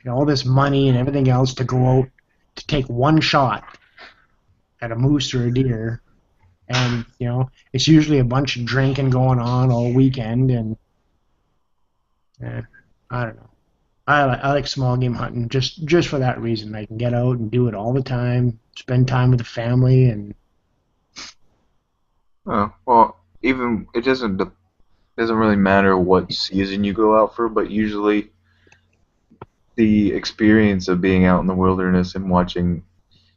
all this money and everything else to go out to take one shot at a moose or a deer, and it's usually a bunch of drinking going on all weekend, and I don't know. I like small game hunting just for that reason. I can get out and do it all the time, spend time with the family, and Oh, well, even it doesn't really matter what season you go out for, but usually the experience of being out in the wilderness and watching,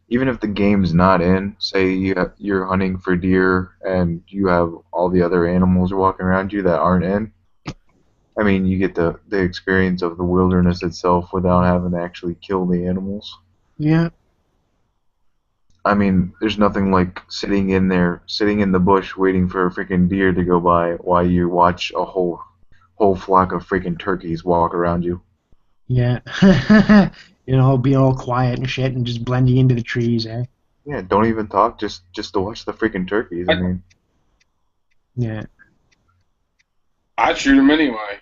even if the game's not in, say you're hunting for deer and you have all the other animals walking around you that aren't in. I mean, you get the experience of the wilderness itself without having to actually kill the animals. yeah, I mean, there's nothing like sitting in there, sitting in the bush, waiting for a freaking deer to go by while you watch a whole flock of freaking turkeys walk around you. yeah. Being all quiet and shit and just blending into the trees, eh? Yeah, don't even talk, just to watch the freaking turkeys. I I, mean, Yeah. I'd shoot him anyway.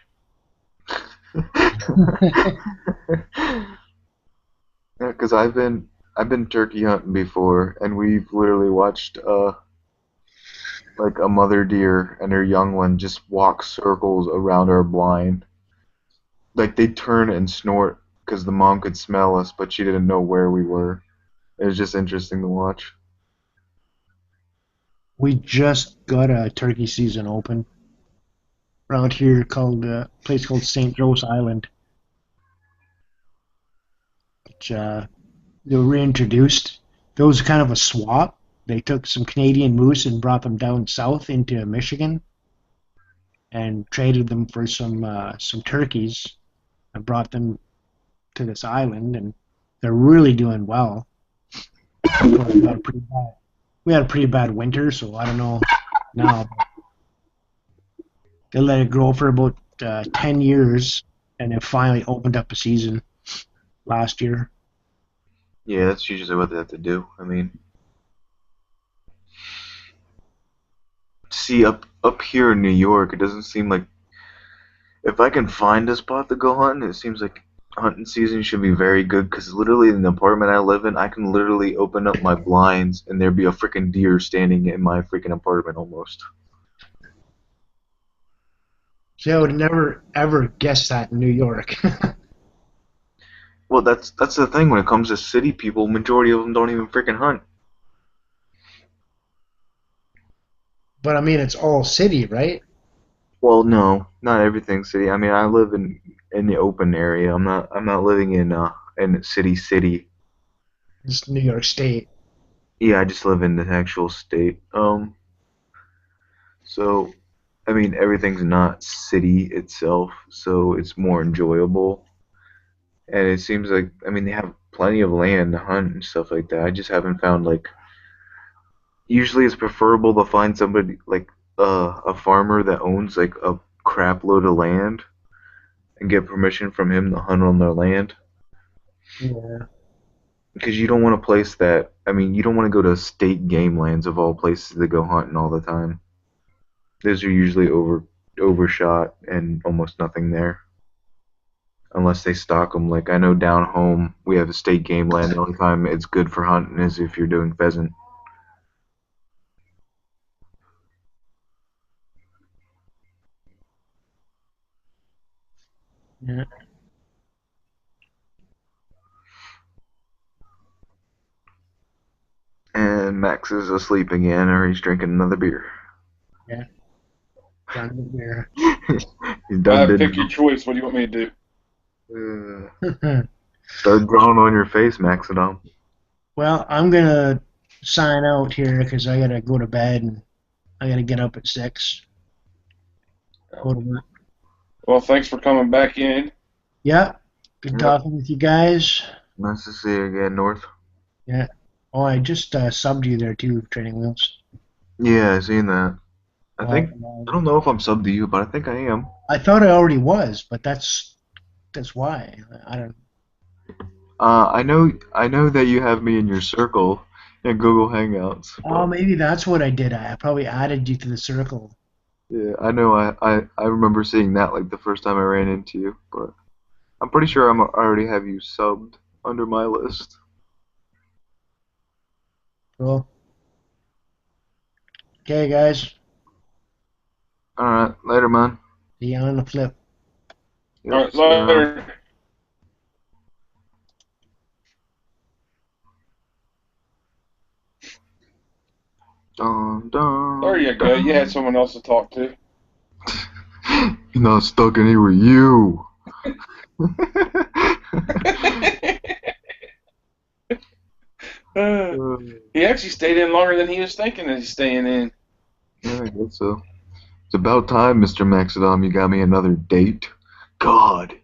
yeah, because I've been turkey hunting before, and we've literally watched like a mother deer and her young one just walk circles around our blind. Like they turn and snort because the mom could smell us, but she didn't know where we were. It was just interesting to watch. We just got a turkey season open around here called a place called St. Joe's Island, which they were reintroduced. There was kind of a swap. They took some Canadian moose and brought them down south into Michigan and traded them for some turkeys and brought them to this island, and they're really doing well. We had a pretty bad winter, so I don't know now. They let it grow for about 10 years, and it finally opened up a season last year. Yeah, that's usually what they have to do. I mean, see up here in New York, it doesn't seem like if I can find a spot to go hunting, it seems like hunting season should be very good because literally in the apartment I live in, I can literally open up my blinds and there'd be a freaking deer standing in my freaking apartment almost. See, I would never ever guess that in New York. Well, that's the thing when it comes to city people, majority of them don't even freaking hunt. But I mean, it's all city, right? Well, no, not everything city. I mean, I live in the open area. I'm not living in city. It's New York State. Yeah, I just live in the actual state. So I mean, everything's not city itself, so it's more enjoyable. And it seems like, I mean, they have plenty of land to hunt and stuff like that. I just haven't found like. Usually, it's preferable to find somebody like a farmer that owns like a crap load of land and get permission from him to hunt on their land. Yeah. Because you don't want a place that, I mean, you don't want to go to state game lands of all places to go hunting all the time. Those are usually overshot and almost nothing there. Unless they stock them. Like I know down home we have a state game land. The only time it's good for hunting is if you're doing pheasant. Yeah. And Max is asleep again, or he's drinking another beer. Yeah. Done with beer. He's done did. Pick your choice. What do you want me to do? Start drawing on your face, Maxidom. Well, I'm gonna sign out here because I gotta go to bed and I gotta get up at 6. Go to work. Well, thanks for coming back in. Yeah. Good Yep. talking with you guys. Nice to see you again, North. Yeah. Oh, I just subbed you there too, Training Wheels. Yeah, I seen that. I think Um, I don't know if I'm subbed to you, but I think I am. I thought I already was, but that's why. I don't. I know that you have me in your circle in Google Hangouts. Oh, But maybe that's what I did. I probably added you to the circle. yeah, I know. I remember seeing that like the first time I ran into you, but I'm pretty sure I already have you subbed under my list. Cool. Okay, guys. All right, later, man. See you on the flip. Yep, All right, see you around. later. Dun, dun, There you go. You had someone else to talk to. You're not stuck in here with you. He actually stayed in longer than he was thinking of staying in. Yeah, I guess so. It's about time, Mr. Maxidom, you got me another date. God.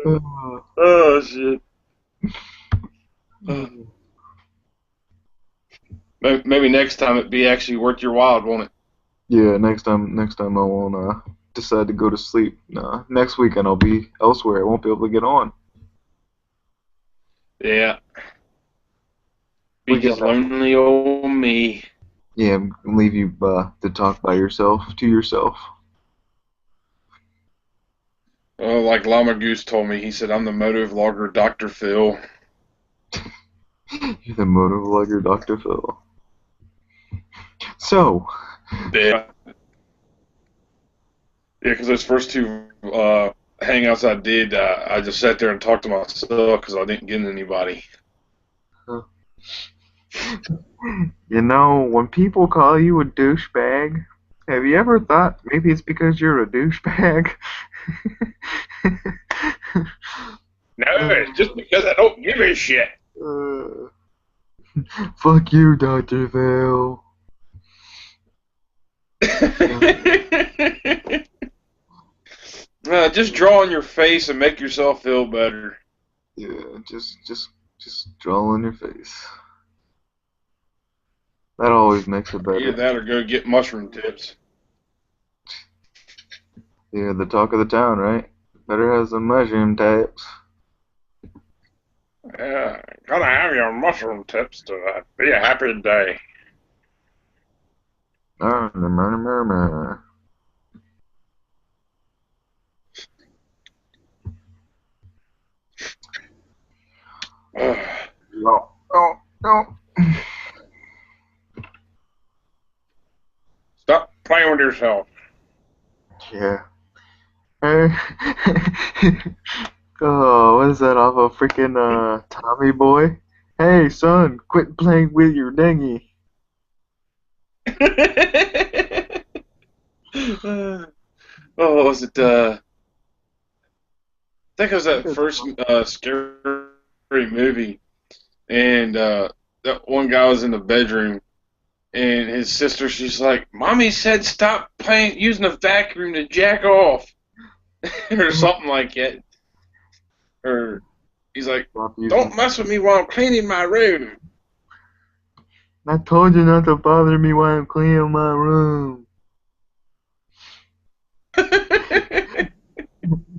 Oh, shit. Maybe next time it'd be actually worth your while, won't it? Yeah, next time I won't decide to go to sleep. Nah, next weekend I'll be elsewhere. I won't be able to get on. Yeah. Be Weekend just lonely old me. Yeah, leave you to talk by yourself to yourself. Oh, like Llama Goose told me, he said, I'm the moto vlogger, Dr. Phil. You're the motovlogger, Dr. Phil. So, Yeah. Yeah, because those first two hangouts I did, I just sat there and talked to myself because I didn't get anybody. you know, when people call you a douchebag, have you ever thought maybe it's because you're a douchebag? No, it's just because I don't give a shit. Fuck you, Dr. Phil. Just draw on your face and make yourself feel better. Yeah, just draw on your face. That always makes it better. Either that or go get mushroom tips. Yeah, the talk of the town, right? Better have some mushroom tips. Yeah, gotta have your mushroom tips to be a happy day. No, no, no. Stop playing with yourself. Yeah. Oh, what is that off of freaking Tommy Boy? Hey, son, quit playing with your dinghy. Oh, was it, I think it was that first scary movie, and that one guy was in the bedroom, and his sister, she's like, Mommy said stop playing, using the vacuum to jack off, or something like that. Or he's like, don't mess with me while I'm cleaning my room. I told you not to bother me while I'm cleaning my room.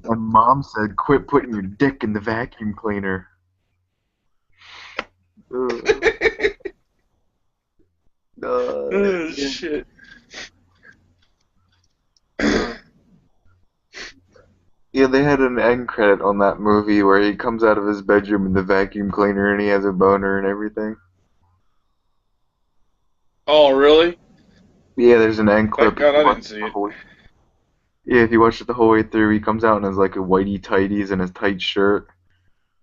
And Mom said, quit putting your dick in the vacuum cleaner. Oh, shit. Yeah, they had an end credit on that movie where he comes out of his bedroom in the vacuum cleaner and he has a boner and everything. Oh, really? Yeah, there's an end Thank clip. If God you I watch didn't it see the it. whole, yeah, if you watch it the whole way through, he comes out in his like a whitey tighties and his tight shirt,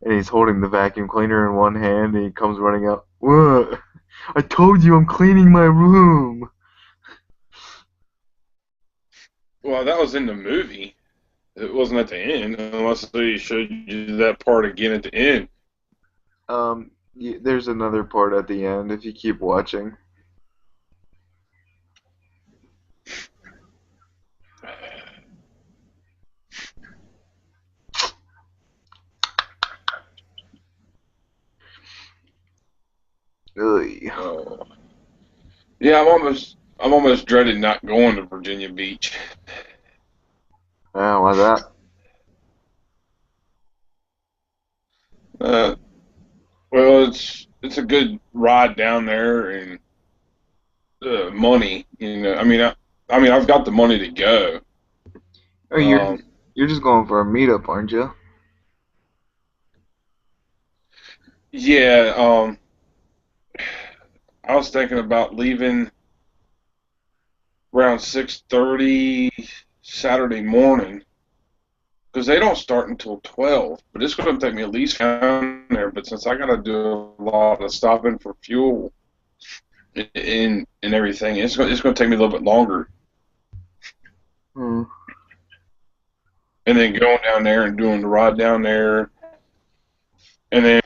and he's holding the vacuum cleaner in one hand, and he comes running out. What? I told you I'm cleaning my room. Well, that was in the movie. It wasn't at the end, unless they showed you that part again at the end. There's another part at the end if you keep watching. Ugh. Uh, yeah, I'm almost dreaded not going to Virginia Beach. Yeah, why that? Uh, well, it's a good ride down there and money. I mean, I've got the money to go. Oh, Um, you're just going for a meetup, aren't you? yeah. I was thinking about leaving around 6:30 Saturday morning because they don't start until 12. But it's going to take me at least down there. But since I got to do a lot of stopping for fuel and everything, it's going to take me a little bit longer. Hmm. And then going down there and doing the ride down there, and then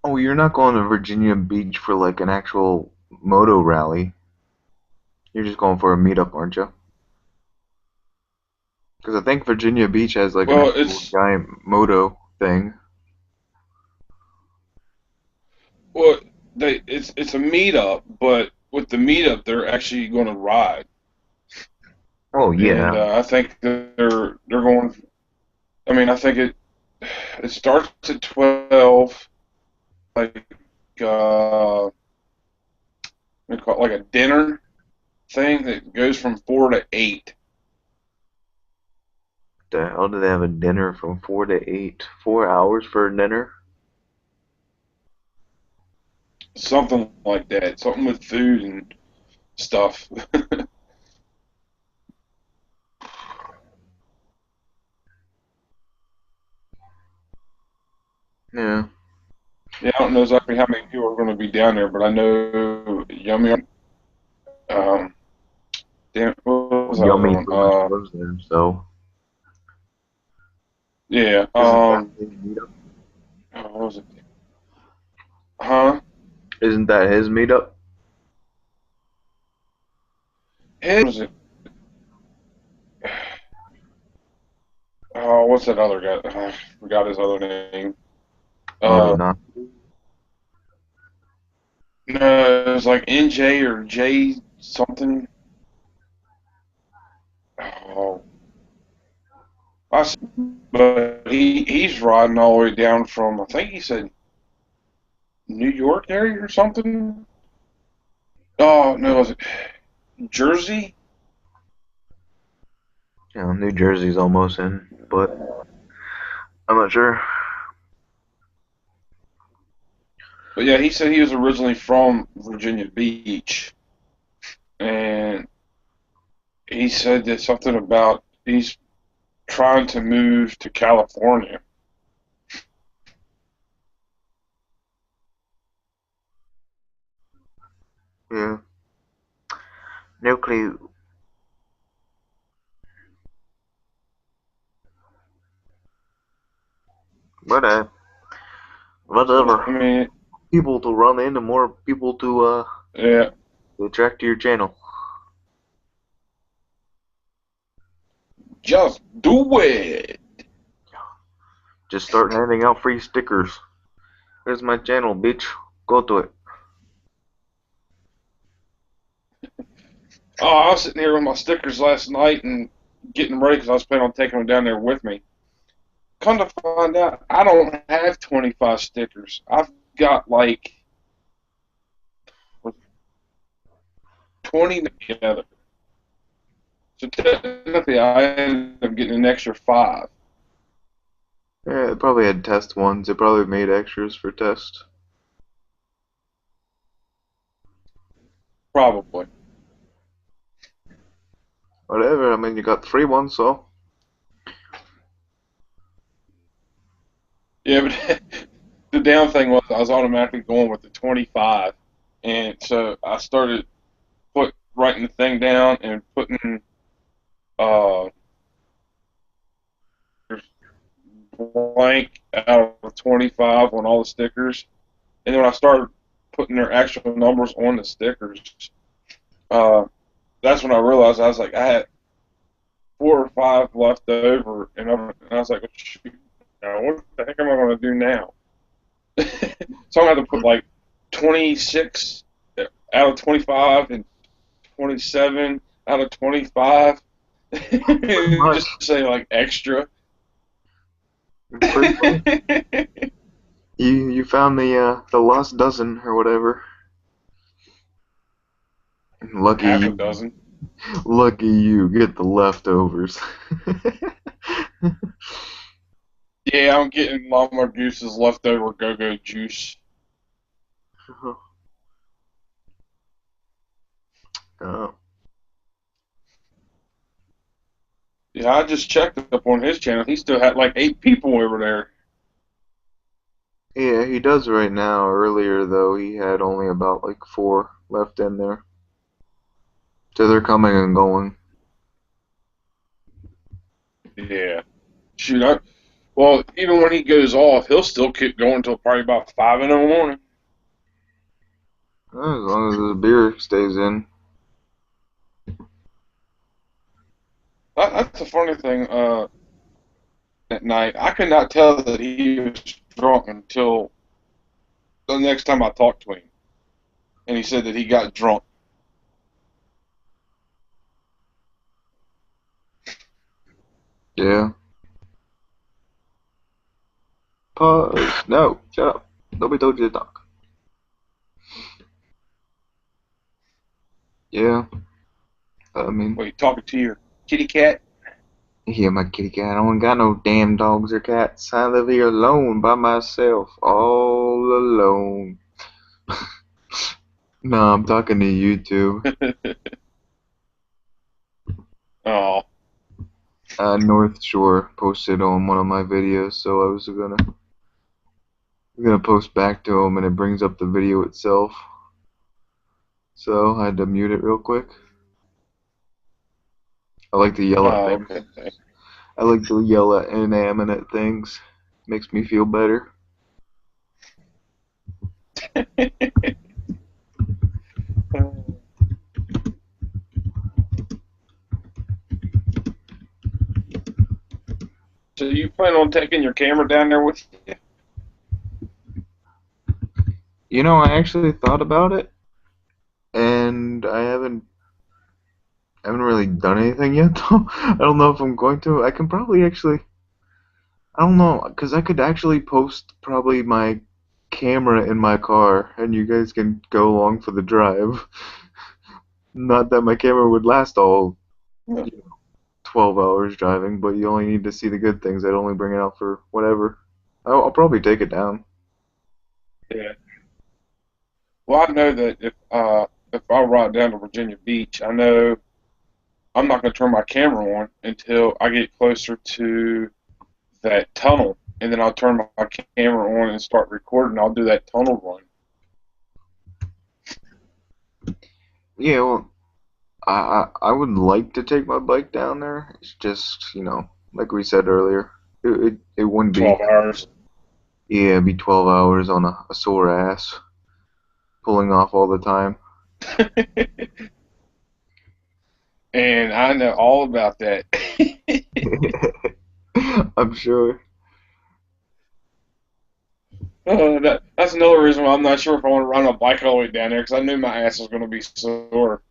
Oh, you're not going to Virginia Beach for like an actual moto rally. You're just going for a meetup, aren't you? Because I think Virginia Beach has like an well, actual giant moto thing. well, it's a meetup, but with the meetup, they're actually going to ride, Oh and yeah. I think that they're going. I mean, I think it starts at 12, like we call it like a dinner thing that goes from 4 to 8, The hell do they have a dinner from 4 to 8? 4 hours for a dinner? something like that, something with food and stuff. Yeah. Yeah, I don't know exactly how many people are going to be down there, but I know Yummy. Um, damn, what was that other Yummy one? pretty much lives there, so Yeah. isn't that his meetup? What was it? Huh? Isn't that his meetup? What was it? Oh, what's that other guy? I forgot his other name. Uh, Anunnaki. no, it was like NJ or J something. Oh, but he's riding all the way down from I think he said New York area or something. Oh no, was it Jersey? You know, New Jersey's almost in, but I'm not sure. But yeah, he said he was originally from Virginia Beach, and he said that something about he's trying to move to California. Yeah. No clue. But So whatever. I mean, People to run in and more people yeah, to attract to your channel. just do it. Just start handing out free stickers. Here's my channel, bitch. Go to it. Oh, I was sitting here with my stickers last night and getting ready because I was planning on taking them down there with me. Come to find out, I don't have 25 stickers. I've got like 20 together. So technically, I ended up getting an extra 5. Yeah, it probably had test ones. It probably made extras for test. Probably. Whatever. I mean, you got the free one, so. Yeah, but the down thing was I was automatically going with the 25, and so I started writing the thing down and putting uh blank out of 25 on all the stickers, and then when I started putting their actual numbers on the stickers, uh, that's when I realized I was like I had 4 or 5 left over, and I was like, shoot, now what the heck am I going to do now? So I'm going to have to put like 26 out of 25 and 27 out of 25. Pretty much. Just say like extra. Pretty much. You found the lost dozen or whatever. Lucky Half a you. dozen. Lucky you. Get the leftovers. Yeah, I'm getting Mama Goose's leftover go-go juice. Oh. Yeah, I just checked up on his channel. He still had like 8 people over there. Yeah, he does right now. Earlier though, he had only about like 4 left in there. So they're coming and going. Yeah. Shoot, well, even when he goes off, he'll still keep going until probably about 5 in the morning. As long as the beer stays in. That's the funny thing. At night, I could not tell that he was drunk until the next time I talked to him, and he said that he got drunk. Yeah. Pause. No, shut up. Nobody told you to talk. Yeah. I mean, Wait, talking to your kitty cat? yeah, my kitty cat. I don't got no damn dogs or cats. I live here alone by myself, all alone. No, I'm talking to you too. Oh, North Shore posted on one of my videos, so I was gonna post back to him, and it brings up the video itself. So I had to mute it real quick. I like to yell at things. okay. I like to yell at inanimate things. Makes me feel better. So you plan on taking your camera down there with you? You know, I actually thought about it, and I haven't really done anything yet, though. I don't know if I'm going to. I can probably actually, I don't know, because I could actually post probably my camera in my car, and you guys can go along for the drive. Not that my camera would last all Yeah. 12 hours driving, but you only need to see the good things. I'd only bring it out for whatever. I'll probably take it down. Yeah. Well, I know that if I ride down to Virginia Beach, I know I'm not going to turn my camera on until I get closer to that tunnel, and then I'll turn my camera on and start recording. I'll do that tunnel run. Yeah, well, I would like to take my bike down there. It's just, like we said earlier, it wouldn't be, 12 hours. yeah, it'd be 12 hours on a sore ass, pulling off all the time. And I know all about that. I'm sure. That's another reason why I'm not sure if I want to ride my bike all the way down there because I knew my ass was going to be sore.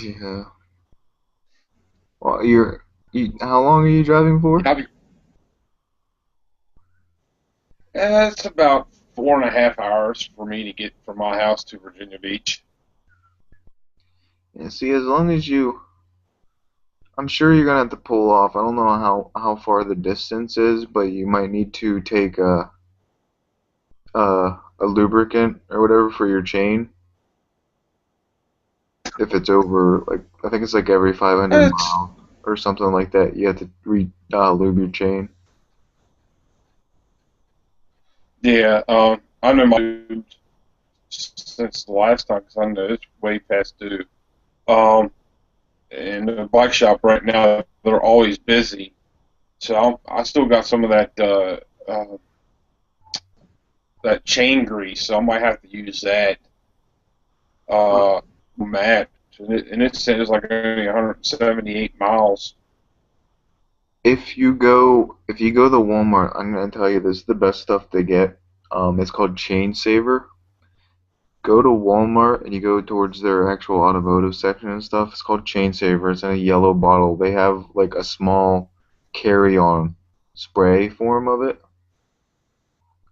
Yeah. Well, how long are you driving for? It's about 4.5 hours for me to get from my house to Virginia Beach. Yeah, see, as long as I'm sure you're gonna have to pull off. I don't know how far the distance is, but you might need to take a lubricant or whatever for your chain. If it's over, like, I think it's like every 500 It's miles or something like that, you have to lube your chain. yeah. I know my since the last time because I know it's way past due. Um, and the bike shop right now they're always busy, so I still got some of that chain grease, so I might have to use that. Uh, Matt, and it says like only 178 miles. If you go to Walmart, I'm gonna tell you this is the best stuff they get. It's called Chain Saver. Go to Walmart and you go towards their actual automotive section and stuff. It's called Chain Saver. It's in a yellow bottle. They have like a small carry-on spray form of it,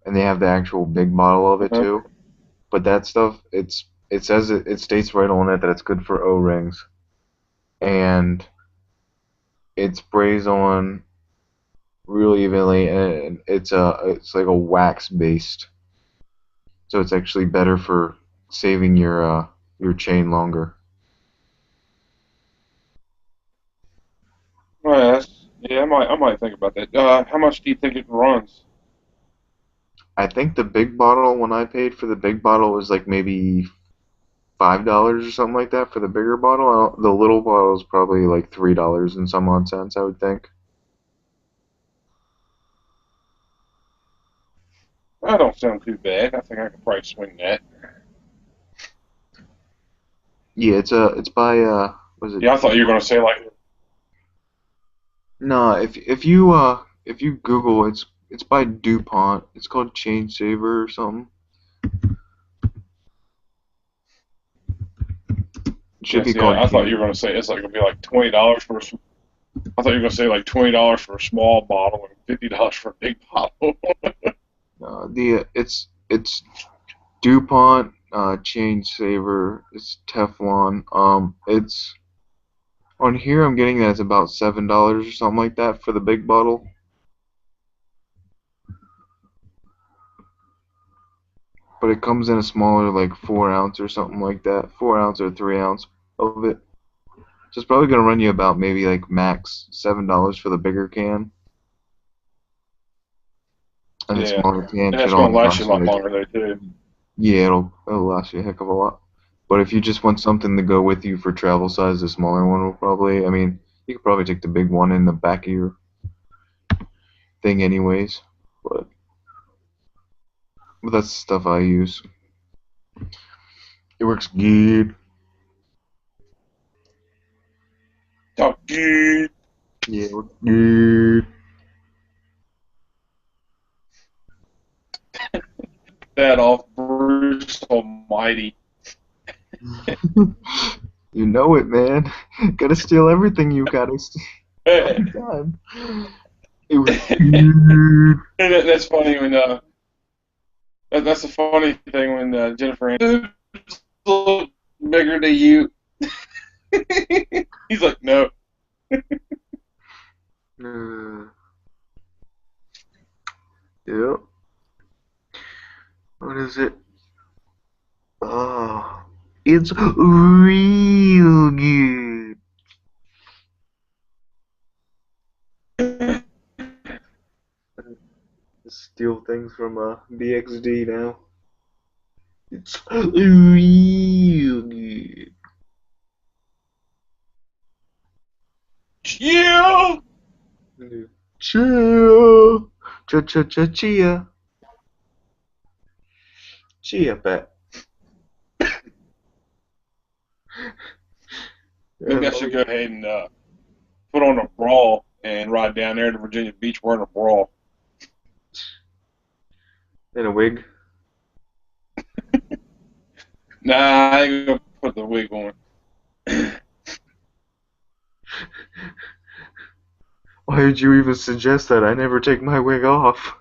and they have the actual big bottle of it Uh-huh. too. But that stuff, it says it states right on it that it's good for O-rings, and it sprays on really evenly, and it's like a wax based, so it's actually better for saving your chain longer. Well, yeah, I might think about that. How much do you think it runs? I think the big bottle, when I paid for the big bottle, was like maybe $5 or something like that for the bigger bottle. The little bottle is probably like $3 and some odd cents, I would think. That don't sound too bad. I think I could probably swing that. Yeah, it's by was it Yeah, I thought you were gonna say like, no, if you Google, it's by DuPont. It's called Chain Saver or something. It should be yes, called yeah. I thought Chain. you were gonna say it's like gonna be like $20 for. I thought you were gonna say like $20 for a small bottle and $50 for a big bottle. The it's DuPont Chain Saver. It's Teflon. It's on here. I'm getting that it's about $7 or something like that for the big bottle. But it comes in a smaller, like 4 ounce or something like that. 4 ounce or 3 ounce of it. So it's probably gonna run you about maybe like max $7 for the bigger can, and the Yeah, smaller can and should that's gonna only last you a cost you lot like, longer though too. yeah, it'll last you a heck of a lot. But if you just want something to go with you for travel size, the smaller one will probably. I mean, you could probably take the big one in the back of your thing anyways. But that's the stuff I use. It works good. Talk good. Yeah, it works good. That off Bruce Almighty. You know it, man. Gotta steal everything you gotta steal all and the time. It was good. that's funny when that's the funny thing when Jennifer Aniston look bigger than you. He's like, no. Uh, yep. What is it? Oh, it's real good. Steal things from BXD now. It's real good. Chill. Chill. Cha cha cha chia. Chia pet. Maybe I should go ahead and put on a bra and ride down there to Virginia Beach wearing a bra. In a wig. Nah, I ain't gonna put the wig on. Why did you even suggest that? I never take my wig off.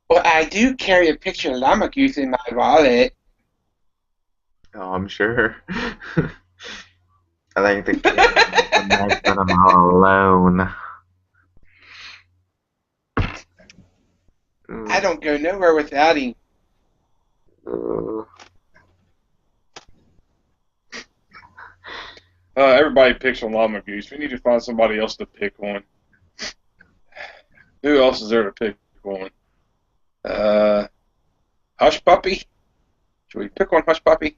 Well, I do carry a picture of Llama Goose in my wallet. Oh, I'm sure. I think the kid nice that I'm all alone. I don't go nowhere without him. Uh, Everybody picks on Llama Goose. We need to find somebody else to pick on. Who else is there to pick on? Hush Puppy? Should we pick on Hush Puppy?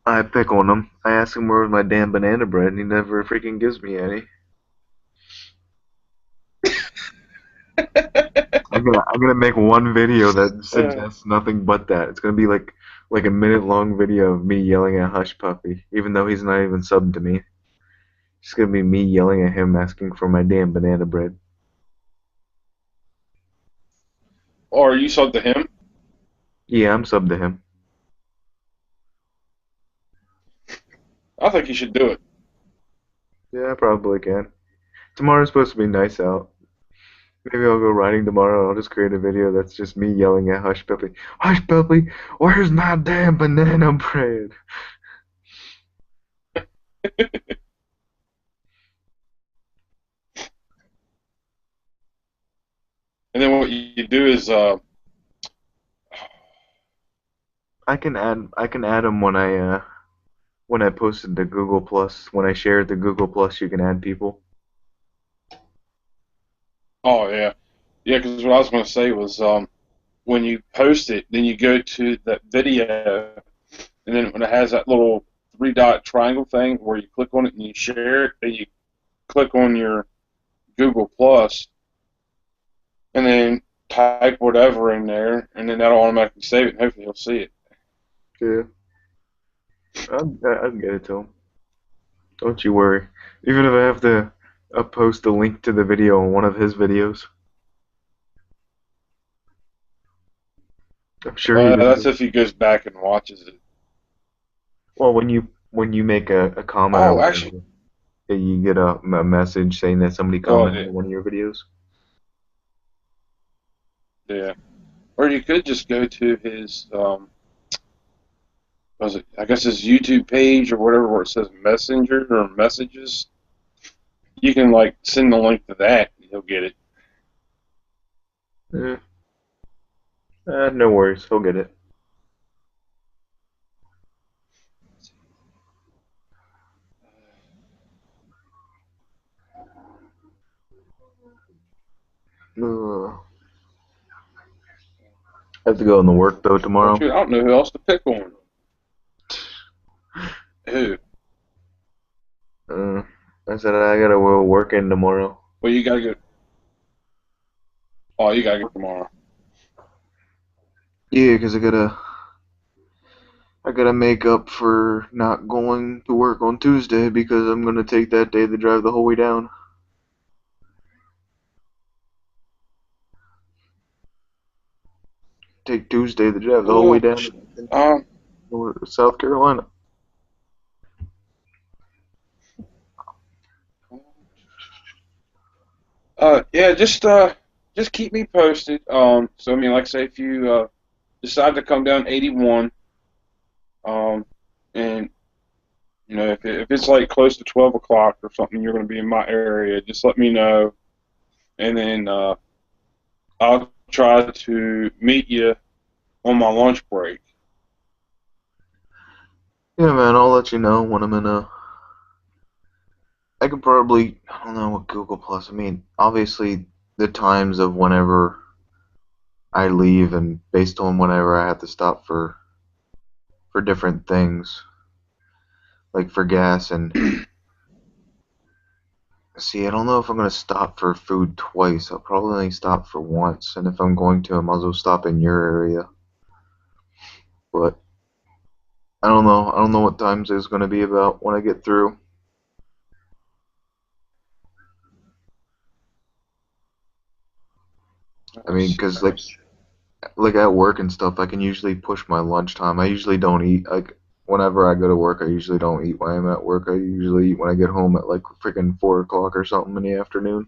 I pick on him. I ask him where's my damn banana bread, and he never freaking gives me any. I'm gonna make one video that suggests nothing but that. It's gonna be like a minute long video of me yelling at Hush Puppy, even though he's not even subbed to me. It's gonna be me yelling at him asking for my damn banana bread. Or you subbed to him? Yeah, I'm subbed to him. I think you should do it. Yeah, I probably can. Tomorrow's supposed to be nice out. Maybe I'll go riding tomorrow. I'll just create a video that's just me yelling at Hush Puppy. Hush Puppy, where's my damn banana bread? And then what you do is, I can add him when I posted the Google Plus. When I shared the Google Plus, you can add people. oh yeah, yeah. Because what I was going to say was, when you post it, then you go to that video, and then when it has that little three dot triangle thing where you click on it and you share it, then you click on your Google Plus, and then type whatever in there, and then that'll automatically save it, and hopefully you'll see it. Yeah, I'll get it to him. Don't you worry. Even if I have to post a link to the video on one of his videos, I'm sure he That's does. if he goes back and watches it. Well, when you make a comment or Oh, actually, whatever, you get a message saying that somebody well, commented on one of your videos. yeah. Or you could just go to his, was it? I guess his YouTube page or whatever, where it says Messenger or Messages. You can like send the link to that, and he'll get it. Yeah. No worries, he'll get it. I have to go into work though Well, tomorrow. shoot, I don't know who else to pick on. Who? Uh, I said I gotta go work in tomorrow. Well, you gotta go. Oh, you gotta go tomorrow. Yeah, 'cause I gotta make up for not going to work on Tuesday because I'm gonna take that day to drive the whole way down. Take Tuesday to drive the whole way Oh, down um, to South Carolina. yeah, just keep me posted. So I mean, like I say, if you decide to come down 81, um, and you know, if it's like close to 12 o'clock or something, you're going to be in my area. Just let me know, and then I'll try to meet you on my lunch break. Yeah, man, I'll let you know when I'm in a. I could probably, I don't know what Google Plus. I mean, obviously the times of whenever I leave and based on whenever I have to stop for different things, like for gas and see, I don't know if I'm gonna stop for food twice. I'll probably only stop for once, and if I'm going to, I might as well stop in your area. But I don't know. I don't know what times it's gonna be about when I get through. I mean, 'cause like at work and stuff, I can usually push my lunchtime. I usually don't eat like whenever I go to work. I usually don't eat when I'm at work. I usually eat when I get home at like freaking 4 o'clock or something in the afternoon.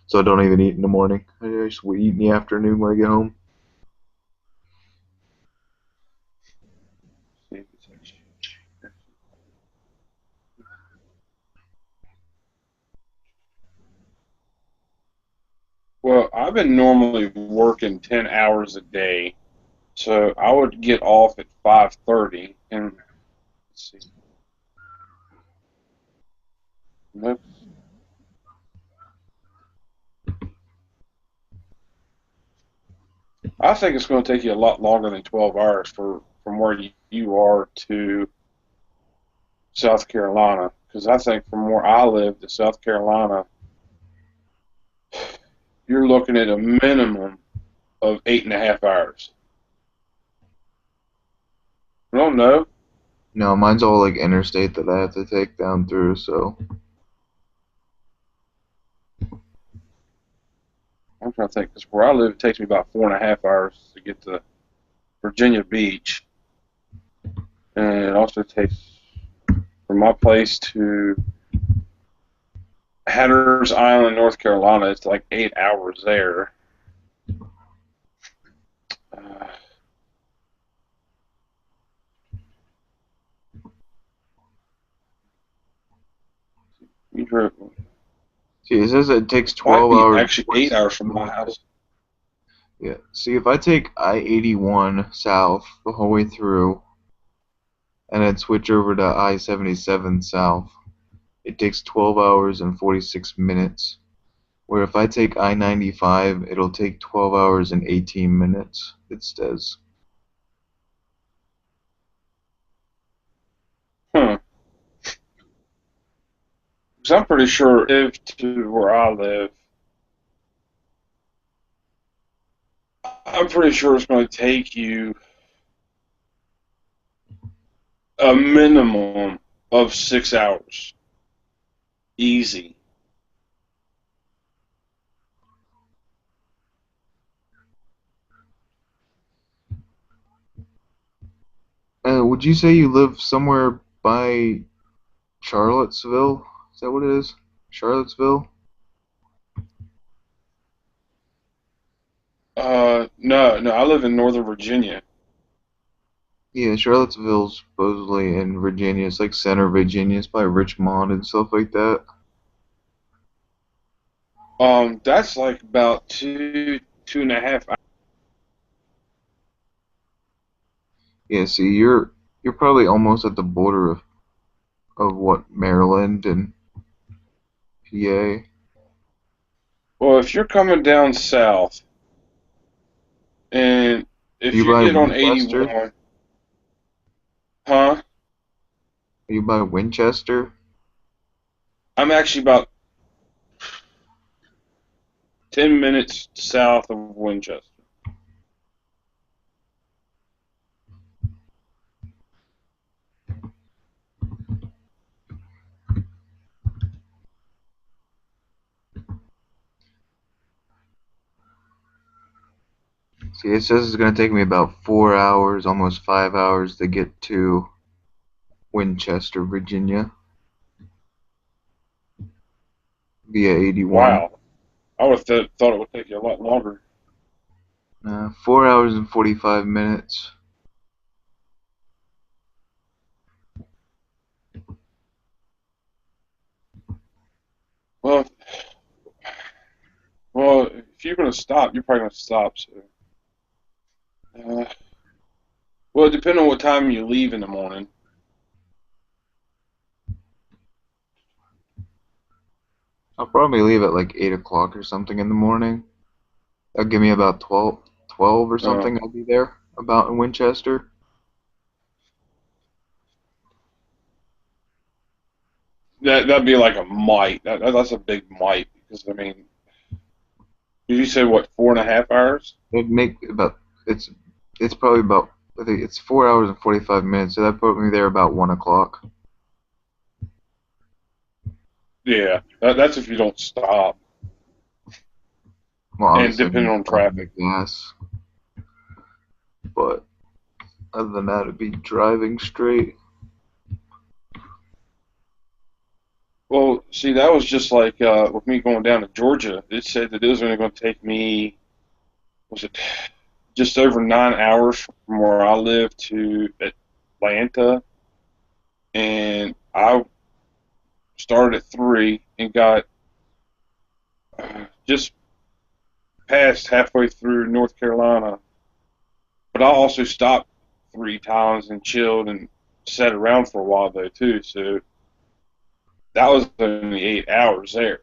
So I don't even eat in the morning. I just eat in the afternoon when I get home. Well, I've been normally working 10 hours a day, so I would get off at 5:30 and let's see. Nope. I think it's going to take you a lot longer than 12 hours from where you are to South Carolina, because I think from where I live to South Carolina, you're looking at a minimum of 8.5 hours. I don't know. No, mine's all like interstate that I have to take down through, so I'm trying to think, because where I live, it takes me about 4.5 hours to get to Virginia Beach, and it also takes from my place to Hatteras Island, North Carolina. It's like 8 hours there. Uh, you drove, see, it says it takes might 12 be hours. actually 8 hours from my house. Yeah. See, if I take I-81 south the whole way through, and then switch over to I-77 south, it takes 12 hours and 46 minutes. Where if I take I-95, it'll take 12 hours and 18 minutes, it says. Huh. Because I'm pretty sure if to where I live, I'm pretty sure it's going to take you a minimum of 6 hours. Easy. Would you say you live somewhere by Charlottesville? Is that what it is? Charlottesville? No, no, I live in Northern Virginia. Yeah, Charlottesville's supposedly in Virginia. It's like center Virginia. It's by Richmond and stuff like that. That's like about 2.5 hours. Yeah, see, you're probably almost at the border of what Maryland and PA. Well, if you're coming down south, and Are if you you by get on Winchester? 81, huh? Are you by Winchester? I'm actually about 10 minutes south of Winchester. See, it says it's gonna take me about 4 hours, almost 5 hours to get to Winchester, Virginia, via 81. Wow. I would have thought it would take you a lot longer. 4 hours and 45 minutes. Well, well, if you're going to stop, you're probably going to stop. So, uh, well, depending on what time you leave in the morning. I'll probably leave at like 8 o'clock or something in the morning. That'll give me about 12 or Uh, something. I'll be there about in Winchester. that'd be like a might. That's a big might because I mean, did you say what 4.5 hours? It'd make about it's probably about I think it's 4 hours and 45 minutes. So that put me there about 1 o'clock. Yeah, that's if you don't stop Well, and obviously depending I'm on stopping traffic. at gas, but other than that, it'd be driving straight. Well, see, that was just like with me going down to Georgia. It said that it was only going to take me, was it just over 9 hours from where I live to Atlanta, and I started at 3 and got just past halfway through North Carolina, but I also stopped 3 times and chilled and sat around for a while though too. So that was only 8 hours there.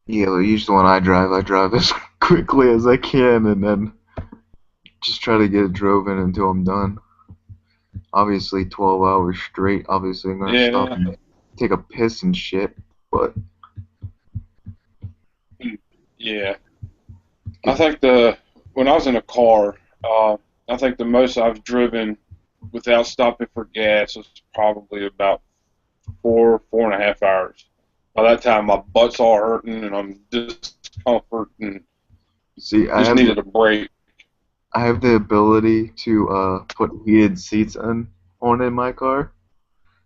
Yeah, well, usually when I drive as quickly as I can, and then just try to get it drove in until I'm done. Obviously, 12 hours straight. Obviously, I'm gonna stop Yeah, and take a piss and shit, but yeah. I get, think when I was in a car, I think the most I've driven without stopping for gas was probably about 4.5 hours. By that time, my butt's all hurting and I'm discomfort and see, just needed a break. I have the ability to put heated seats on in my car.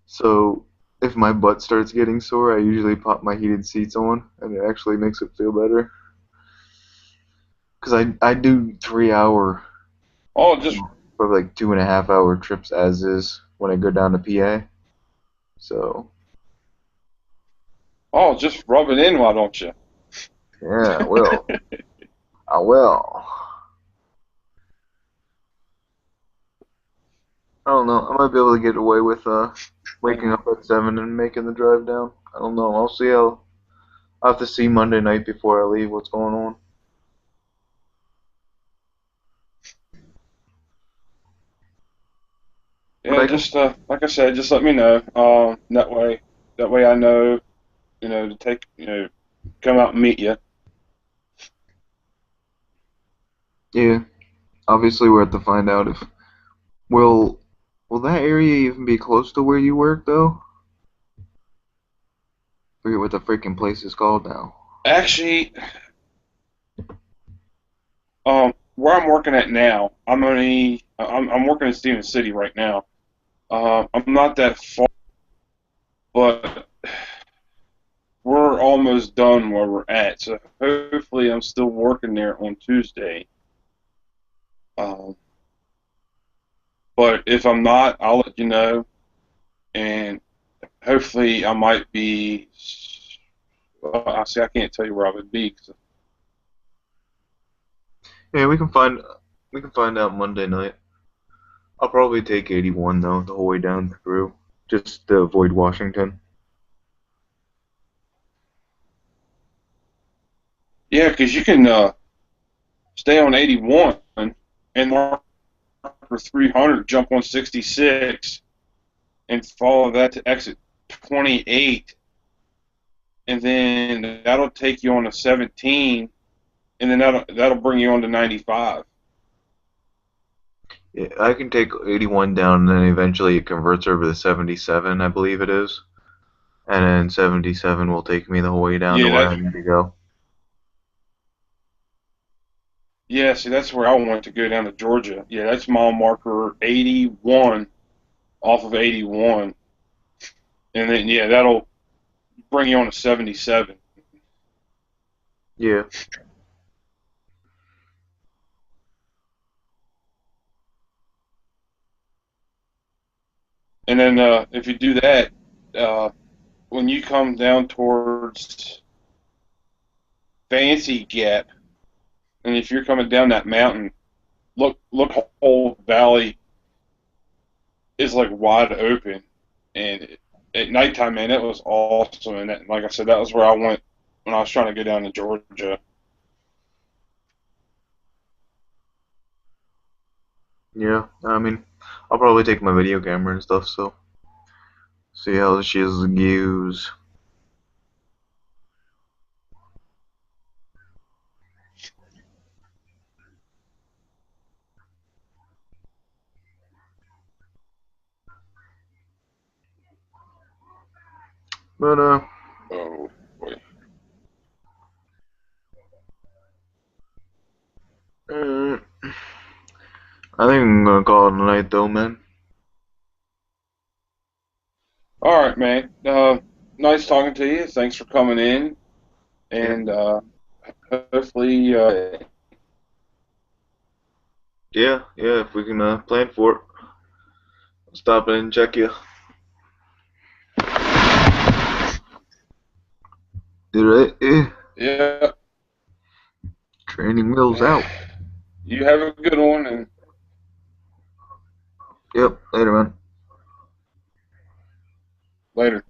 So if my butt starts getting sore, I usually pop my heated seats on, and it actually makes it feel better. Cause I do 3 hour, Oh, just probably like 2.5 hour trips as is when I go down to PA. So just rub it in, why don't you? yeah, I will. I don't know. I might be able to get away with waking up at 7 and making the drive down. I don't know. I'll see how. I have to see Monday night before I leave what's going on. But Yeah, just like I said, just let me know. That way I know, to take, come out and meet you. yeah, obviously we have to find out if will will that area even be close to where you work though? Forget what the freaking place is called now. Actually, where I'm working at now, I'm working in Stevens City right now. I'm not that far, but we're almost done where we're at. So hopefully, I'm still working there on Tuesday. Um, but if I'm not, I'll let you know, and hopefully, I might be. I see. I can't tell you where I would be. Yeah, we can find out Monday night. I'll probably take 81 though the whole way down through, just to avoid Washington. Yeah, because you can stay on 81 and mark for 300, jump on 66, and follow that to exit 28, and then that'll take you on to 17, and then that'll bring you on to 95. Yeah, I can take 81 down, and then eventually it converts over to 77, I believe it is. And then 77 will take me the whole way down to Yeah, where I need to go. see, that's where I want to go down to Georgia. Yeah, that's mile marker 81 off of 81, and then that'll bring you on to 77. Yeah. And then if you do that, uh, when you come down towards Fancy Gap, and if you're coming down that mountain, look, whole valley is like wide open, and at nighttime, man, it was awesome. And like I said, that was where I went when I was trying to go down to Georgia. Yeah. I mean, I'll probably take my video camera and stuff, so see how she goes. But Oh boy. uh, I think I'm gonna call it a night though, man. All right, man. Nice talking to you. Thanks for coming in, Yeah. and hopefully, Yeah, yeah, if we can plan for it. I'll stop in and check you. Right. Yeah. Training wheels out. You have a good one, and Yep. Later, man. later.